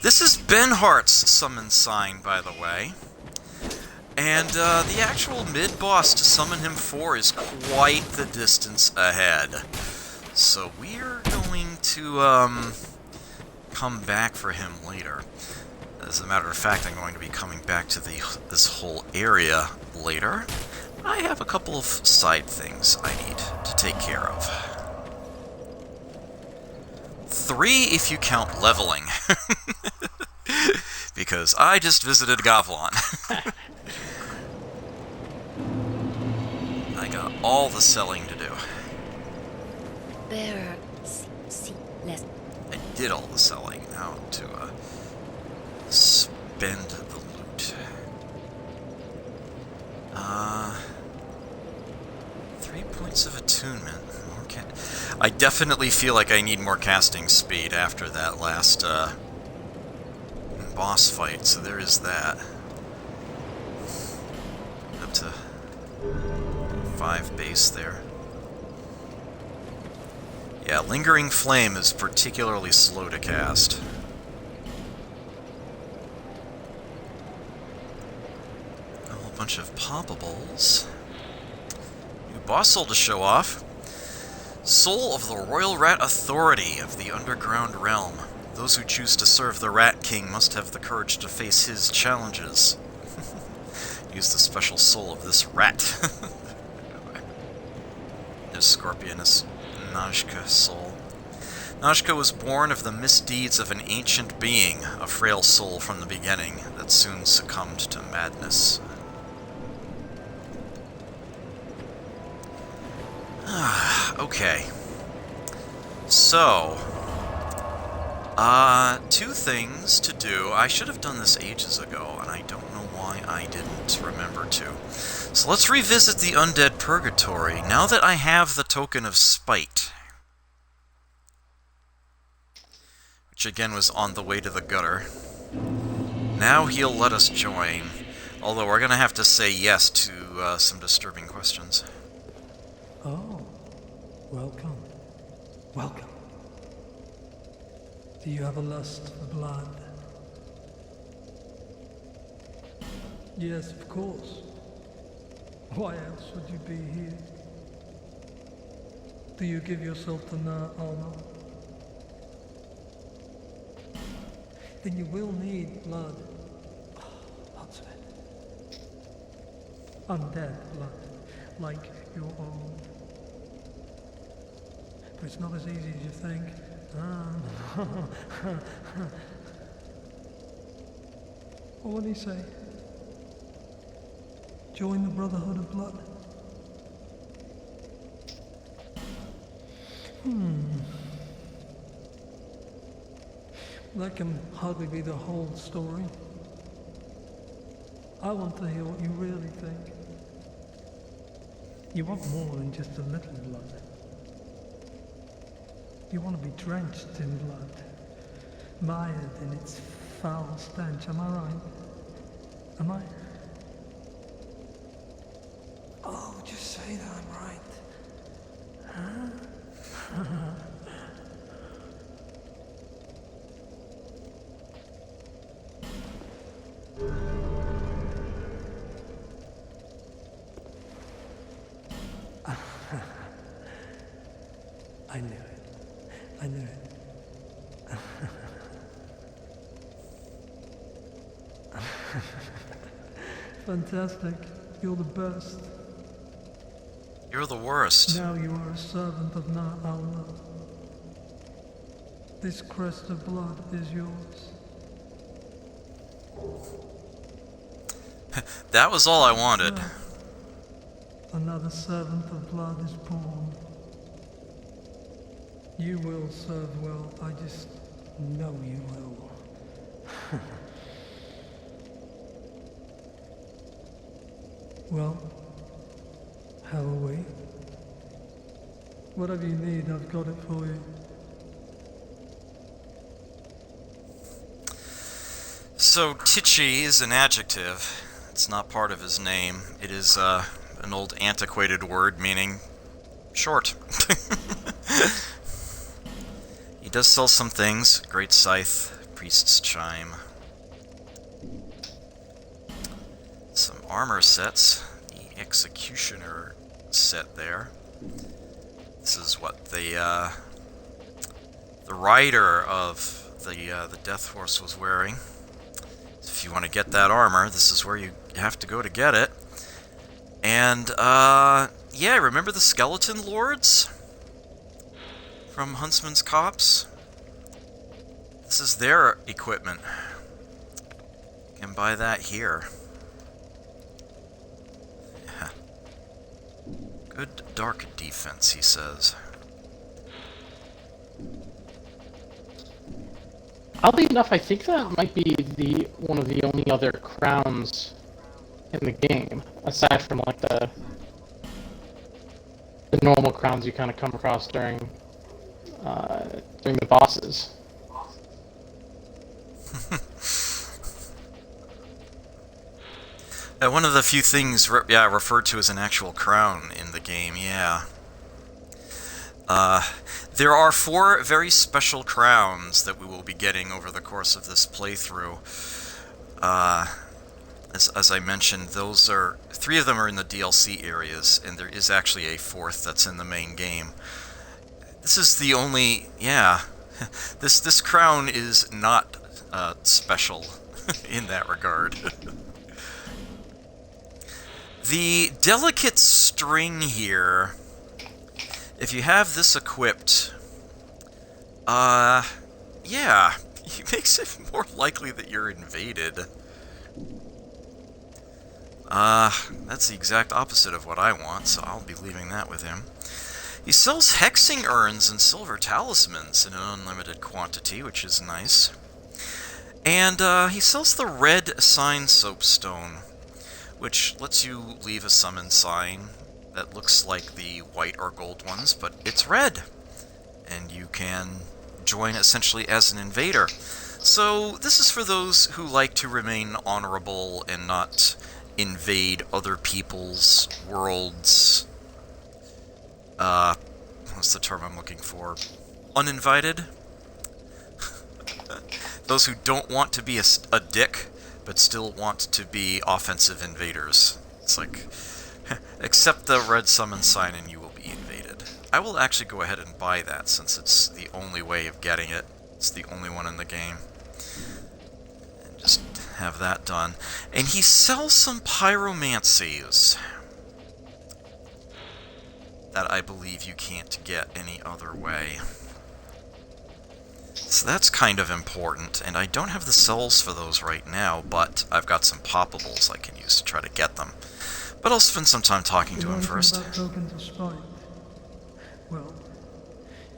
This is Ben Hart's summon sign, by the way. And the actual mid-boss to summon him for is quite the distance ahead. So we're going to come back for him later. As a matter of fact, I'm going to be coming back to this whole area later. I have a couple of side things I need to take care of. 3 if you count leveling. Because I just visited Gavlon. I got all the selling to do. There. Less. I did all the selling. Now to spend the loot. 3 points of attunement. I definitely feel like I need more casting speed after that last boss fight, so there is that. Up to 5 base there. Yeah, Lingering Flame is particularly slow to cast. A whole bunch of poppables. New boss soul to show off. Soul of the Royal Rat Authority of the Underground Realm. Those who choose to serve the Rat King must have the courage to face his challenges. Use the special soul of this rat. This Scorpionus Najka soul. Najka was born of the misdeeds of an ancient being, a frail soul from the beginning that soon succumbed to madness. Okay. So, 2 things to do. I should have done this ages ago, and I don't know why I didn't remember to. So let's revisit the Undead Purgatory, now that I have the Token of Spite. Which again was on the way to the gutter. Now he'll let us join, although we're going to have to say yes to some disturbing questions. Oh, welcome. Welcome. Do you have a lust for blood? Yes, of course. Why else would you be here? Do you give yourself the honor? Then you will need blood. Lots of it. Undead blood, like your own. But it's not as easy as you think. What did he say? Join the Brotherhood of Blood? That can hardly be the whole story. I want to hear what you really think. You want more than just a little blood. You want to be drenched in blood, mired in its foul stench. Am I right? Am I? Oh, just say that I'm right. Huh? I knew it. I knew it. Fantastic. You're the best. You're the worst. Now you are a servant of Na Allah. This crest of blood is yours. That was all I wanted. Well, another servant of blood is born. You will serve well, I just know you will. Well, how are we? Whatever you need, I've got it for you. So, titchy is an adjective. It's not part of his name. It is an old antiquated word meaning short. He does sell some things. Great scythe, priest's chime. Some armor sets. The executioner set there. This is what the rider of the Death Horse was wearing. If you want to get that armor, this is where you have to go to get it. And, yeah, remember the Skeleton Lords? From Huntsman's Copse? This is their equipment. You can buy that here. Yeah. Good dark defense, he says. Oddly enough, I think that might be one of the only other crowns in the game, aside from like the normal crowns you kind of come across during the bosses. One of the few things, referred to as an actual crown in the game, yeah. There are 4 very special crowns that we will be getting over the course of this playthrough. As I mentioned, 3 of them are in the DLC areas, and there is actually a 4th that's in the main game. This is the only, this crown is not special in that regard. The delicate string here, if you have this equipped, yeah, it makes it more likely that you're invaded. That's the exact opposite of what I want, so I'll be leaving that with him. He sells hexing urns and silver talismans in an unlimited quantity, which is nice. And, he sells the red sign soapstone, which lets you leave a summon sign that looks like the white or gold ones, but it's red. And you can join essentially as an invader. So this is for those who like to remain honorable and not invade other people's worlds. What's the term I'm looking for? Uninvited? Those who don't want to be a dick, but still want to be offensive invaders. It's like, accept the red summon sign and you will be invaded. I will actually go ahead and buy that, since it's the only way of getting it. It's the only one in the game. And just have that done. And he sells some pyromancies that I believe you can't get any other way. So that's kind of important, and I don't have the cells for those right now, but I've got some poppables I can use to try to get them. But I'll spend some time talking to him first. About tokens of spite? Well,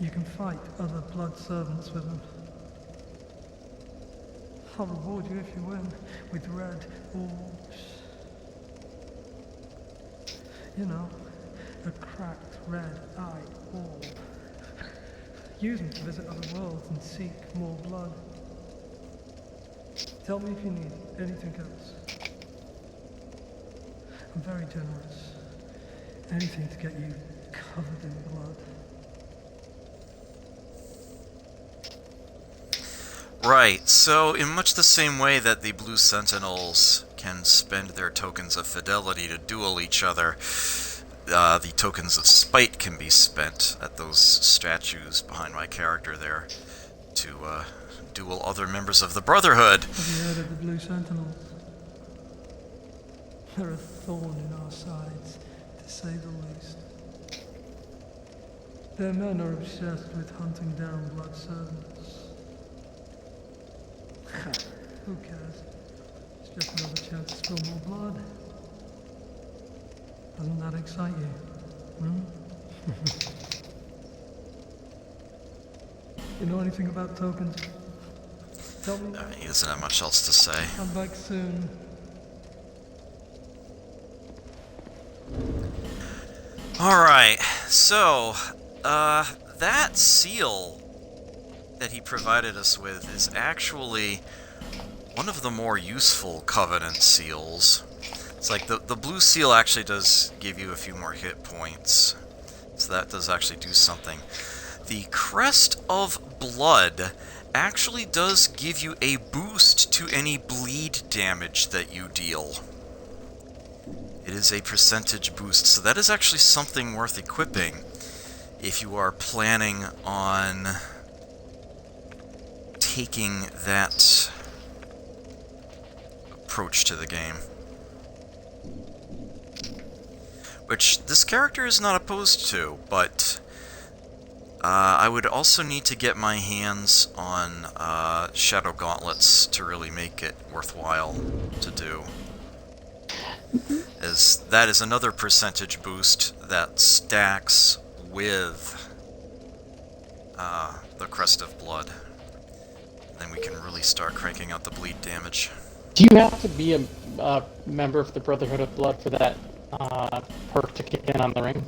you can fight other blood servants with them. I'll reward you if you win with red orbs. You know, a cracked red-eyed orb. Use them to visit other worlds and seek more blood. Tell me if you need anything else. I'm very generous. Anything to get you covered in blood. Right, so in much the same way that the Blue Sentinels can spend their tokens of fidelity to duel each other, the tokens of spite can be spent at those statues behind my character there to duel other members of the Brotherhood. Have you heard of the Blue Sentinels? They're a thorn in our sides, to say the least. Their men are obsessed with hunting down blood servants. Who cares? It's just another chance to spill more blood. Doesn't that excite you? Hmm? You know anything about tokens? Tell me. He doesn't have much else to say. Come back soon. Alright, so, that seal that he provided us with is actually one of the more useful Covenant seals. It's like the blue seal actually does give you a few more hit points, so that does actually do something. The Crest of Blood actually does give you a boost to any bleed damage that you deal. It is a percentage boost, so that is actually something worth equipping if you are planning on taking that approach to the game. Which this character is not opposed to, but I would also need to get my hands on Shadow Gauntlets to really make it worthwhile to do. As that is another percentage boost that stacks with the Crest of Blood. Then we can really start cranking out the bleed damage. Do you have to be a member of the Brotherhood of Blood for that perk to kick in on the ring?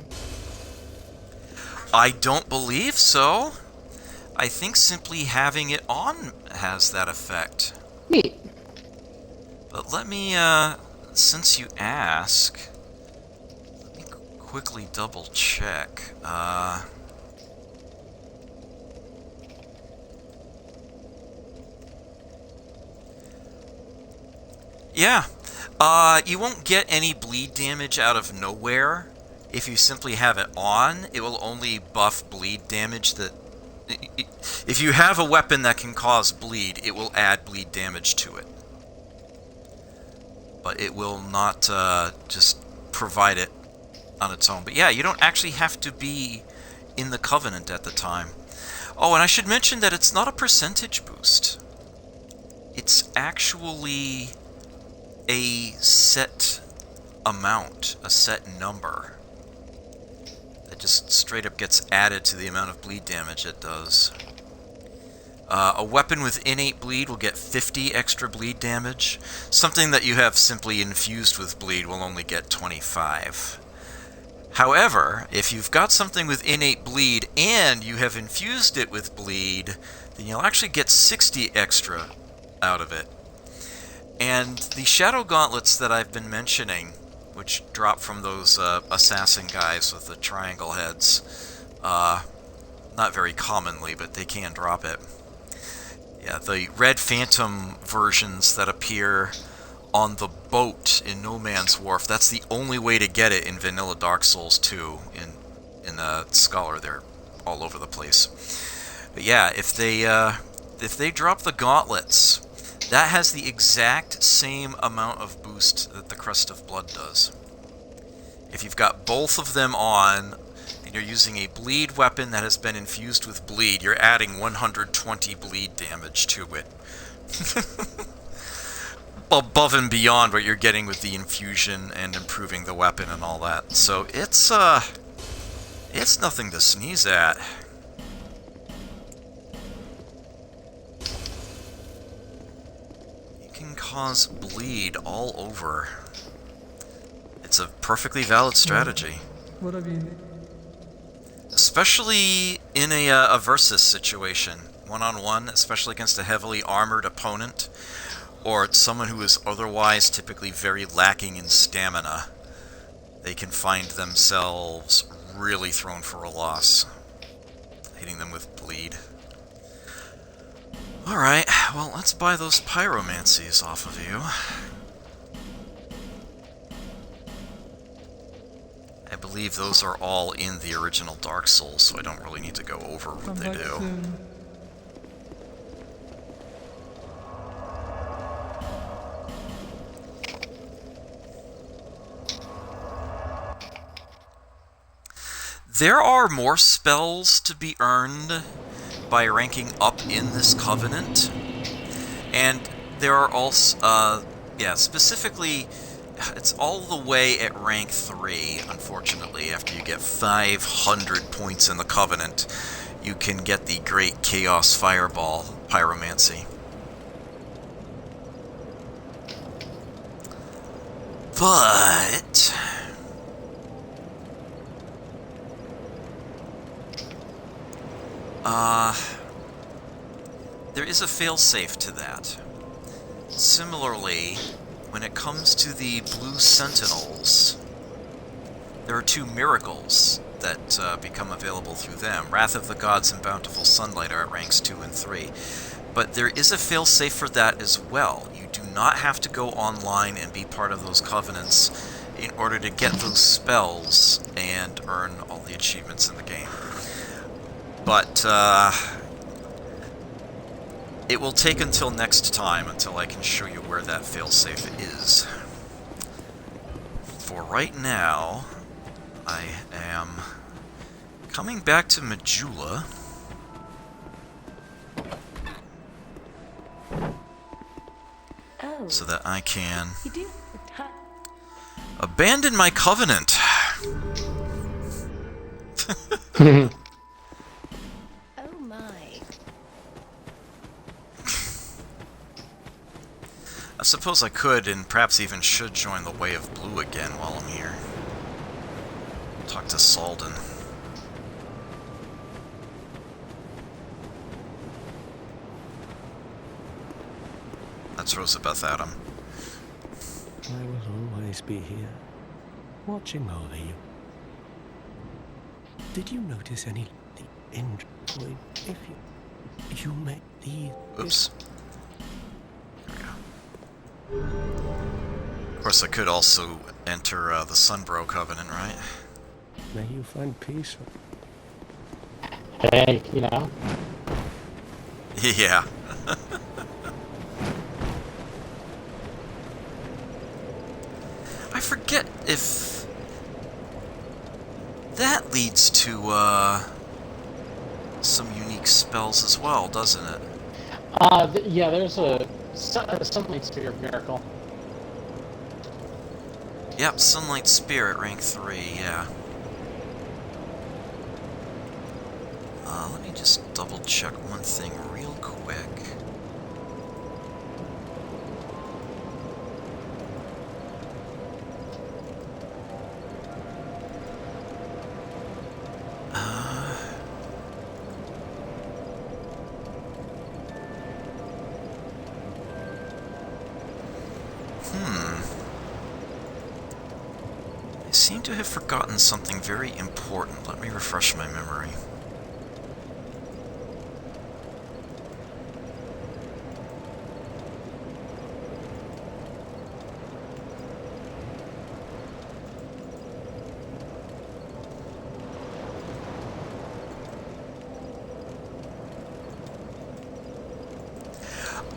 I don't believe so. I think simply having it on has that effect. Neat. But let me, since you ask, let me quickly double check. Yeah. You won't get any bleed damage out of nowhere. If you simply have it on, it will only buff bleed damage that... If you have a weapon that can cause bleed, it will add bleed damage to it. But it will not just provide it on its own. But yeah, you don't actually have to be in the Covenant at the time. Oh, and I should mention that it's not a percentage boost. It's actually a set amount, a set number. It just straight up gets added to the amount of bleed damage it does. A weapon with innate bleed will get 50 extra bleed damage. Something that you have simply infused with bleed will only get 25. However, if you've got something with innate bleed and you have infused it with bleed, then you'll actually get 60 extra out of it. And the Shadow Gauntlets that I've been mentioning, which drop from those assassin guys with the triangle heads. Not very commonly, but they can drop it. Yeah, the Red Phantom versions that appear on the boat in No Man's Wharf, that's the only way to get it in Vanilla Dark Souls 2. In Scholar, they're all over the place. But yeah, if they drop the gauntlets, that has the exact same amount of boost that the Crest of Blood does. If you've got both of them on, and you're using a bleed weapon that has been infused with bleed, you're adding 120 bleed damage to it. Above and beyond what you're getting with the infusion and improving the weapon and all that. So it's nothing to sneeze at. Cause bleed all over. It's a perfectly valid strategy. What have you... Especially in a versus situation. One-on-one, especially against a heavily armored opponent, or someone who is otherwise typically very lacking in stamina. They can find themselves really thrown for a loss, hitting them with bleed. Alright, well, let's buy those pyromancies off of you. I believe those are all in the original Dark Souls, so I don't really need to go over what they do. Soon. There are more spells to be earned by ranking up in this Covenant. And there are also, specifically, it's all the way at rank 3, unfortunately. After you get 500 points in the Covenant, you can get the Great Chaos Fireball Pyromancy. But there is a failsafe to that. Similarly, when it comes to the Blue Sentinels, there are 2 miracles that become available through them. Wrath of the Gods and Bountiful Sunlight are at ranks 2 and 3. But there is a failsafe for that as well. You do not have to go online and be part of those covenants in order to get those spells and earn all the achievements in the game. But it will take until next time until I can show you where that failsafe is. For right now, I am coming back to Majula. Oh, So that I can you do? abandon my covenant. Oh my. I suppose I could, and perhaps even should, join the Way of Blue again while I'm here. Talk to Salden. That's Rosabeth Adam. I will always be here, watching over you. Did you notice any enjoy if you make the... Oops. There we go. Of course, I could also enter the Sunbro Covenant, right? May you find peace. Hey, you know. Yeah. I forget if that leads to some unique spells as well, doesn't it? Yeah, there's a Sunlight Spear miracle. Yep, Sunlight Spear at rank 3, yeah. Let me just double check one thing real quick. I seem to have forgotten something very important. Let me refresh my memory.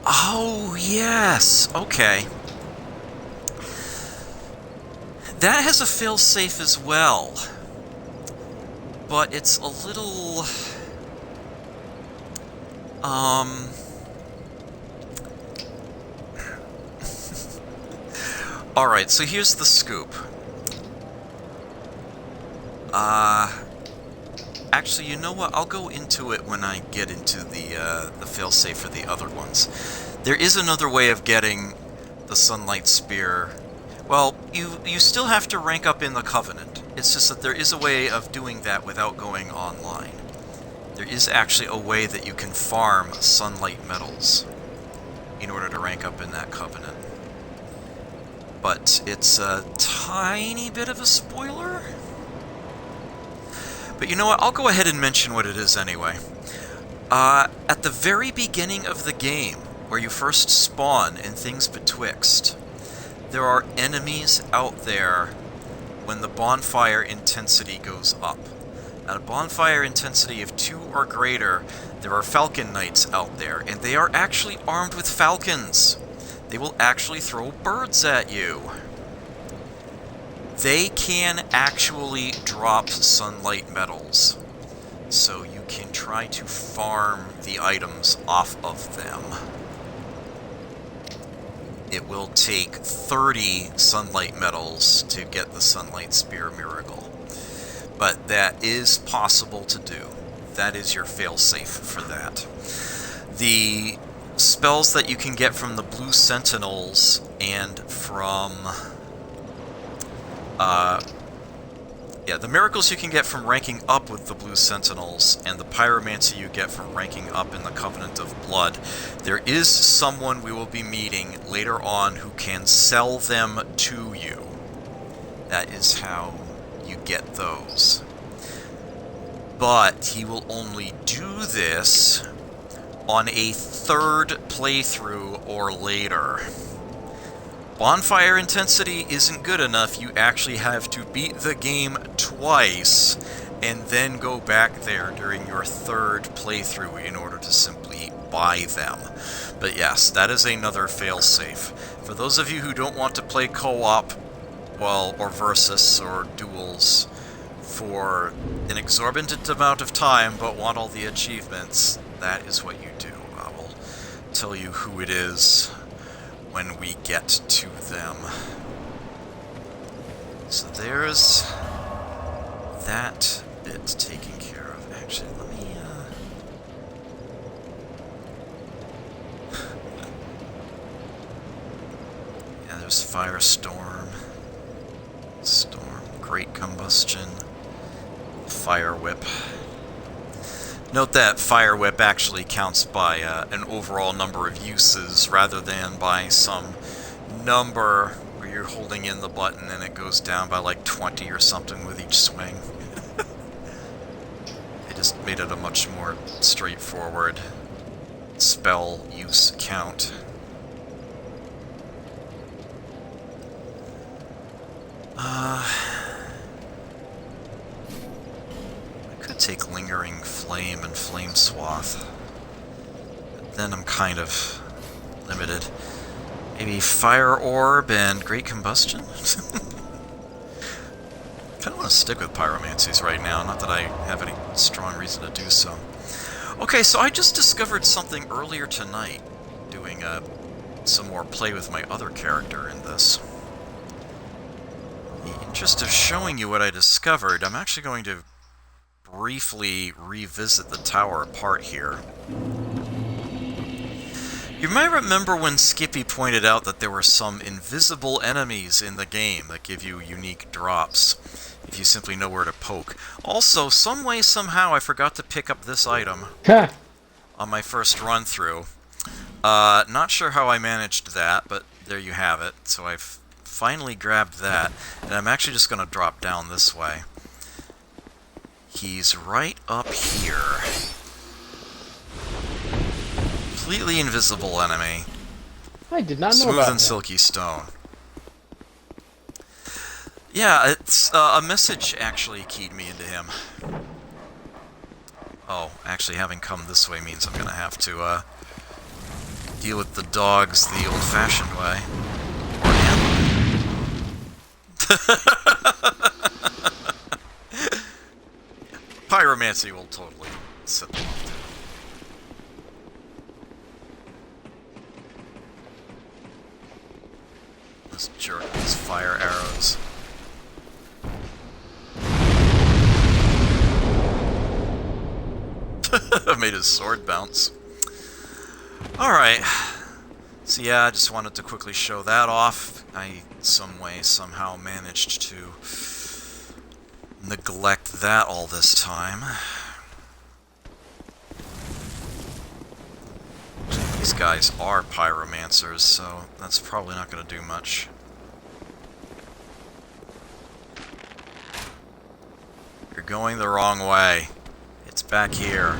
Oh, yes! Okay. That has a failsafe as well. But it's a little... Alright, so here's the scoop. Actually, you know what? I'll go into it when I get into the failsafe for the other ones. There is another way of getting the Sunlight Spear. Well, you still have to rank up in the Covenant. It's just that there is a way of doing that without going online. There is actually a way that you can farm Sunlight Metals in order to rank up in that Covenant. But it's a tiny bit of a spoiler. But you know what? I'll go ahead and mention what it is anyway. At the very beginning of the game, where you first spawn in Things Betwixt, there are enemies out there when the bonfire intensity goes up. At a bonfire intensity of 2 or greater, there are Falcon Knights out there, and they are actually armed with falcons. They will actually throw birds at you. they can actually drop sunlight metals. So you can try to farm the items off of them. It will take 30 sunlight metals to get the Sunlight Spear Miracle. But that is possible to do. That is your failsafe for that. The spells that you can get from the Blue Sentinels and from... the miracles you can get from ranking up with the Blue Sentinels, and the pyromancy you get from ranking up in the Covenant of Blood. There is someone we will be meeting later on who can sell them to you. That is how you get those. But he will only do this on a third playthrough or later. Bonfire intensity isn't good enough. You actually have to beat the game twice and then go back there during your third playthrough in order to simply buy them. But yes, that is another failsafe. For those of you who don't want to play co-op, well, or versus or duels for an exorbitant amount of time but want all the achievements, that is what you do. I will tell you who it is when we get to them. So there's that bit taken care of. Actually, let me... yeah, there's Firestorm, Storm, Great Combustion, Fire Whip. Note that Fire Whip actually counts by an overall number of uses rather than by some number where you're holding in the button and it goes down by like 20 or something with each swing. They just made it a much more straightforward spell use count. Take Lingering Flame and Flame Swath. But then I'm kind of limited. Maybe Fire Orb and Great Combustion? Kind of want to stick with Pyromancies right now, not that I have any strong reason to do so. Okay, so I just discovered something earlier tonight, doing some more play with my other character in this. In the interest of showing you what I discovered, I'm actually going to briefly revisit the tower apart here. You might remember when Skippy pointed out that there were some invisible enemies in the game that give you unique drops if you simply know where to poke. Also, some way, somehow, I forgot to pick up this item on my first run through. Not sure how I managed that, but there you have it. So I've finally grabbed that, and I'm actually just going to drop down this way. He's right up here. Completely invisible enemy. I did not know Smooth about and silky stone. Yeah, it's a message actually keyed me into him. Oh, actually having come this way means I'm gonna have to deal with the dogs the old-fashioned way. Pyromancy will totally set them off. This jerk with his fire arrows. Made his sword bounce. Alright. So yeah, I just wanted to quickly show that off. I, some way, somehow managed to neglect that all this time. These guys are pyromancers, so that's probably not going to do much. You're going the wrong way. It's back here.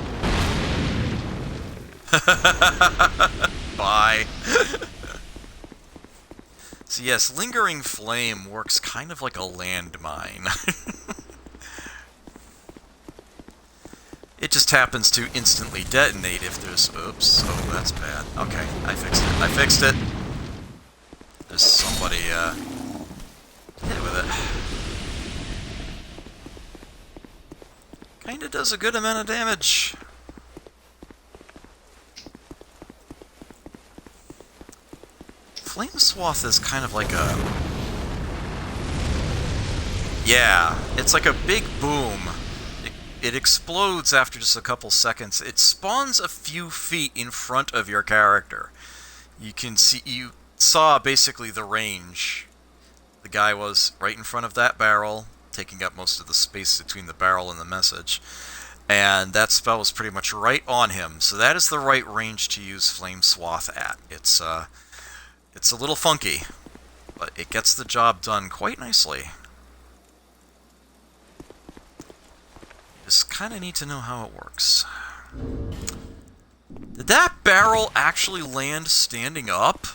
Bye. So yes, Lingering Flame works kind of like a landmine. It just happens to instantly detonate if there's... Oops. Oh, that's bad. Okay, I fixed it. I fixed it! There's somebody, hit with it. does a good amount of damage. Flame Swath is kind of like a... Yeah, it's like a big boom. It explodes after just a couple seconds. It spawns a few feet in front of your character. You can see, you saw basically the range. The guy was right in front of that barrel, taking up most of the space between the barrel and the message. And that spell was pretty much right on him. So that is the right range to use Flame Swath at. It's a little funky, but it gets the job done quite nicely. Just kind of need to know how it works. Did that barrel actually land standing up?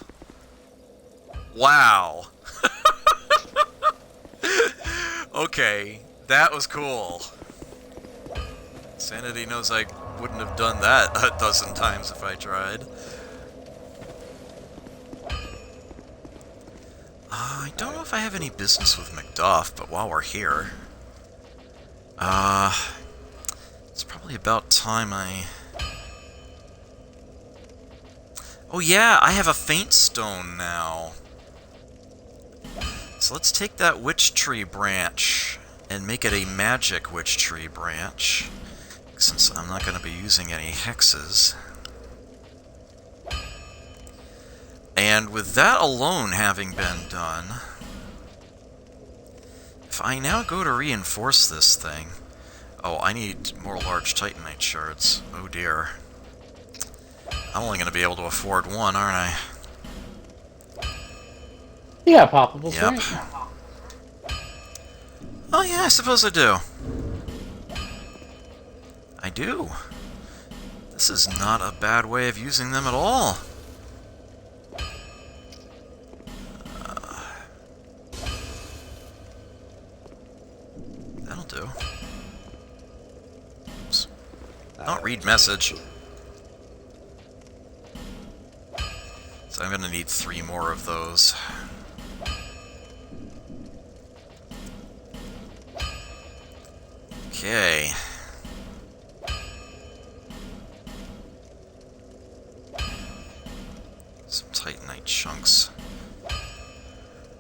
Wow. Okay, that was cool. Sanity knows I wouldn't have done that a dozen times if I tried. I don't know if I have any business with Macduff, but while we're here... it's probably about time I... Oh yeah, I have a Faint Stone now. So let's take that Witch Tree branch and make it a Magic Witch Tree branch, since I'm not going to be using any hexes. And with that alone having been done, if I now go to reinforce this thing... Oh, I need more large Titanite shards. Oh dear. I'm only going to be able to afford one, aren't I? Yeah, poppables, Yep. right? Oh yeah, I suppose I do. I do. This is not a bad way of using them at all. That'll do. Oops. Don't read message. So I'm gonna need 3 more of those. Okay. Some Titanite chunks.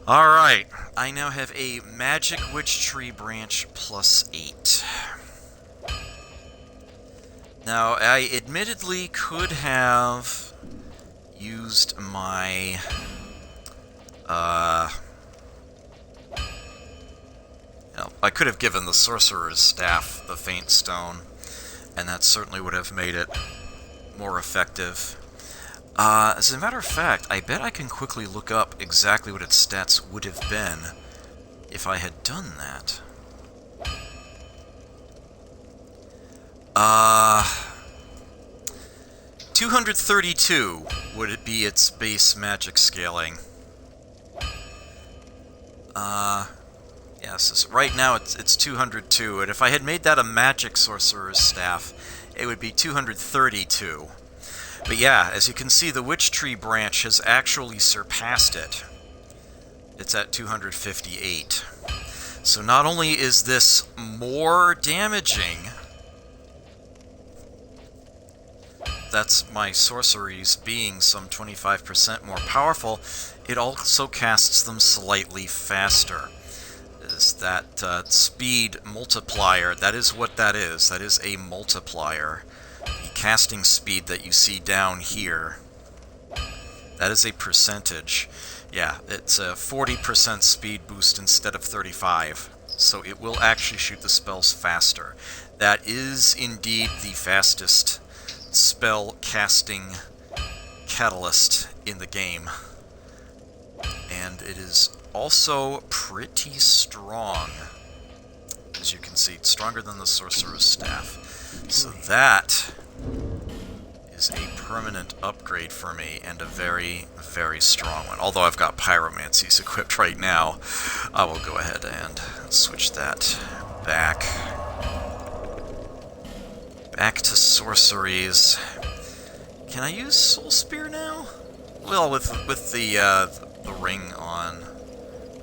Alright, I now have a Magic Witch Tree branch plus 8. Now, I admittedly could have used my... I could have given the Sorcerer's Staff the Faint Stone, and that certainly would have made it more effective. As a matter of fact, I bet I can quickly look up exactly what its stats would have been if I had done that. 232 would it be its base magic scaling. Yes, right now it's 202, and if I had made that a Magic Sorcerer's Staff, it would be 232. But yeah, as you can see, the Witch Tree branch has actually surpassed it. It's at 258. So not only is this more damaging, that's my sorceries being some 25% more powerful, it also casts them slightly faster. Is that speed multiplier, that is what that is. That is a multiplier. The casting speed that you see down here, that is a percentage. Yeah, it's a 40% speed boost instead of 35. So it will actually shoot the spells faster. That is indeed the fastest spell casting catalyst in the game. And it is also pretty strong. As you can see, it's stronger than the Sorcerer's Staff. So that is a permanent upgrade for me, and a very, very strong one. Although I've got Pyromancies equipped right now, I will go ahead and switch that back. Back to sorceries. Can I use Soul Spear now? Well, with the ring on,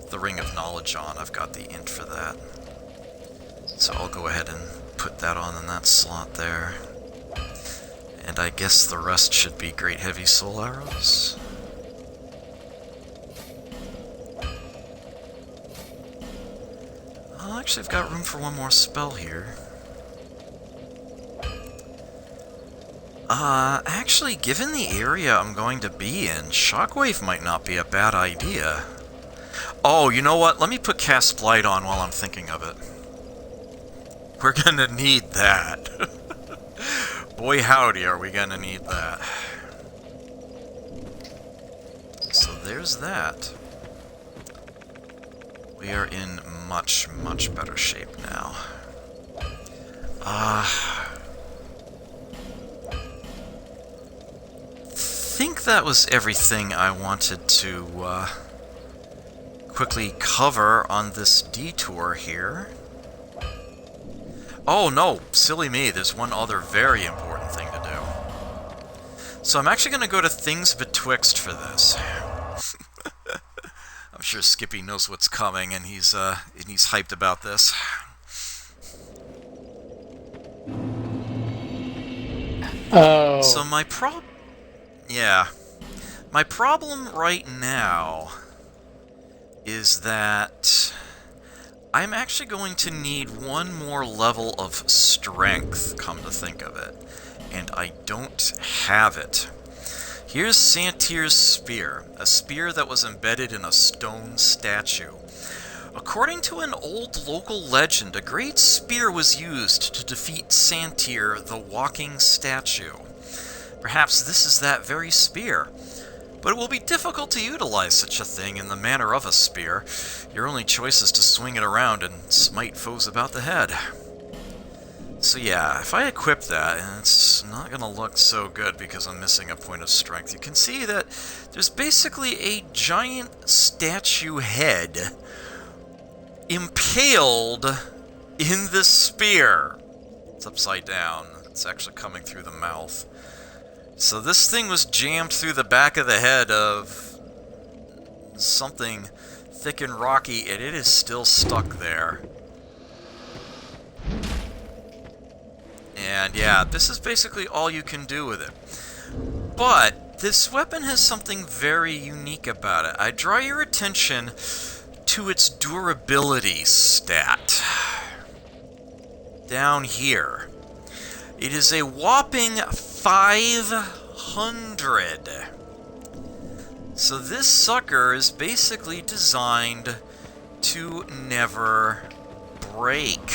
the Ring of Knowledge on, I've got the int for that. So I'll go ahead and put that on in that slot there. And I guess the rest should be great heavy soul arrows. Actually, I've got room for one more spell here. Actually, given the area I'm going to be in, Shockwave might not be a bad idea. Oh, you know what? Let me put Cast Blight on while I'm thinking of it. We're gonna need that. Boy howdy, are we gonna need that. So there's that. We are in much, much better shape now. I think that was everything I wanted to quickly cover on this detour here. Oh no, silly me, there's one other very important thing to do. So I'm actually going to go to Things Betwixt for this. I'm sure Skippy knows what's coming, and he's hyped about this. Oh. So my problem right now is that I'm actually going to need one more level of strength, come to think of it, and I don't have it. Here's Santyr's spear, a spear that was embedded in a stone statue. According to an old local legend, a great spear was used to defeat Santyr, the walking statue. Perhaps this is that very spear. But it will be difficult to utilize such a thing in the manner of a spear. Your only choice is to swing it around and smite foes about the head. So yeah, if I equip that, and it's not going to look so good because I'm missing a point of strength, you can see that there's basically a giant statue head impaled in the spear. It's upside down. It's actually coming through the mouth. So this thing was jammed through the back of the head of something thick and rocky, and it is still stuck there. And yeah, this is basically all you can do with it. But this weapon has something very unique about it. I draw your attention to its durability stat. Down here. It is a whopping 500. So this sucker is basically designed to never break.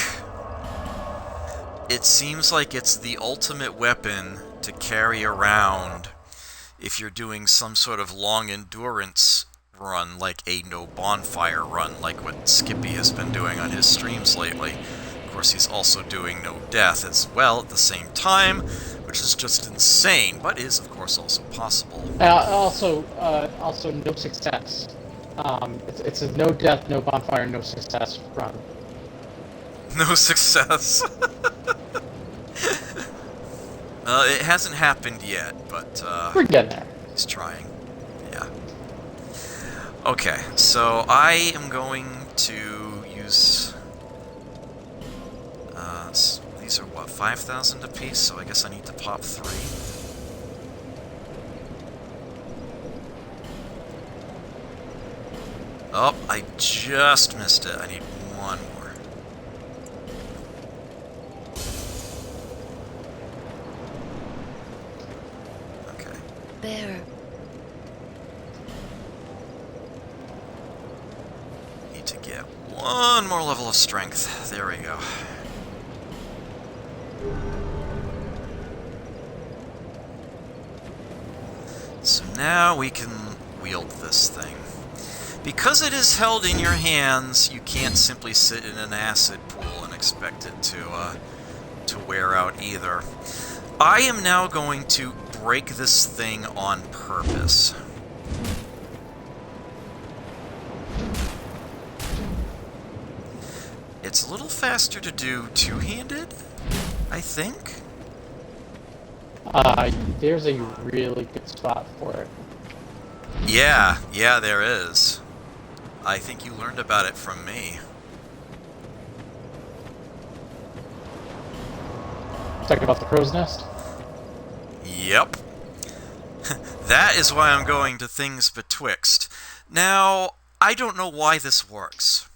It seems like it's the ultimate weapon to carry around if you're doing some sort of long endurance run, like a no bonfire run, like what Skippy has been doing on his streams lately. Of course, he's also doing no death as well at the same time, which is just insane, but is, of course, also possible. Also no success. It's a no death, no bonfire, no success run. No success. It hasn't happened yet, but we're getting there. He's trying. Yeah. Okay, so I am going to use. These are what, 5,000 apiece? So I guess I need to pop 3. Oh, I just missed it. I need one more. Okay. Bearer. Need to get one more level of strength. There we go. So now we can wield this thing. Because it is held in your hands, you can't simply sit in an acid pool and expect it to wear out either. I am now going to break this thing on purpose. It's a little faster to do two-handed, I think. There's a really good spot for it. Yeah, there is. I think you learned about it from me. Talking about the crow's nest? Yep. That is why I'm going to Things Betwixt. Now, I don't know why this works,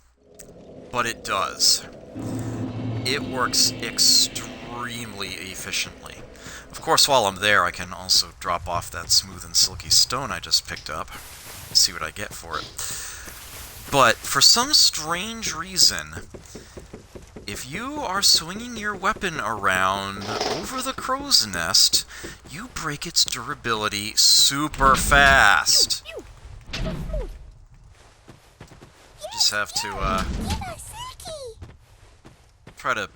but it does. It works extremely efficiently. Of course, while I'm there, I can also drop off that smooth and silky stone I just picked up. See what I get for it. But, for some strange reason, if you are swinging your weapon around over the crow's nest, you break its durability super fast. Just have to, try to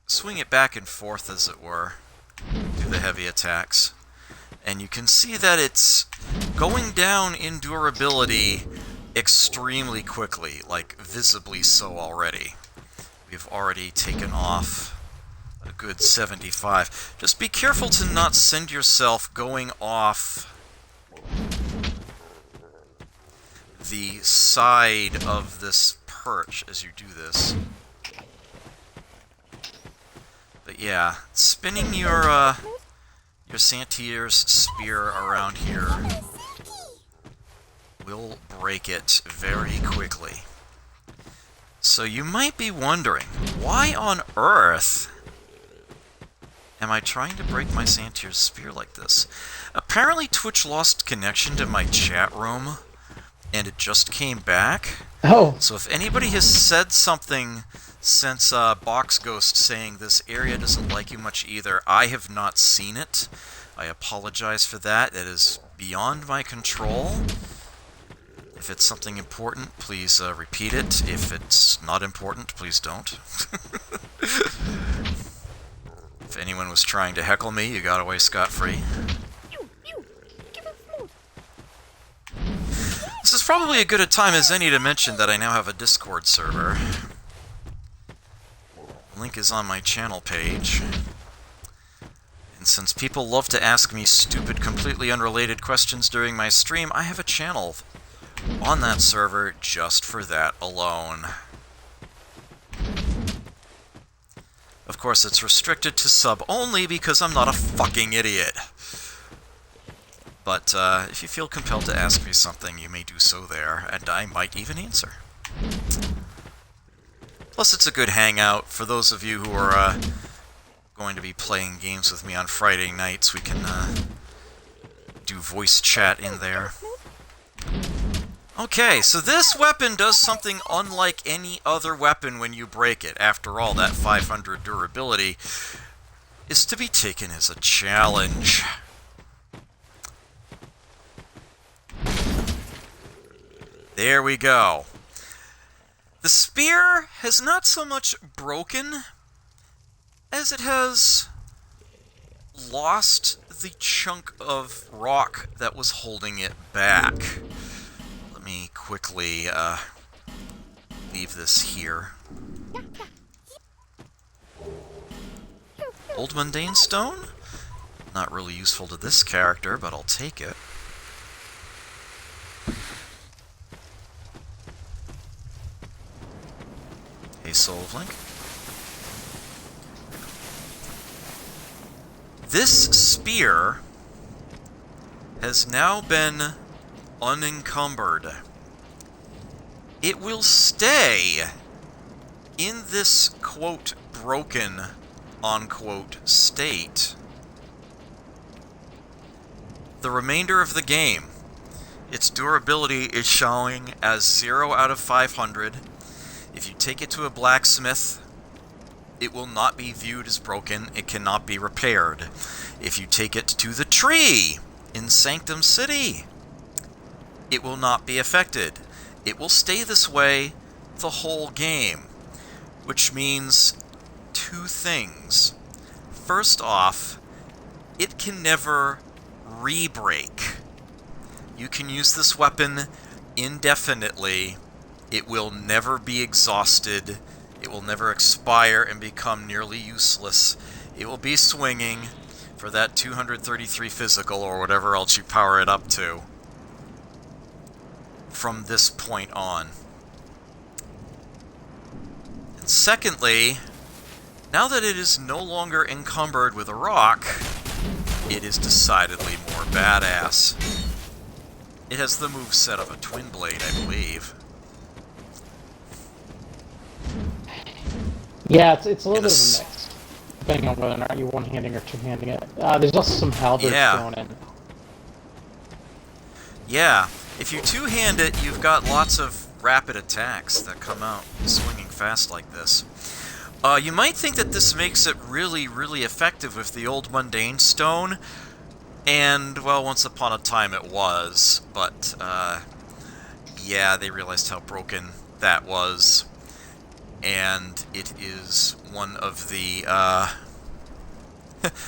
swing it back and forth, as it were, do the heavy attacks. And you can see that it's going down in durability extremely quickly, like visibly so already. We've already taken off a good 75. Just be careful to not send yourself going off the side of this perch as you do this. But yeah, spinning your Santier's spear around here will break it very quickly. So you might be wondering, why on earth am I trying to break my Santier's spear like this? Apparently Twitch lost connection to my chat room, and it just came back. Oh. So if anybody has said something since Box Ghost saying this area doesn't like you much either, I have not seen it. I apologize for that. It is beyond my control. If it's something important, please repeat it. If it's not important, please don't. If anyone was trying to heckle me, you got away scot-free. This is probably as good a time as any to mention that I now have a Discord server. Link is on my channel page. And since people love to ask me stupid, completely unrelated questions during my stream, I have a channel on that server just for that alone. Of course, it's restricted to sub only because I'm not a fucking idiot. But if you feel compelled to ask me something, you may do so there, and I might even answer. Plus, it's a good hangout for those of you who are going to be playing games with me on Friday nights. We can do voice chat in there. Okay, so this weapon does something unlike any other weapon when you break it. After all, that 500 durability is to be taken as a challenge. There we go. The spear has not so much broken as it has lost the chunk of rock that was holding it back. Let me quickly leave this here. Old Mundane Stone? Not really useful to this character, but I'll take it. Hey, Soul of Link. This spear has now been unencumbered. It will stay in this, quote, broken, unquote, state the remainder of the game. Its durability is showing as 0 out of 500. If you take it to a blacksmith, it will not be viewed as broken. It cannot be repaired. If you take it to the tree in Sanctum City, it will not be affected. It will stay this way the whole game, which means two things. First off, it can never re-break. You can use this weapon indefinitely. It will never be exhausted. It will never expire and become nearly useless. It will be swinging for that 233 physical or whatever else you power it up to from this point on. And secondly, Now that it is no longer encumbered with a rock, it is decidedly more badass. It has the moveset of a twin blade, I believe. Yeah, it's a little bit of a mix, depending on whether or not you're one-handing or two-handing it. There's also some halberds thrown in. Yeah, if you two-hand it, you've got lots of rapid attacks that come out swinging fast like this. You might think that this makes it really, really effective with the old mundane stone, and, well, once upon a time it was, but, yeah, they realized how broken that was, and it is one of the,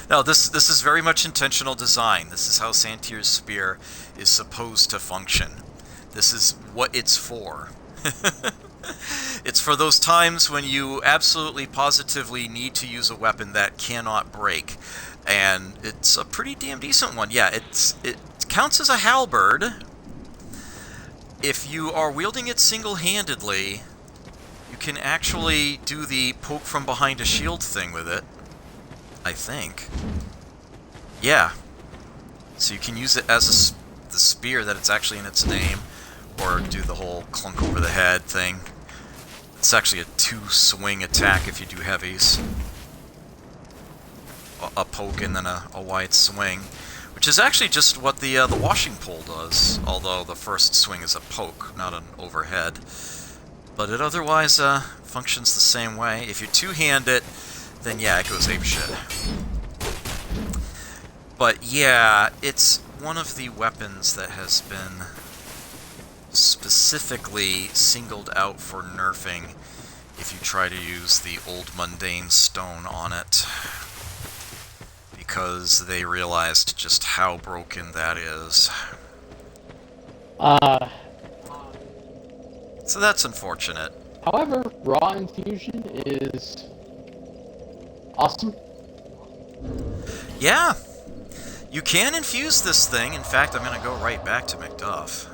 no, this is very much intentional design. This is how Santier's Spear is supposed to function. This is what it's for. It's for those times when you absolutely positively need to use a weapon that cannot break. And it's a pretty damn decent one. Yeah, it counts as a halberd. If you are wielding it single-handedly, you can actually do the poke from behind a shield thing with it, I think. Yeah. So you can use it as the spear that it's actually in its name, or do the whole clunk over the head thing. It's actually a two-swing attack if you do heavies. A poke and then a wide swing, which is actually just what the washing pole does, although the first swing is a poke, not an overhead. But it otherwise functions the same way. If you two-hand it, then yeah, it goes apeshit. But yeah, it's one of the weapons that has been specifically singled out for nerfing if you try to use the old mundane stone on it, because they realized just how broken that is. So that's unfortunate. However, raw infusion is awesome. Yeah, you can infuse this thing. In fact, I'm going to go right back to Macduff.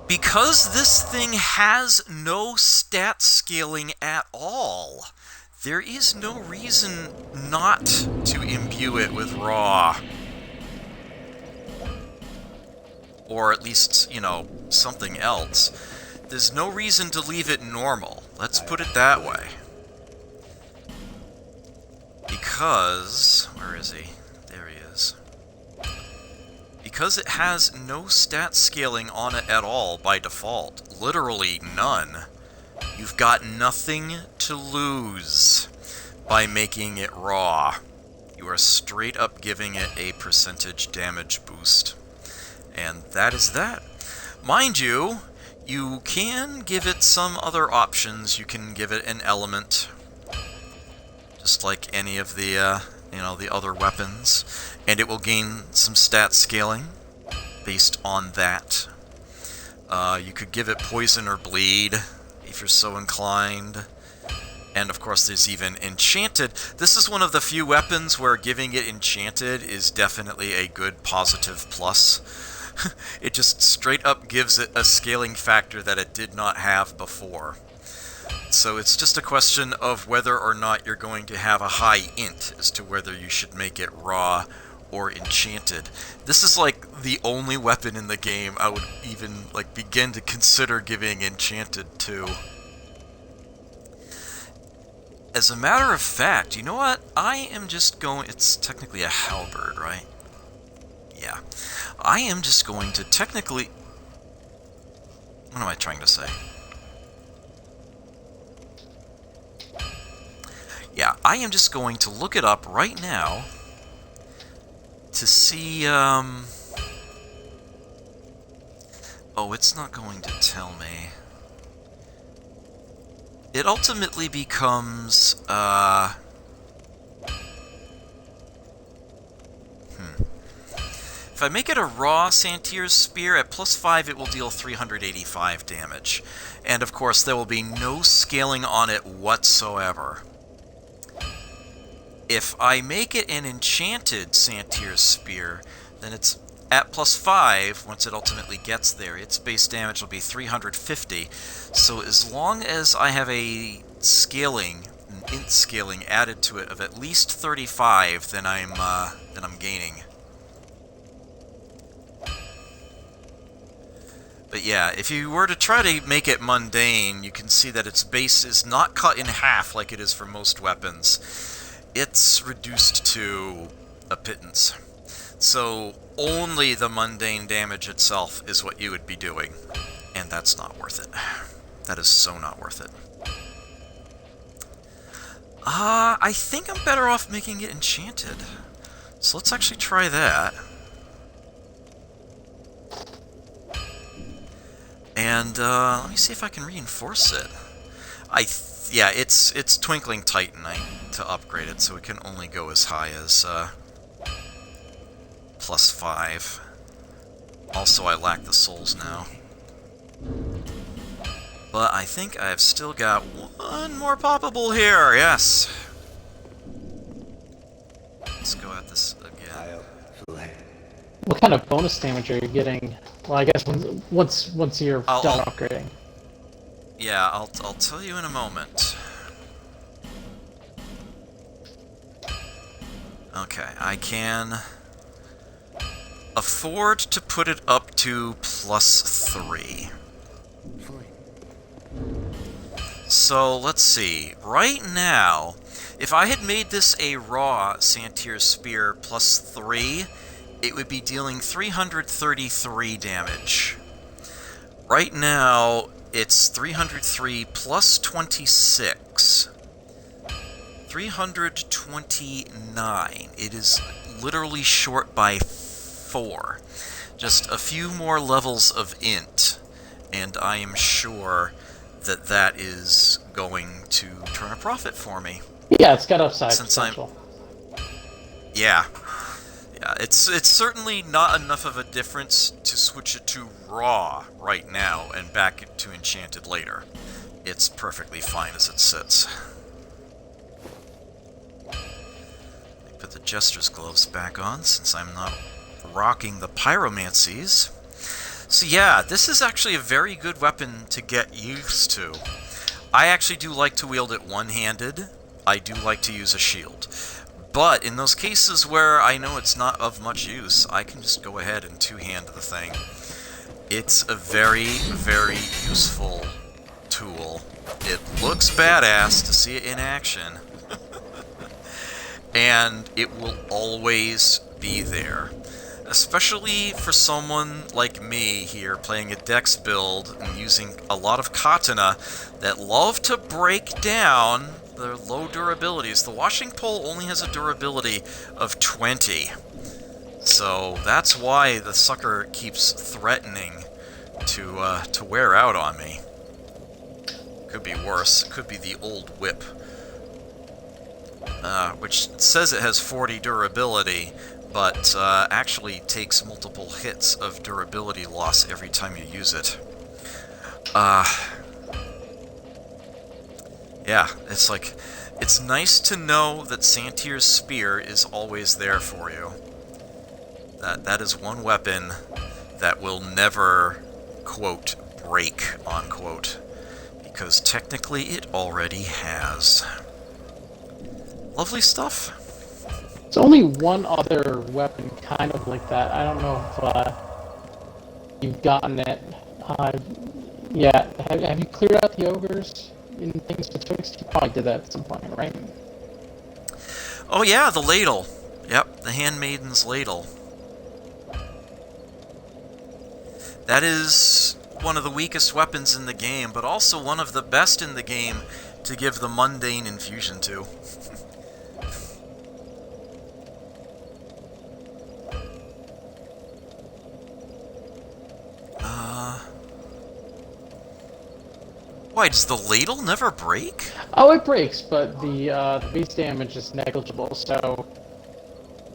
Because this thing has no stat scaling at all, there is no reason not to imbue it with raw. Or at least, you know, something else. There's no reason to leave it normal. Let's put it that way. Because... where is he? There he is. Because it has no stat scaling on it at all by default, literally none, you've got nothing to lose by making it raw. You are straight up giving it a percentage damage boost. And that is that. Mind you, you can give it some other options. You can give it an element, just like any of the, the other weapons, and it will gain some stat scaling based on that. You could give it poison or bleed if you're so inclined. And of course there's even enchanted. This is one of the few weapons where giving it enchanted is definitely a good positive plus. It just straight up gives it a scaling factor that it did not have before. So it's just a question of whether or not you're going to have a high int as to whether you should make it raw or enchanted. This is like the only weapon in the game I would even like begin to consider giving enchanted to. As a matter of fact, you know what? I am just going... It's technically a halberd, right? Yeah. I am just going to technically... What am I trying to say? Yeah, I am just going to look it up right now to see, Oh, it's not going to tell me. It ultimately becomes, If I make it a raw Santier's Spear, at +5 it will deal 385 damage. And of course, there will be no scaling on it whatsoever. If I make it an enchanted Santier's Spear, then it's at +5, once it ultimately gets there, its base damage will be 350. So as long as I have a scaling, an int scaling added to it of at least 35, then I'm gaining. But yeah, if you were to try to make it mundane, you can see that its base is not cut in half like it is for most weapons. It's reduced to a pittance. So only the mundane damage itself is what you would be doing. And that's not worth it. That is so not worth it. I think I'm better off making it enchanted. So let's actually try that. And let me see if I can reinforce it. Yeah, it's Twinkling Titanite to upgrade it, so it can only go as high as +5. Also, I lack the souls now. But I think I've still got one more poppable here. Yes. Let's go at this again. What kind of bonus damage are you getting? Well, I guess once you're done upgrading. Yeah, I'll tell you in a moment. Okay, I can afford to put it up to +3. So, let's see. Right now, if I had made this a raw Santier's Spear +3, it would be dealing 333 damage. Right now, it's 303 plus 26. 329. It is literally short by 4. Just a few more levels of int, and I am sure that that is going to turn a profit for me. Yeah, it's got upside potential. Yeah, it's certainly not enough of a difference to switch it to raw right now and back it to enchanted later. It's perfectly fine as it sits. Put the Jester's gloves back on since I'm not rocking the pyromancies. So yeah, this is actually a very good weapon to get used to. I actually do like to wield it one-handed. I do like to use a shield. But in those cases where I know it's not of much use, I can just go ahead and two-hand the thing. It's a very, very useful tool. It looks badass to see it in action. And it will always be there. Especially for someone like me here playing a dex build and using a lot of katana that love to break down their low durabilities. The washing pole only has a durability of 20. So that's why the sucker keeps threatening to wear out on me. Could be worse. It could be the old whip. Which says it has 40 durability, but actually takes multiple hits of durability loss every time you use it. Yeah, it's nice to know that Santier's Spear is always there for you. That is one weapon that will never, quote, break, unquote, because technically it already has. Lovely stuff. There's only one other weapon kind of like that. I don't know if you've gotten it. Yeah, have you cleared out the ogres in things betwixt? You probably did that at some point, right? Oh yeah, the ladle. Yep, the Handmaiden's ladle. That is one of the weakest weapons in the game, but also one of the best in the game to give the mundane infusion to. Why, does the ladle never break? Oh, it breaks, but the base damage is negligible, so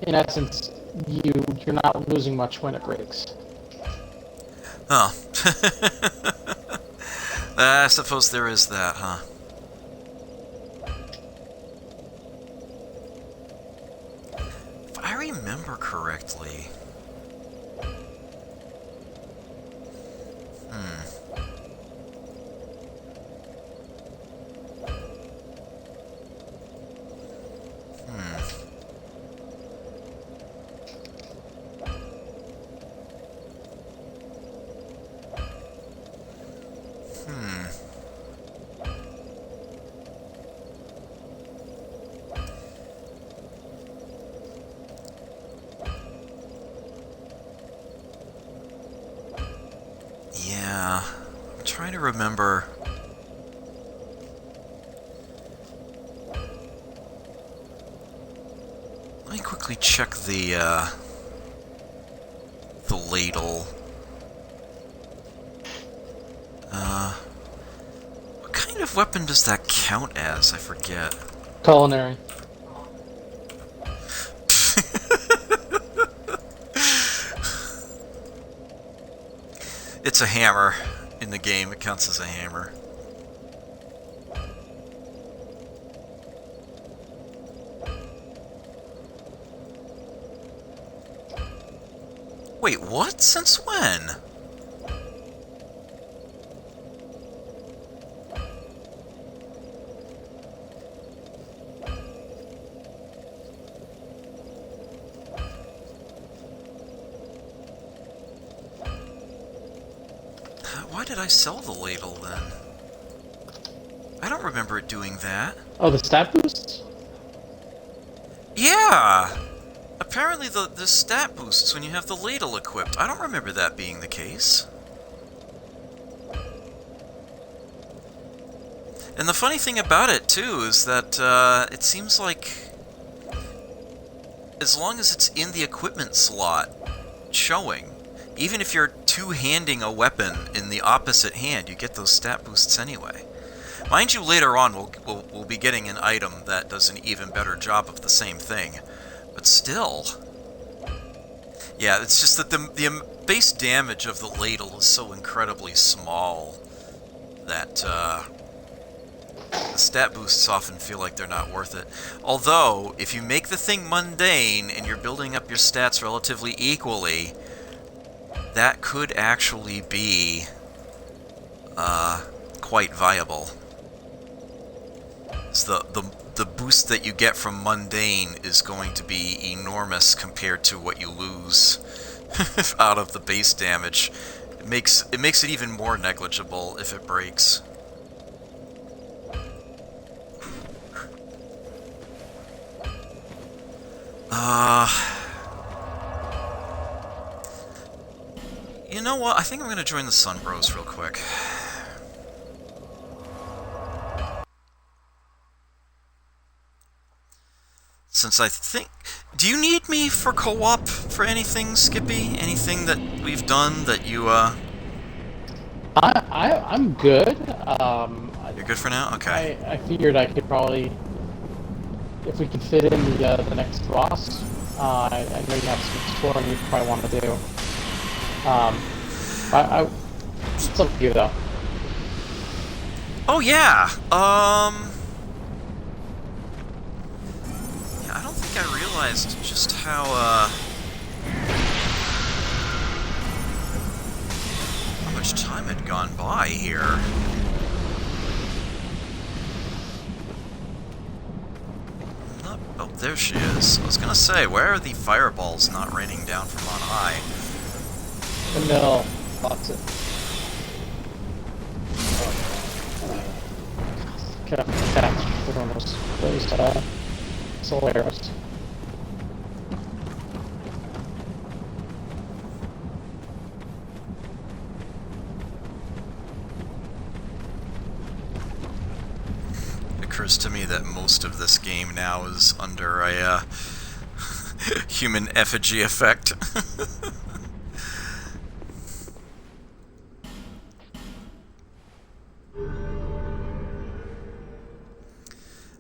in essence, you're not losing much when it breaks. Oh. I suppose there is that, huh? If I remember correctly, trying to remember. Let me quickly check the ladle. What kind of weapon does that count as? I forget. Culinary. It's a hammer in the game. It counts as a hammer. Wait, what? Since when? Why did I sell the ladle then? I don't remember it doing that. Oh, the stat boost? Yeah! Apparently the stat boosts when you have the ladle equipped. I don't remember that being the case. And the funny thing about it, too, is that it seems like as long as it's in the equipment slot showing, even if you're two-handing a weapon in the opposite hand, you get those stat boosts anyway. Mind you, later on we'll be getting an item that does an even better job of the same thing. But still... Yeah, it's just that the base damage of the ladle is so incredibly small that the stat boosts often feel like they're not worth it. Although, if you make the thing mundane and you're building up your stats relatively equally, that could actually be quite viable. So the boost that you get from mundane is going to be enormous compared to what you lose out of the base damage. It makes it even more negligible if it breaks. You know what? I think I'm going to join the Sun Bros real quick. Since I think... Do you need me for co-op for anything, Skippy? Anything that we've done that you, I'm good. You're good for now? Okay. I figured I could probably... If we could fit in the next boss, I know you have some exploring you probably want to do. It's up to you, though. Oh, yeah! Yeah, I don't think I realized just how much time had gone by here. Oh, there she is. I was gonna say, where are the fireballs not raining down from on high? The mill. Lots it. Could have attached with one of those soul arrows. It occurs to me that most of this game now is under a human effigy effect.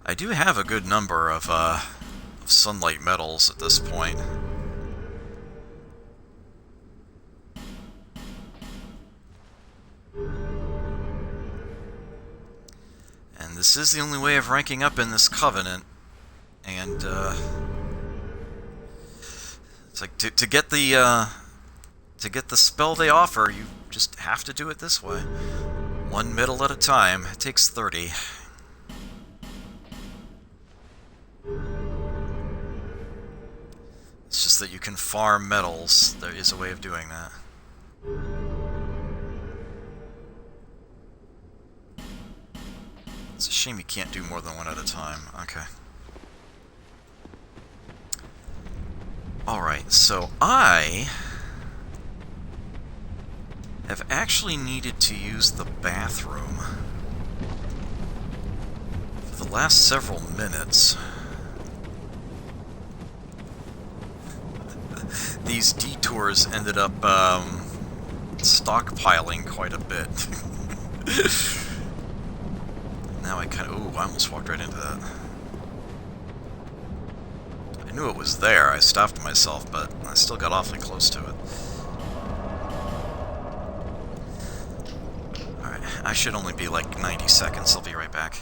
I do have a good number of sunlight metals at this point. And this is the only way of ranking up in this covenant. And it's like to get the spell they offer, you just have to do it this way. One metal at a time. It takes 30. It's just that you can farm metals. There is a way of doing that. It's a shame you can't do more than one at a time. Okay. Alright, so I have actually needed to use the bathroom for the last several minutes. These detours ended up stockpiling quite a bit. Now I kind of... Ooh, I almost walked right into that. I knew it was there. I stopped myself, but I still got awfully close to it. Alright, I should only be like 90 seconds. I'll be right back.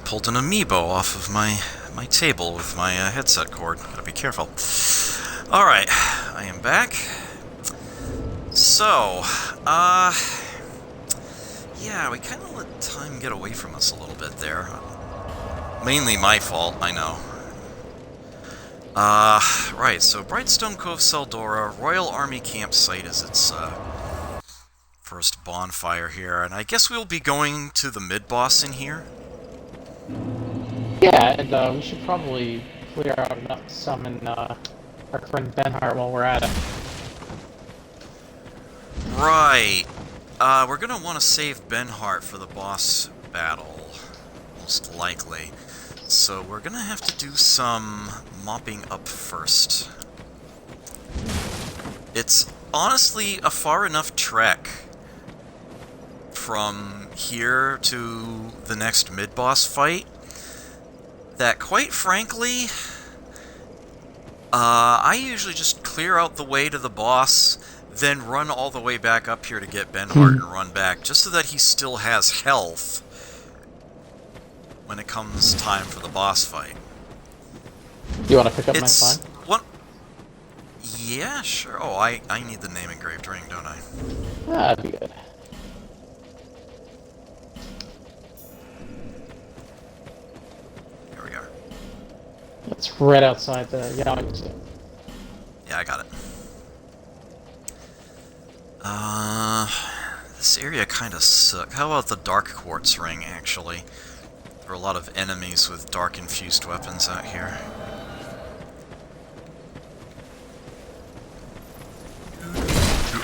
Pulled an amiibo off of my table with my headset cord. Gotta be careful. Alright, I am back. So, yeah, we kind of let time get away from us a little bit there. Mainly my fault, I know. Right, so Brightstone, Cove, Tseldora, Royal Army Campsite is its, first bonfire here, and I guess we'll be going to the mid-boss in here. Yeah, and we should probably clear out enough to summon our friend Benhart while we're at it. Right. We're gonna want to save Benhart for the boss battle, most likely. So we're gonna have to do some mopping up first. It's honestly a far enough trek from here to the next mid-boss fight that, quite frankly, I usually just clear out the way to the boss, then run all the way back up here to get Benhart and run back, just so that he still has health when it comes time for the boss fight. You want to pick up my sign? What? Yeah, sure. Oh, I need the name engraved ring, don't I? That'd be good. Here we are. It's right outside the... Yeah, I see it. Yeah, I got it. This area kind of sucks. How about the Dark Quartz Ring, actually? There are a lot of enemies with dark-infused weapons out here.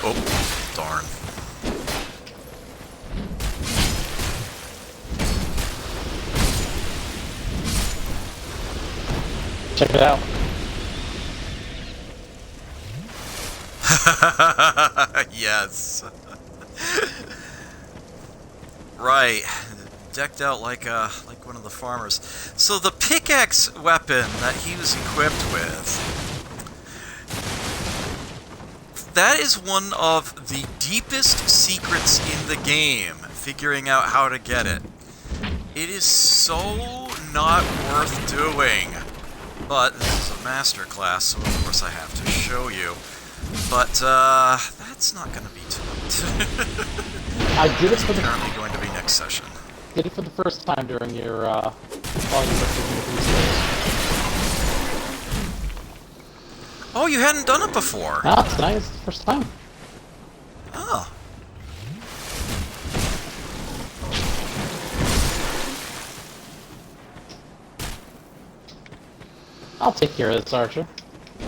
Oh, darn. Check it out. Yes. Right. Decked out like one of the farmers. So the pickaxe weapon that he was equipped with, that is one of the deepest secrets in the game, figuring out how to get it. It is so not worth doing. But this is a master class, so of course I have to show you. But, that's not going to be too I did it for the... apparently going to be next session. Did it for the first time during your, while you were taking these days. Oh, you hadn't done it before. Ah, tonight is the first time. Oh. I'll take care of this, Archer. Oh,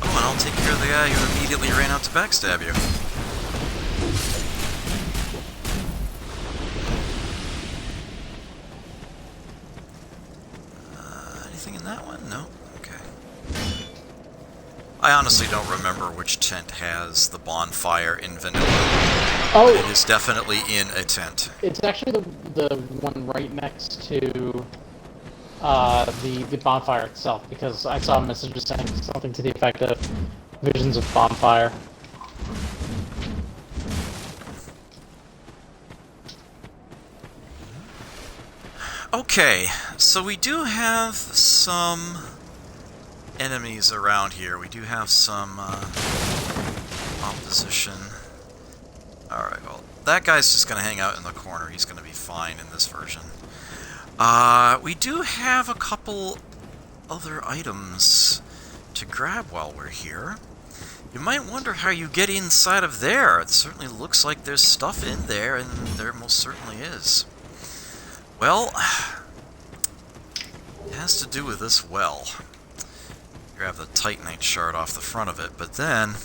and I'll take care of the guy who immediately ran out to backstab you. Anything in that one? No? Okay. I honestly don't remember which tent has the bonfire in vanilla. Oh! But it is definitely in a tent. It's actually the one right next to the bonfire itself, because I saw a message saying something to the effect of visions of bonfire. Okay, so we do have some enemies around here. We do have some opposition. Alright, well, that guy's just going to hang out in the corner. He's going to be fine in this version. We do have a couple other items to grab while we're here. You might wonder how you get inside of there. It certainly looks like there's stuff in there, and there most certainly is. Well, it has to do with this well. Grab the Titanite shard off the front of it, but then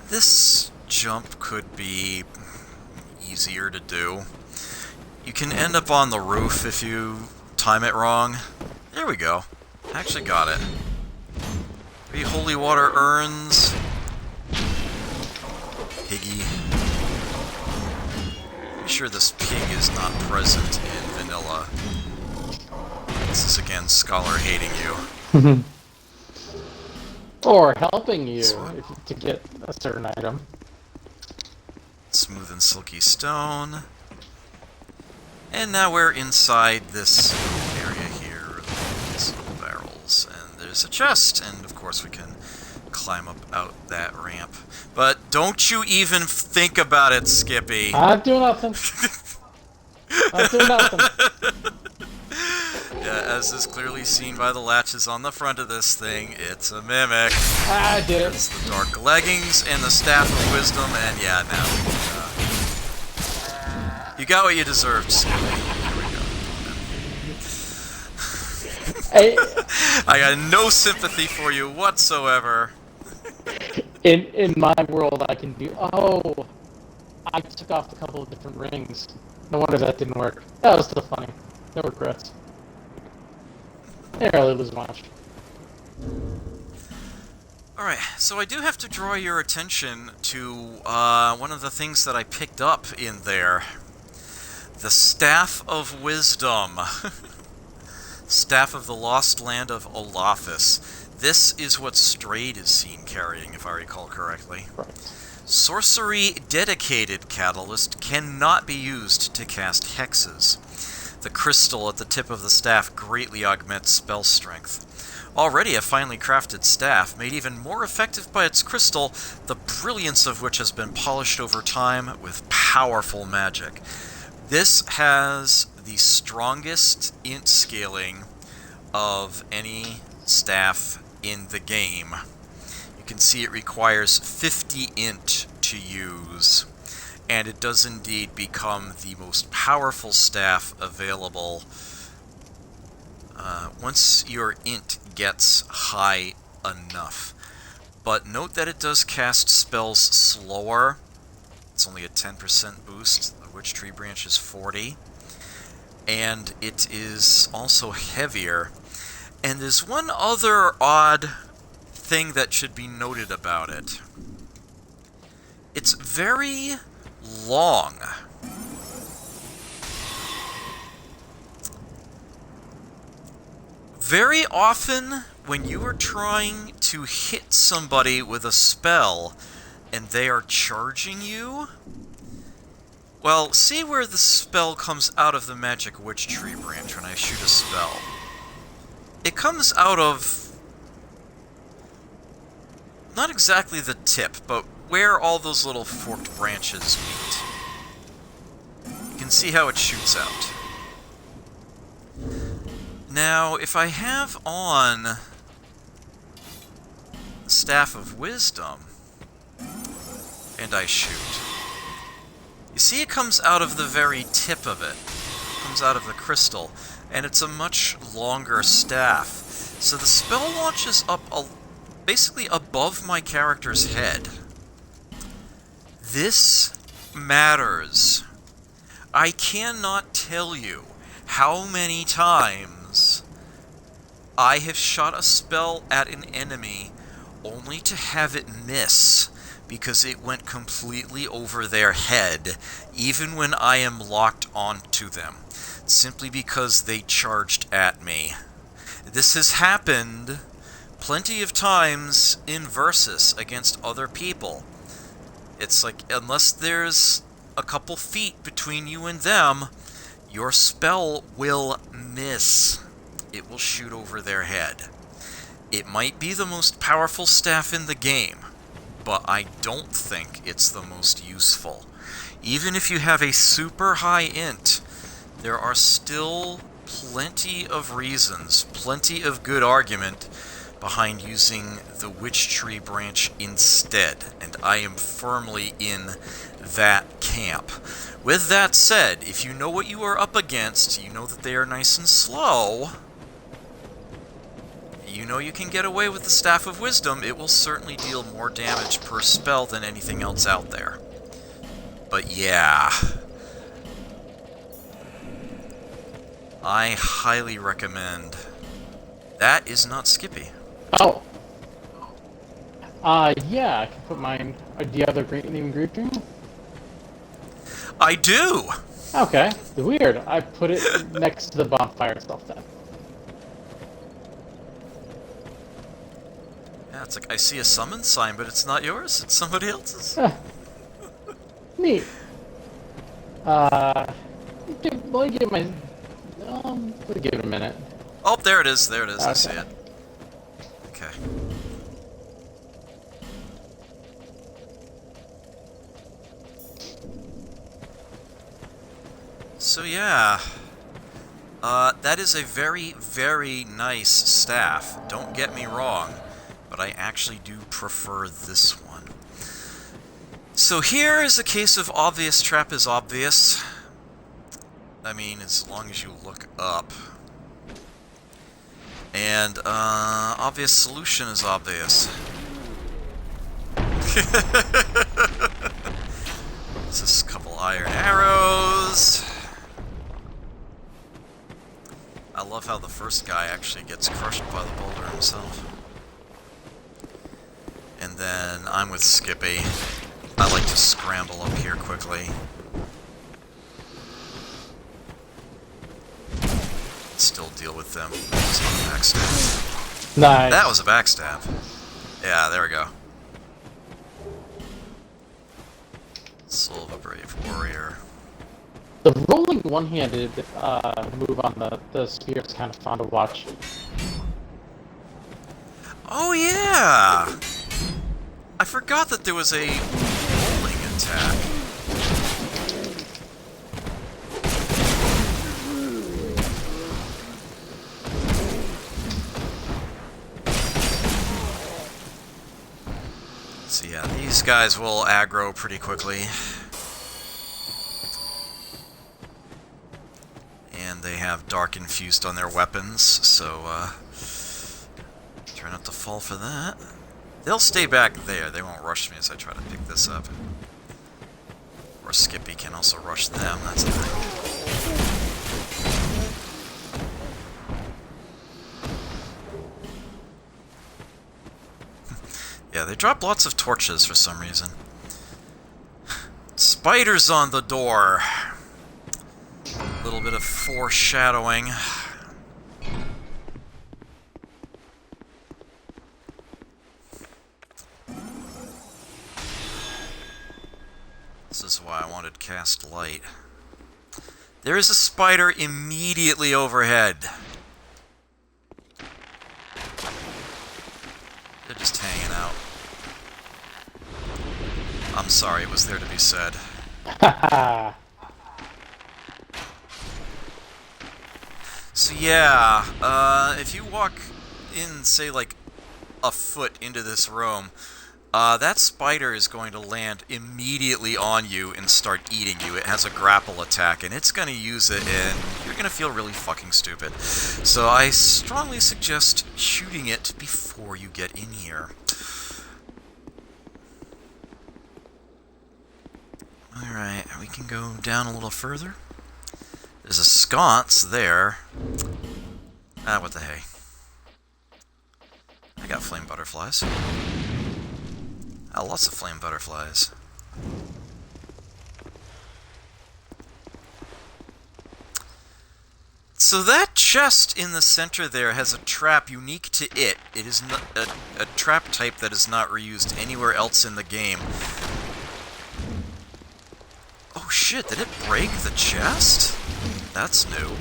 this jump could be easier to do. You can end up on the roof if you time it wrong. There we go. Actually got it. 3 holy water urns. Piggy. Be sure this pig is not present in vanilla. This is again Scholar hating you. Or helping you to get a certain item. Smooth and silky stone. And now we're inside this area here. These little barrels. And there's a chest. And of course we can climb up out that ramp. But don't you even think about it, Skippy. I do nothing. I do nothing. Yeah, as is clearly seen by the latches on the front of this thing, it's a mimic. I did it. It's the dark leggings and the staff of wisdom, and yeah, now you got what you deserved, Skippy. Here we go. I got no sympathy for you whatsoever. In my world, I can do. Oh, I took off a couple of different rings. No wonder that didn't work. That was still funny. No regrets. Didn't really lose much. Alright, so I do have to draw your attention to one of the things that I picked up in there. The Staff of Wisdom. Staff of the Lost Land of Olathis. This is what Strayed is seen carrying, if I recall correctly. Right. Sorcery Dedicated Catalyst cannot be used to cast hexes. The crystal at the tip of the staff greatly augments spell strength. Already a finely crafted staff, made even more effective by its crystal, the brilliance of which has been polished over time with powerful magic. This has the strongest int scaling of any staff in the game. You can see it requires 50 int to use, and it does indeed become the most powerful staff available once your int gets high enough. But note that it does cast spells slower. It's only a 10% boost. The Witch Tree Branch is 40. And it is also heavier. And there's one other odd thing that should be noted about it. It's very long. Very often, when you are trying to hit somebody with a spell and they are charging you, well, see where the spell comes out of the Magic Witch Tree Branch when I shoot a spell. It comes out of not exactly the tip, but where all those little forked branches meet. You can see how it shoots out. Now, if I have on Staff of Wisdom, and I shoot. You see, it comes out of the very tip of it. It comes out of the crystal, and it's a much longer staff. So the spell launches up basically above my character's head. This matters. I cannot tell you how many times I have shot a spell at an enemy only to have it miss because it went completely over their head, even when I am locked onto them, simply because they charged at me. This has happened plenty of times in Versus against other people. It's like, unless there's a couple feet between you and them, your spell will miss. It will shoot over their head. It might be the most powerful staff in the game, but I don't think it's the most useful. Even if you have a super high int, there are still plenty of reasons, plenty of good argument behind using the Witch Tree branch instead, and I am firmly in that camp. With that said, if you know what you are up against, you know that they are nice and slow, you know you can get away with the Staff of Wisdom, it will certainly deal more damage per spell than anything else out there. But yeah, I highly recommend. That is not Skippy. Oh. Yeah, I can put mine. The other green group dream? I do! Okay, weird. I put it next to the bonfire itself then. Yeah, it's like, I see a summon sign, but it's not yours, it's somebody else's. Neat. Let me give my... let me give it a minute. Oh, there it is, okay. I see it. Okay. So yeah, that is a very, very nice staff. Don't get me wrong, but I actually do prefer this one. So here is a case of obvious trap is obvious. I mean, as long as you look up. And, obvious solution is obvious. Just a couple iron arrows. I love how the first guy actually gets crushed by the boulder himself. And then I'm with Skippy. I like to scramble up here quickly. Still deal with them. Backstab. Nice. That was a backstab. Yeah, there we go. Soul of a Brave Warrior. The rolling one-handed move on the spear is kind of fun to watch. Oh yeah! I forgot that there was a rolling attack. So yeah, these guys will aggro pretty quickly. And they have Dark Infused on their weapons, so try not to fall for that. They'll stay back there, they won't rush me as I try to pick this up. Or Skippy can also rush them, that's a thing. Yeah, they drop lots of torches for some reason. Spiders on the door. A little bit of foreshadowing. This is why I wanted cast light. There is a spider immediately overhead. They're just hanging out. I'm sorry, it was there to be said. Haha. So yeah, if you walk in, say, like, a foot into this room, that spider is going to land immediately on you and start eating you. It has a grapple attack, and it's going to use it, and you're going to feel really fucking stupid. So I strongly suggest shooting it before you get in here. Alright, we can go down a little further. There's a sconce there. Ah, what the hey. I got flame butterflies. Lots of flame butterflies. So that chest in the center there has a trap unique to it. It is not a trap type that is not reused anywhere else in the game. Oh shit, did it break the chest? That's new.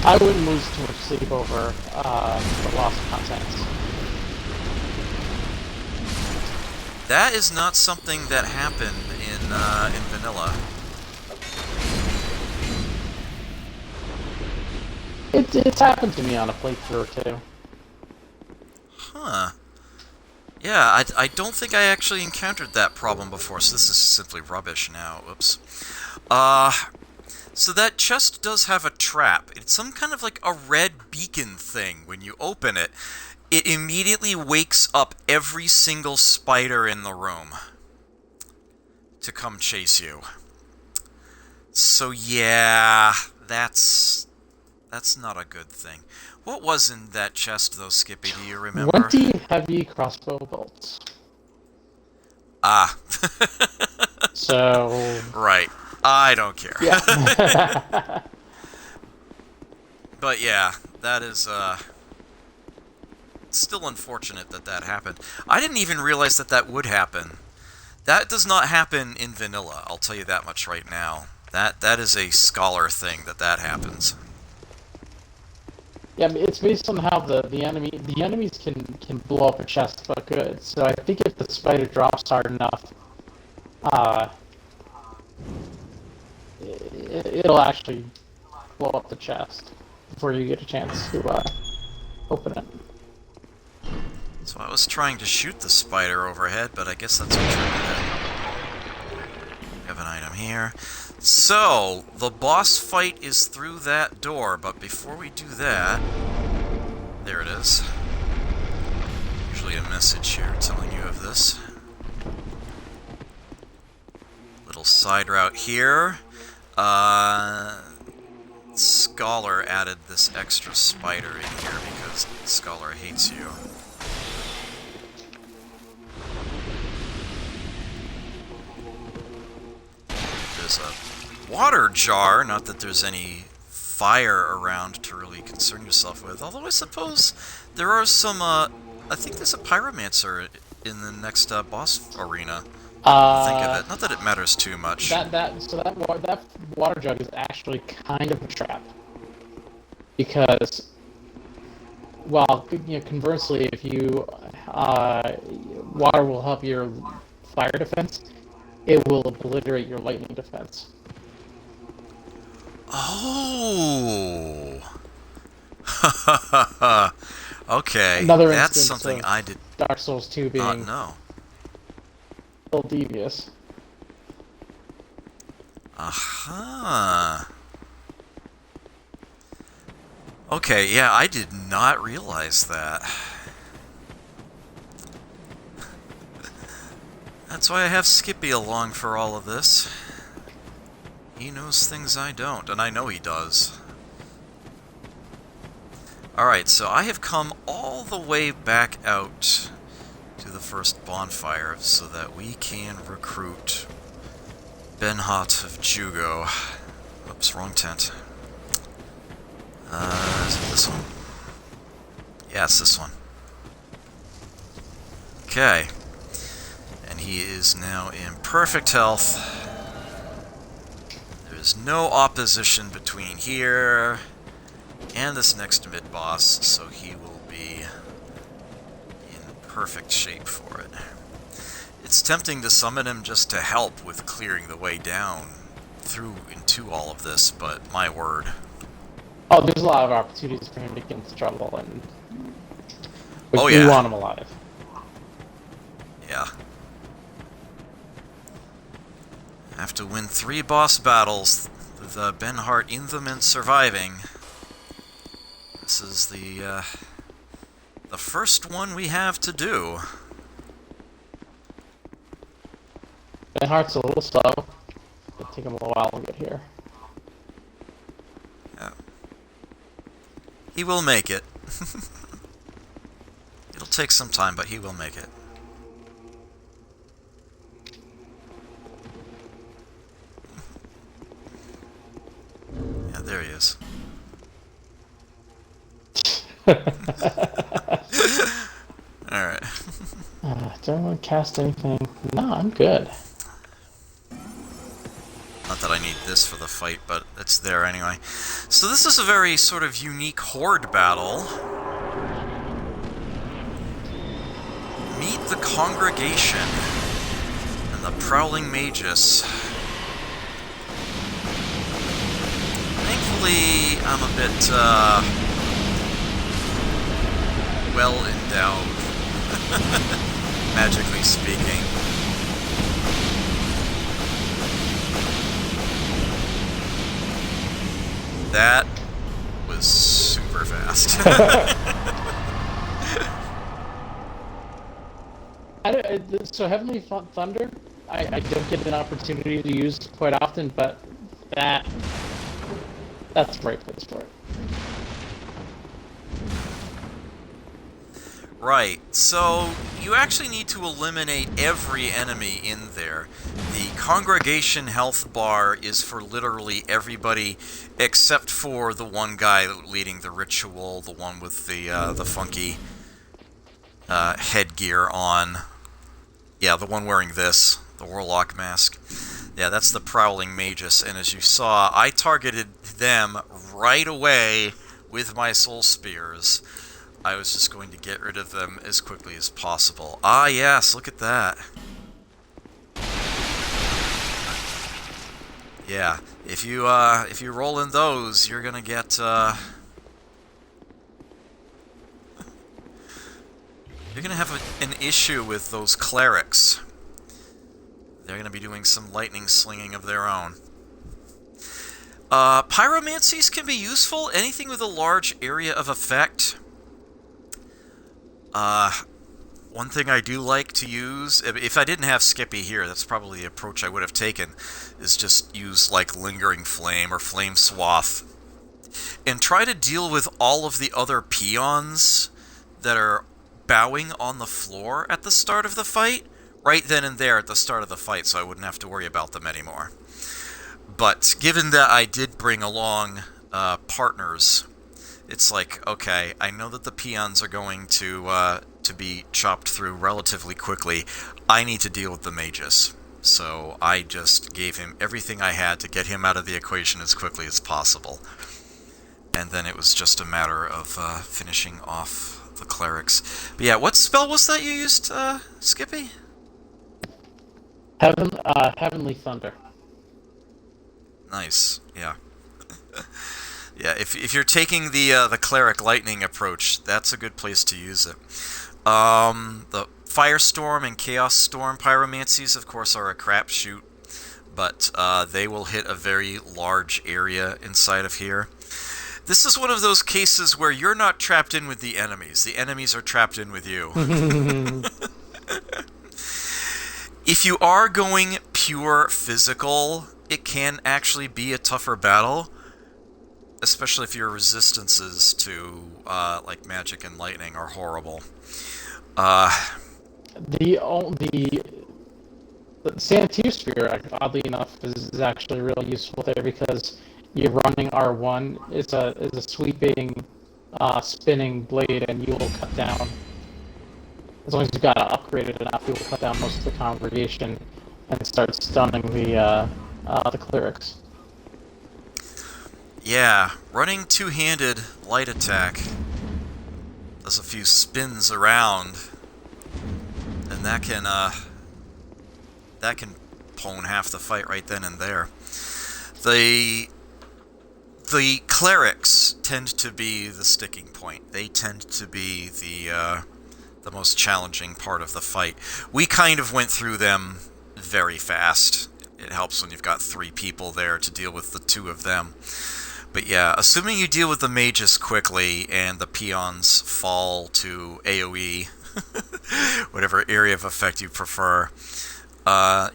I wouldn't lose too much sleep over the lost contents. That is not something that happened in vanilla. It's happened to me on a playthrough or two. Huh. Yeah, I don't think I actually encountered that problem before, so this is simply rubbish now. Whoops. So that chest does have a trap. It's some kind of like a red beacon thing. When you open it, it immediately wakes up every single spider in the room to come chase you. So yeah, that's not a good thing. What was in that chest, though, Skippy? Do you remember? 20 heavy crossbow bolts. Ah. So... Right. I don't care. Yeah. But yeah, that is, still unfortunate that that happened. I didn't even realize that that would happen. That does not happen in vanilla, I'll tell you that much right now. That is a scholar thing that happens. Yeah, it's based on how the enemies can blow up a chest but good. So I think if the spider drops hard enough, it'll actually blow up the chest before you get a chance to open it. So I was trying to shoot the spider overhead, but I guess that's what triggered it. We have an item here. So, the boss fight is through that door, but before we do that... There it is. Usually a message here telling you of this. Little side route here. Scholar added this extra spider in here because Scholar hates you. There's a water jar, not that there's any fire around to really concern yourself with, although I suppose there are some, I think there's a pyromancer in the next boss arena. Think of it. Not that it matters too much. That water jug is actually kind of a trap. Because, well, you know, conversely, if you, water will help your fire defense, it will obliterate your lightning defense. Oh! Okay, Another that's instance something of I did Dark Souls 2 being not know. a little devious. Aha! Okay, yeah, I did not realize that. That's why I have Skippy along for all of this. He knows things I don't, and I know he does. Alright, so I have come all the way back out to the first bonfire so that we can recruit Benhot of Jugo. Oops, wrong tent. Is it this one? Yeah, it's this one. Okay. And he is now in perfect health. There's no opposition between here and this next mid-boss, so he will be in perfect shape for it. It's tempting to summon him just to help with clearing the way down through into all of this, but my word. Oh, there's a lot of opportunities for him to get into trouble, and But Oh, you yeah. want him alive. Yeah. Have to win 3 boss battles with Benhart in them and surviving. This is the first one we have to do. Benhart's a little slow. It'll take him a while to get here. Yeah. He will make it. It'll take some time, but he will make it. Yeah, there he is. Alright. Don't want to cast anything. No, I'm good. Not that I need this for the fight, but it's there anyway. So this is a very sort of unique horde battle. Meet the Congregation and the Prowling Magus. Thankfully, I'm a bit, well endowed, magically speaking. That was super fast. So Heavenly Thunder, I don't get an opportunity to use quite often, but that's the right place for it. Right, so you actually need to eliminate every enemy in there. The Congregation health bar is for literally everybody except for the one guy leading the ritual, the one with the funky headgear on. Yeah, the one wearing this, the Warlock mask. Yeah, that's the Prowling Magus, and as you saw, I targeted them right away with my Soul Spears. I was just going to get rid of them as quickly as possible. Ah, yes, look at that. Yeah, if you roll in those, you're gonna get you're gonna have an issue with those clerics. They're gonna be doing some lightning slinging of their own. Pyromancies can be useful. Anything with a large area of effect. One thing I do like to use, if I didn't have Skippy here, that's probably the approach I would have taken, is just use, like, Lingering Flame or Flame Swath. And try to deal with all of the other peons that are bowing on the floor at the start of the fight, right then and there at the start of the fight, so I wouldn't have to worry about them anymore. But given that I did bring along partners, it's like, okay, I know that the peons are going to be chopped through relatively quickly. I need to deal with the magus. So I just gave him everything I had to get him out of the equation as quickly as possible. And then it was just a matter of finishing off the clerics. But yeah, what spell was that you used, Skippy? Heavenly Thunder. Nice, yeah. Yeah, if you're taking the Cleric Lightning approach, that's a good place to use it. The Firestorm and Chaos Storm Pyromancies, of course, are a crapshoot, but they will hit a very large area inside of here. This is one of those cases where you're not trapped in with the enemies are trapped in with you. If you are going pure physical, it can actually be a tougher battle, especially if your resistances to like magic and lightning are horrible. The Sanityr Sphere, oddly enough, is actually really useful there because you're running R1. It's a sweeping, spinning blade, and you will cut down. As long as you've got it upgraded enough, you will cut down most of the congregation and start stunning the clerics. Yeah, running two-handed light attack does a few spins around, and that can pwn half the fight right then and there. The clerics tend to be the sticking point. They tend to be the the most challenging part of the fight. We kind of went through them very fast. It helps when you've got 3 people there to deal with the 2 of them. But yeah, assuming you deal with the mages quickly and the peons fall to AoE, whatever area of effect you prefer,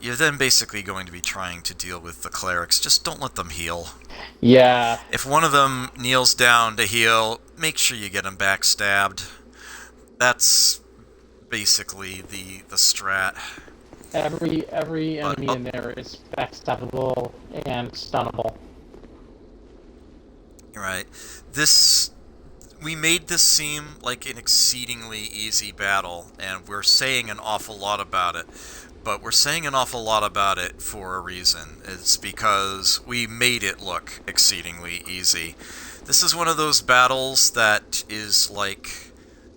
you're then basically going to be trying to deal with the clerics. Just don't let them heal. Yeah. If one of them kneels down to heal, make sure you get them backstabbed. That's basically the strat. Every enemy in there is backstabbable and stunnable. Right. We made this seem like an exceedingly easy battle, and we're saying an awful lot about it. But we're saying an awful lot about it for a reason. It's because we made it look exceedingly easy. This is one of those battles that is, like,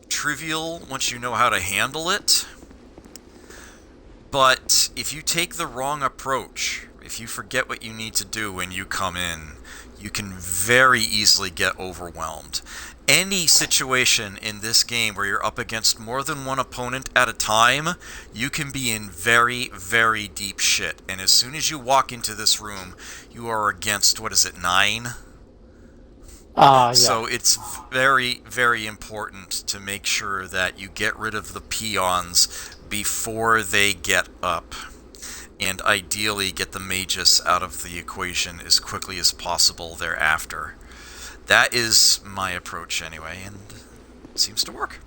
trivial once you know how to handle it. But if you take the wrong approach, if you forget what you need to do when you come in, you can very easily get overwhelmed. Any situation in this game where you're up against more than one opponent at a time, you can be in very, very deep shit. And as soon as you walk into this room, you are against, 9? Yeah. So it's very, very important to make sure that you get rid of the peons before they get up. And ideally get the magus out of the equation as quickly as possible thereafter. That is my approach anyway, and it seems to work.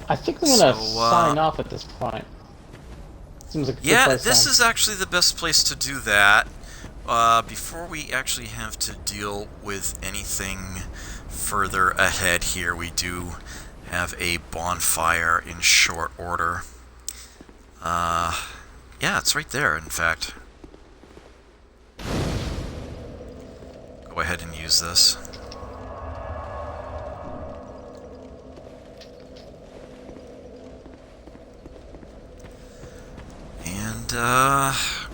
I think I'm gonna sign off at this point. Seems like a good place this to is actually the best place to do that. Before we actually have to deal with anything further ahead here, we do have a bonfire in short order. Yeah, it's right there, in fact. Go ahead and use this. And,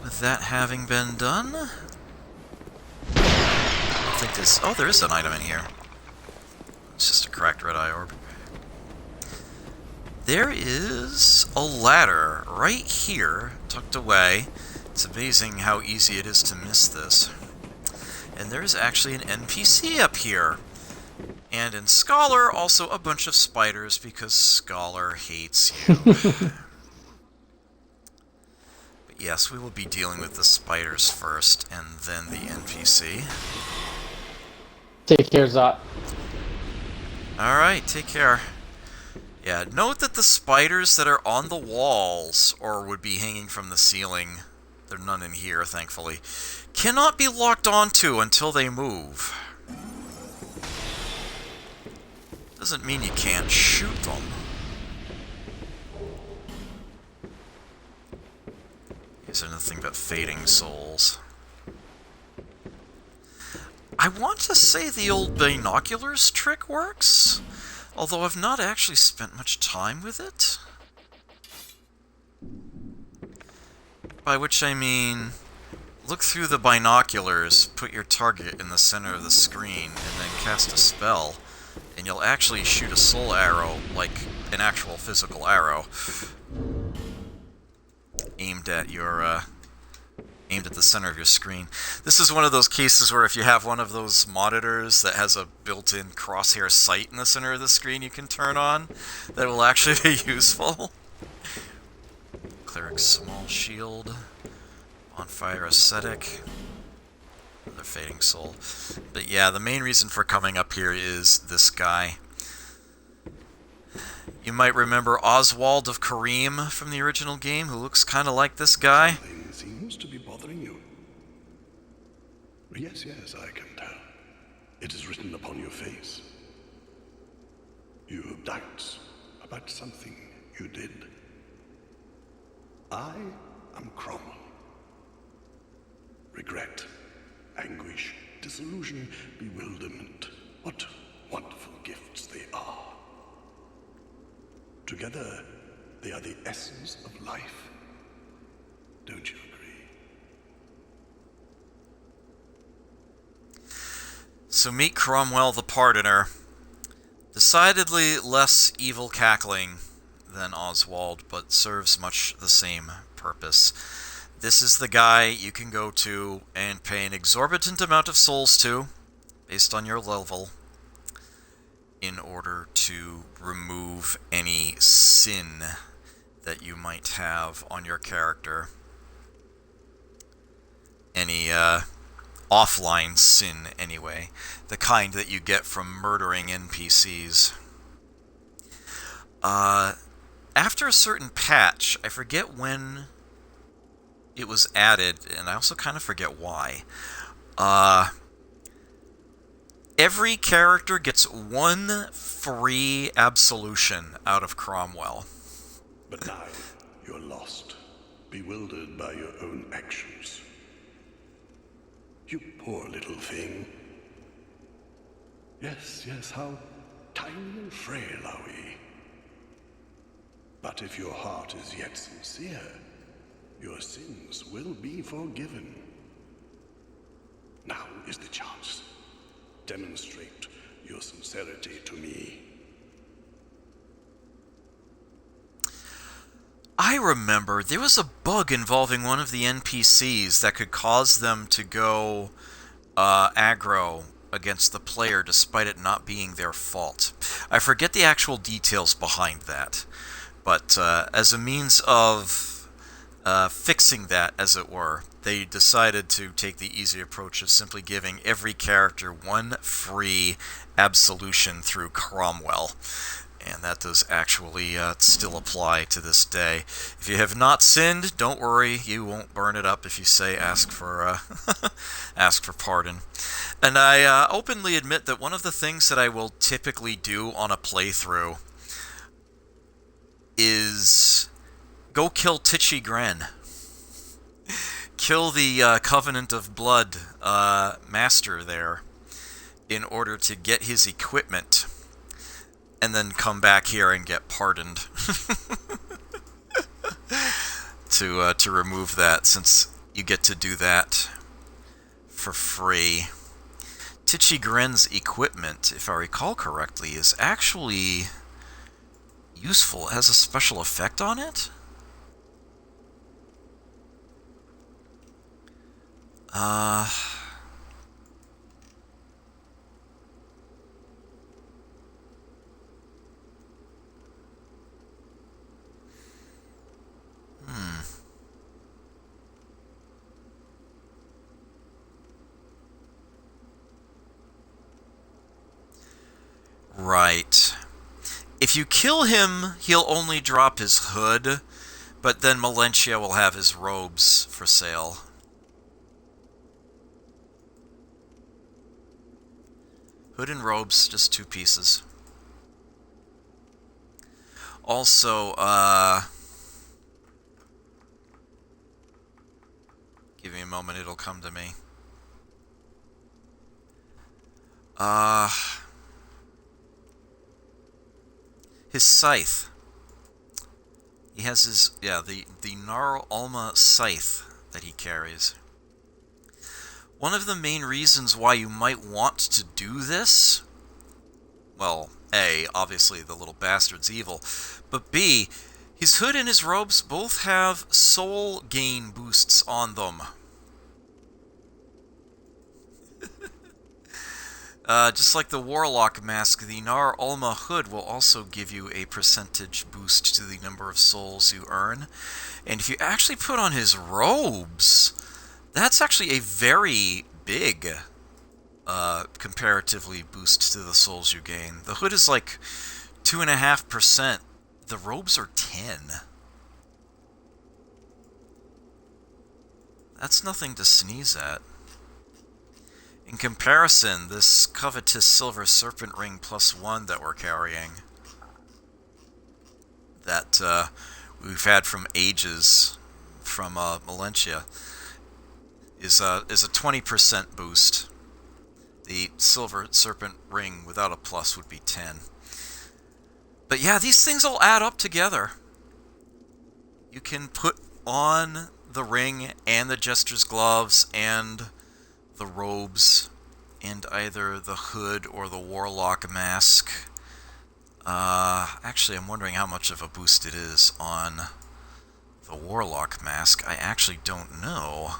with that having been done, I don't think this... Oh, there is an item in here. It's just a cracked red eye orb. There is a ladder right here, tucked away. It's amazing how easy it is to miss this. And there's actually an NPC up here. And in Scholar, also a bunch of spiders, because Scholar hates you. But yes, we will be dealing with the spiders first, and then the NPC. take care, Zot. Alright, take care. Yeah, note that the spiders that are on the walls, or would be hanging from the ceiling, there are none in here, thankfully, cannot be locked onto until they move. Doesn't mean you can't shoot them. These are nothing but fading souls. I want to say the old binoculars trick works, although I've not actually spent much time with it. By which I mean, look through the binoculars, put your target in the center of the screen, and then cast a spell, and you'll actually shoot a soul arrow, like an actual physical arrow, aimed at the center of your screen. This is one of those cases where if you have one of those monitors that has a built-in crosshair sight in the center of the screen you can turn on, that will actually be useful. Cleric's small shield, bonfire ascetic, another fading soul. But yeah, the main reason for coming up here is this guy. You might remember Oswald of Kareem from the original game, who looks kind of like this guy. Something seems to be bothering you. Yes, I can tell. It is written upon your face. You have doubts about something you did. I am Cromwell. Regret, anguish, disillusion, bewilderment. What wonderful gifts they are. Together, they are the essence of life. Don't you agree? So meet Cromwell the Pardoner. Decidedly less evil cackling than Oswald, but serves much the same purpose. This is the guy you can go to and pay an exorbitant amount of souls to, based on your level, in order to remove any sin that you might have on your character. Any offline sin, anyway. The kind that you get from murdering NPCs. After a certain patch, I forget when it was added, and I also kind of forget why. Every character gets one free absolution out of Cromwell. But now you're lost, bewildered by your own actions. You poor little thing. Yes, how tiny and frail are we? But if your heart is yet sincere, your sins will be forgiven. Now is the chance. Demonstrate your sincerity to me. I remember there was a bug involving one of the NPCs that could cause them to go aggro against the player despite it not being their fault. I forget the actual details behind that, but as a means of fixing that, as it were, they decided to take the easy approach of simply giving every character one free absolution through Cromwell. And that does actually still apply to this day. If you have not sinned, don't worry, you won't burn it up if you say ask for ask for pardon. And I openly admit that one of the things that I will typically do on a playthrough is go kill Titchy Gren. Kill the Covenant of Blood master there in order to get his equipment, and then come back here and get pardoned to remove that, since you get to do that for free. Titchy Gren's equipment, if I recall correctly, is actually useful. It has a special effect on it. Right. If you kill him, he'll only drop his hood, but then Melentia will have his robes for sale. Hood and robes, just 2 pieces. Also, give me a moment, it'll come to me. His scythe. He has his, the Nar Alma scythe that he carries. One of the main reasons why you might want to do this, well, A, obviously the little bastard's evil, but B, his hood and his robes both have soul gain boosts on them. Just like the Warlock mask, the Nar Alma hood will also give you a percentage boost to the number of souls you earn. And if you actually put on his robes, that's actually a very big, comparatively, boost to the souls you gain. The hood is like 2.5%. The robes are 10. That's nothing to sneeze at. In comparison, this covetous Silver Serpent Ring +1 that we're carrying, that we've had from ages from Melentia, is a 20% boost. The Silver Serpent Ring without a plus would be 10. But yeah, these things all add up together. You can put on the ring and the Jester's gloves and the robes and either the hood or the Warlock mask Actually, I'm wondering how much of a boost it is on the Warlock mask. I actually don't know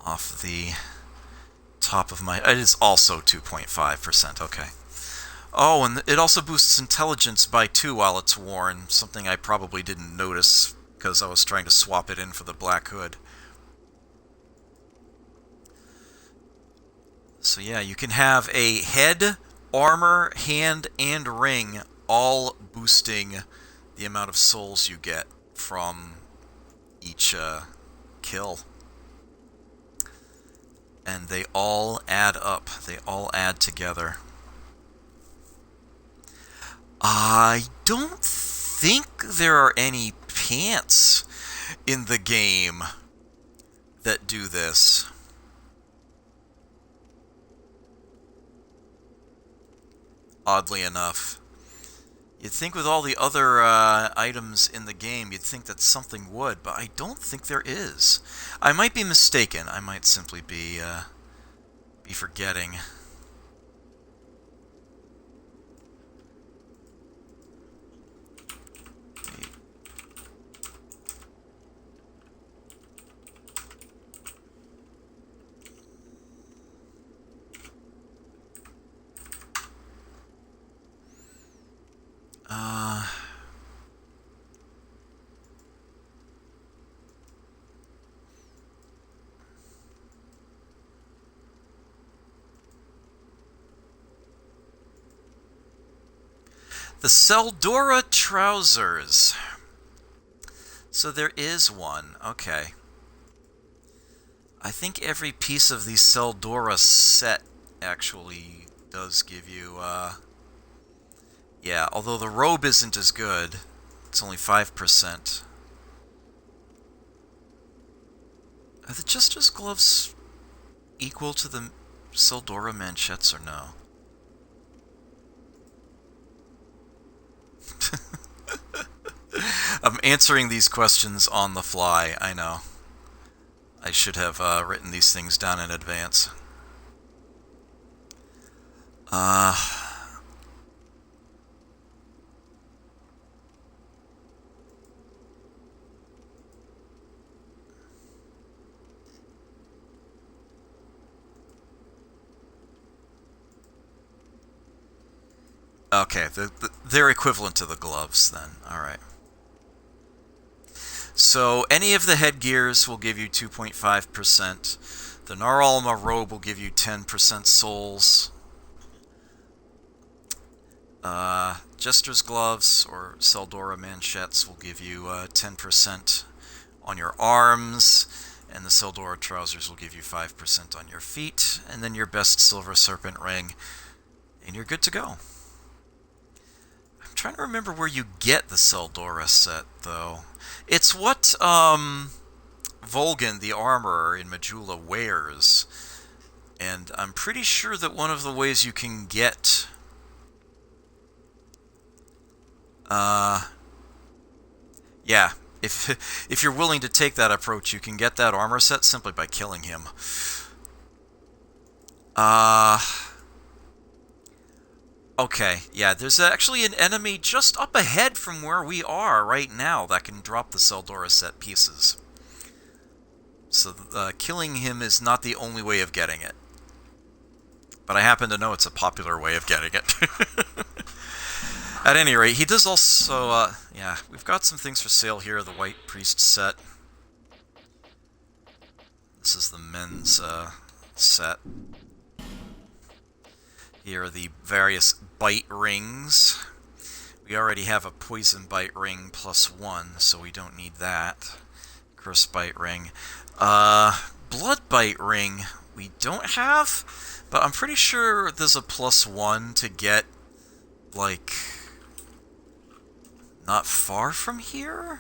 off the top of my... It is also 2.5%, okay. Oh, and it also boosts intelligence by 2 while it's worn, something I probably didn't notice because I was trying to swap it in for the Black Hood. So yeah, you can have a head, armor, hand, and ring all boosting the amount of souls you get from each kill. And they all add up. They all add together. I don't think there are any pants in the game that do this. Oddly enough. You'd think with all the other items in the game, you'd think that something would, but I don't think there is. I might be mistaken. I might simply be forgetting. The Tseldora trousers. So there is one. Okay. I think every piece of the Tseldora set actually does give you, yeah, although the robe isn't as good. It's only 5%. Are the Jester's gloves equal to the Tseldora manchettes or no? I'm answering these questions on the fly, I know. I should have written these things down in advance. Okay, they're equivalent to the gloves then. Alright. So, any of the headgears will give you 2.5%. The Naralma robe will give you 10% souls. Jester's gloves, or Tseldora manchettes, will give you 10% on your arms. And the Tseldora trousers will give you 5% on your feet. And then your best silver serpent ring. And you're good to go. I'm trying to remember where you get the Tseldora set, though. It's what Volgan, the armorer in Majula, wears. And I'm pretty sure that one of the ways you can get... yeah, if you're willing to take that approach, you can get that armor set simply by killing him. Okay, yeah, there's actually an enemy just up ahead from where we are right now that can drop the Tseldora set pieces. So killing him is not the only way of getting it. But I happen to know it's a popular way of getting it. At any rate, he does also, yeah, we've got some things for sale here, the White Priest set. This is the men's set. Here are the various bite rings. We already have a poison bite ring +1, so we don't need that. Curse bite ring. Blood bite ring we don't have, but I'm pretty sure there's a +1 to get, like, not far from here?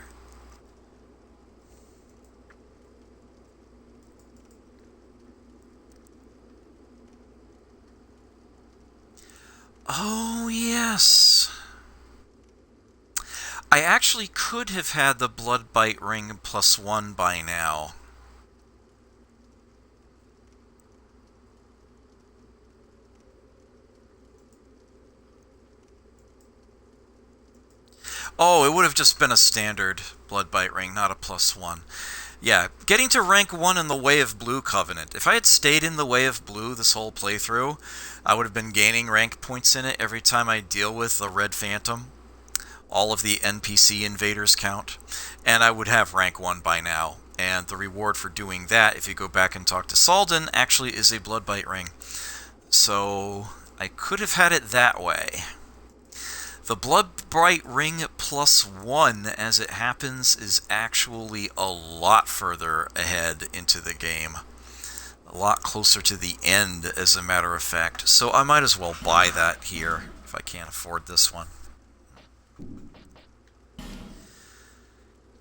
Oh, yes. I actually could have had the Blood Bite Ring +1 by now. Oh, it would have just been a standard Blood Bite Ring, not a +1. Yeah, getting to rank 1 in the Way of Blue Covenant. If I had stayed in the Way of Blue this whole playthrough, I would have been gaining rank points in it every time I deal with the Red Phantom. All of the NPC invaders count. And I would have rank 1 by now. And the reward for doing that, if you go back and talk to Salden, actually is a Blood Bite Ring. So I could have had it that way. The Blood Bite Ring +1, as it happens, is actually a lot further ahead into the game. A lot closer to the end, as a matter of fact. So I might as well buy that here, if I can't afford this one.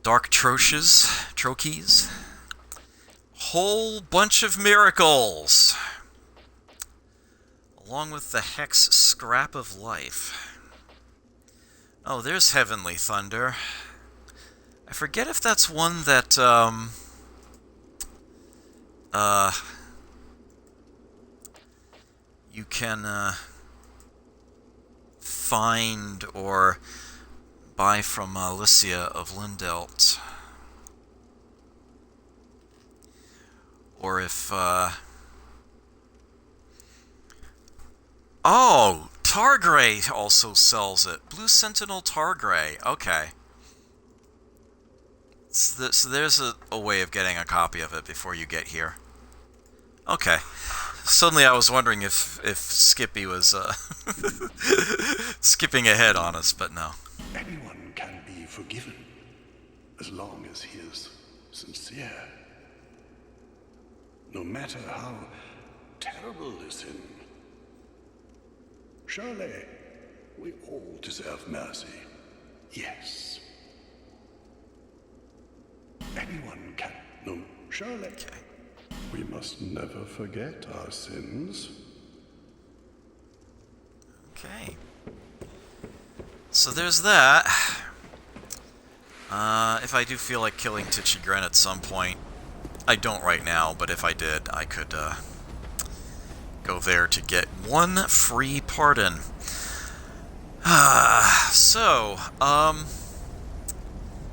Dark Trochees. Whole bunch of miracles. Along with the Hex Scrap of Life. Oh, there's Heavenly Thunder. I forget if that's one that, you can, find or buy from Alicia of Lindelt. Or if, oh! Targray also sells it. Blue Sentinel Targray. Okay. So there's a way of getting a copy of it before you get here. Okay. Suddenly I was wondering if Skippy was skipping ahead on us, but no. Anyone can be forgiven, as long as he is sincere. No matter how terrible the sin. Surely, we all deserve mercy. Yes. Anyone can. No, surely. Okay. We must never forget our sins. Okay. So there's that. If I do feel like killing Tichigren at some point, I don't right now, but if I did, I could, go there to get one free pardon. So,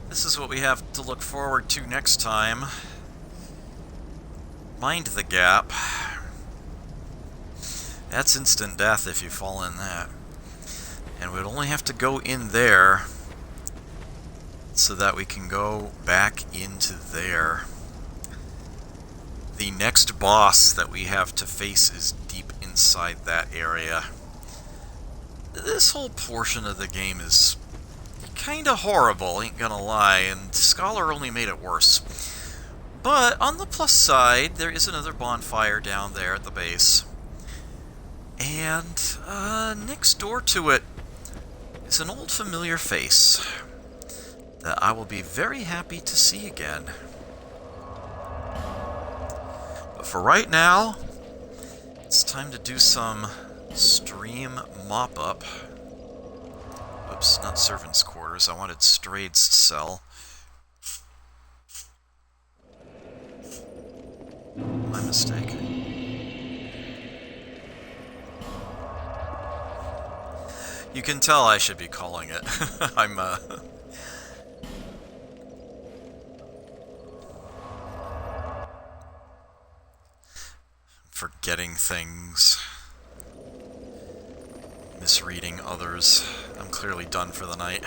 this is what we have to look forward to next time. Mind the Gap. That's instant death if you fall in that. And we'd only have to go in there so that we can go back into there. The next boss that we have to face is deep inside that area. This whole portion of the game is kinda horrible, ain't gonna lie, and Scholar only made it worse. But on the plus side, there is another bonfire down there at the base. And next door to it is an old familiar face that I will be very happy to see again. But for right now, it's time to do some stream mop-up. Oops, not servants' quarters. I wanted Strade's cell. My mistake. You can tell I should be calling it. I'm, forgetting things. Misreading others. I'm clearly done for the night.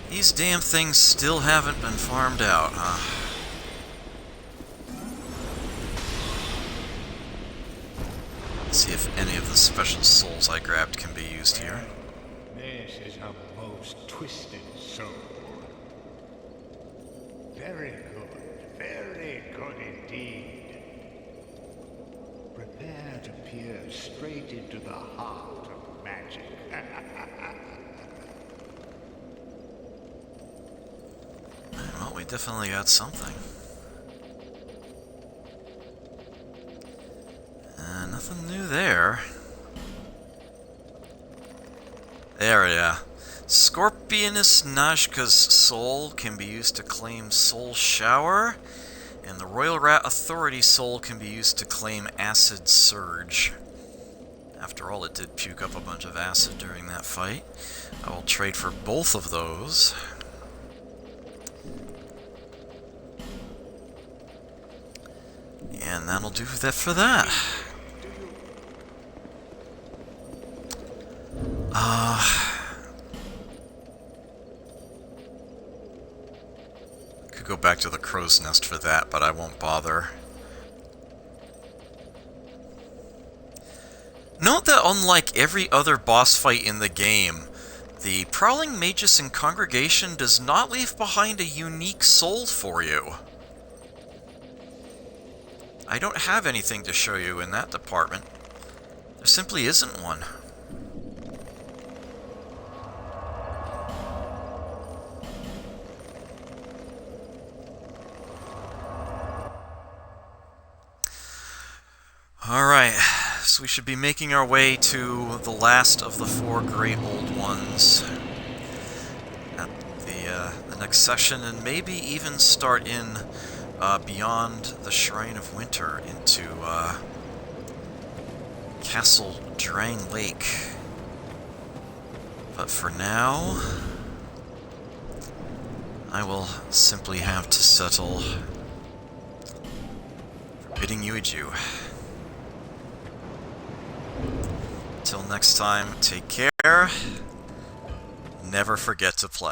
These damn things still haven't been farmed out, huh? Let's see if any of the special souls I grabbed can be used here. This is a most twisted soul. Very good indeed. Prepare to peer straight into the heart of magic. Well, we definitely got something. Nothing new there. There, yeah. Scorpionus Najka's soul can be used to claim Soul Shower, And the Royal Rat Authority soul can be used to claim Acid Surge. After all, it did puke up a bunch of acid during that fight. I will trade for both of those. And that'll do that for that. Could go back to the crow's nest for that, but I won't bother. Note that unlike every other boss fight in the game, the Prowling Magus and Congregation does not leave behind a unique soul for you. I don't have anything to show you in that department. There simply isn't one. Alright, so we should be making our way to the last of the 4 Great Old Ones at the next session, and maybe even start in beyond the Shrine of Winter into Castle Drang Lake. But for now, I will simply have to settle for bidding you adieu. Till next time, take care. Never forget to play.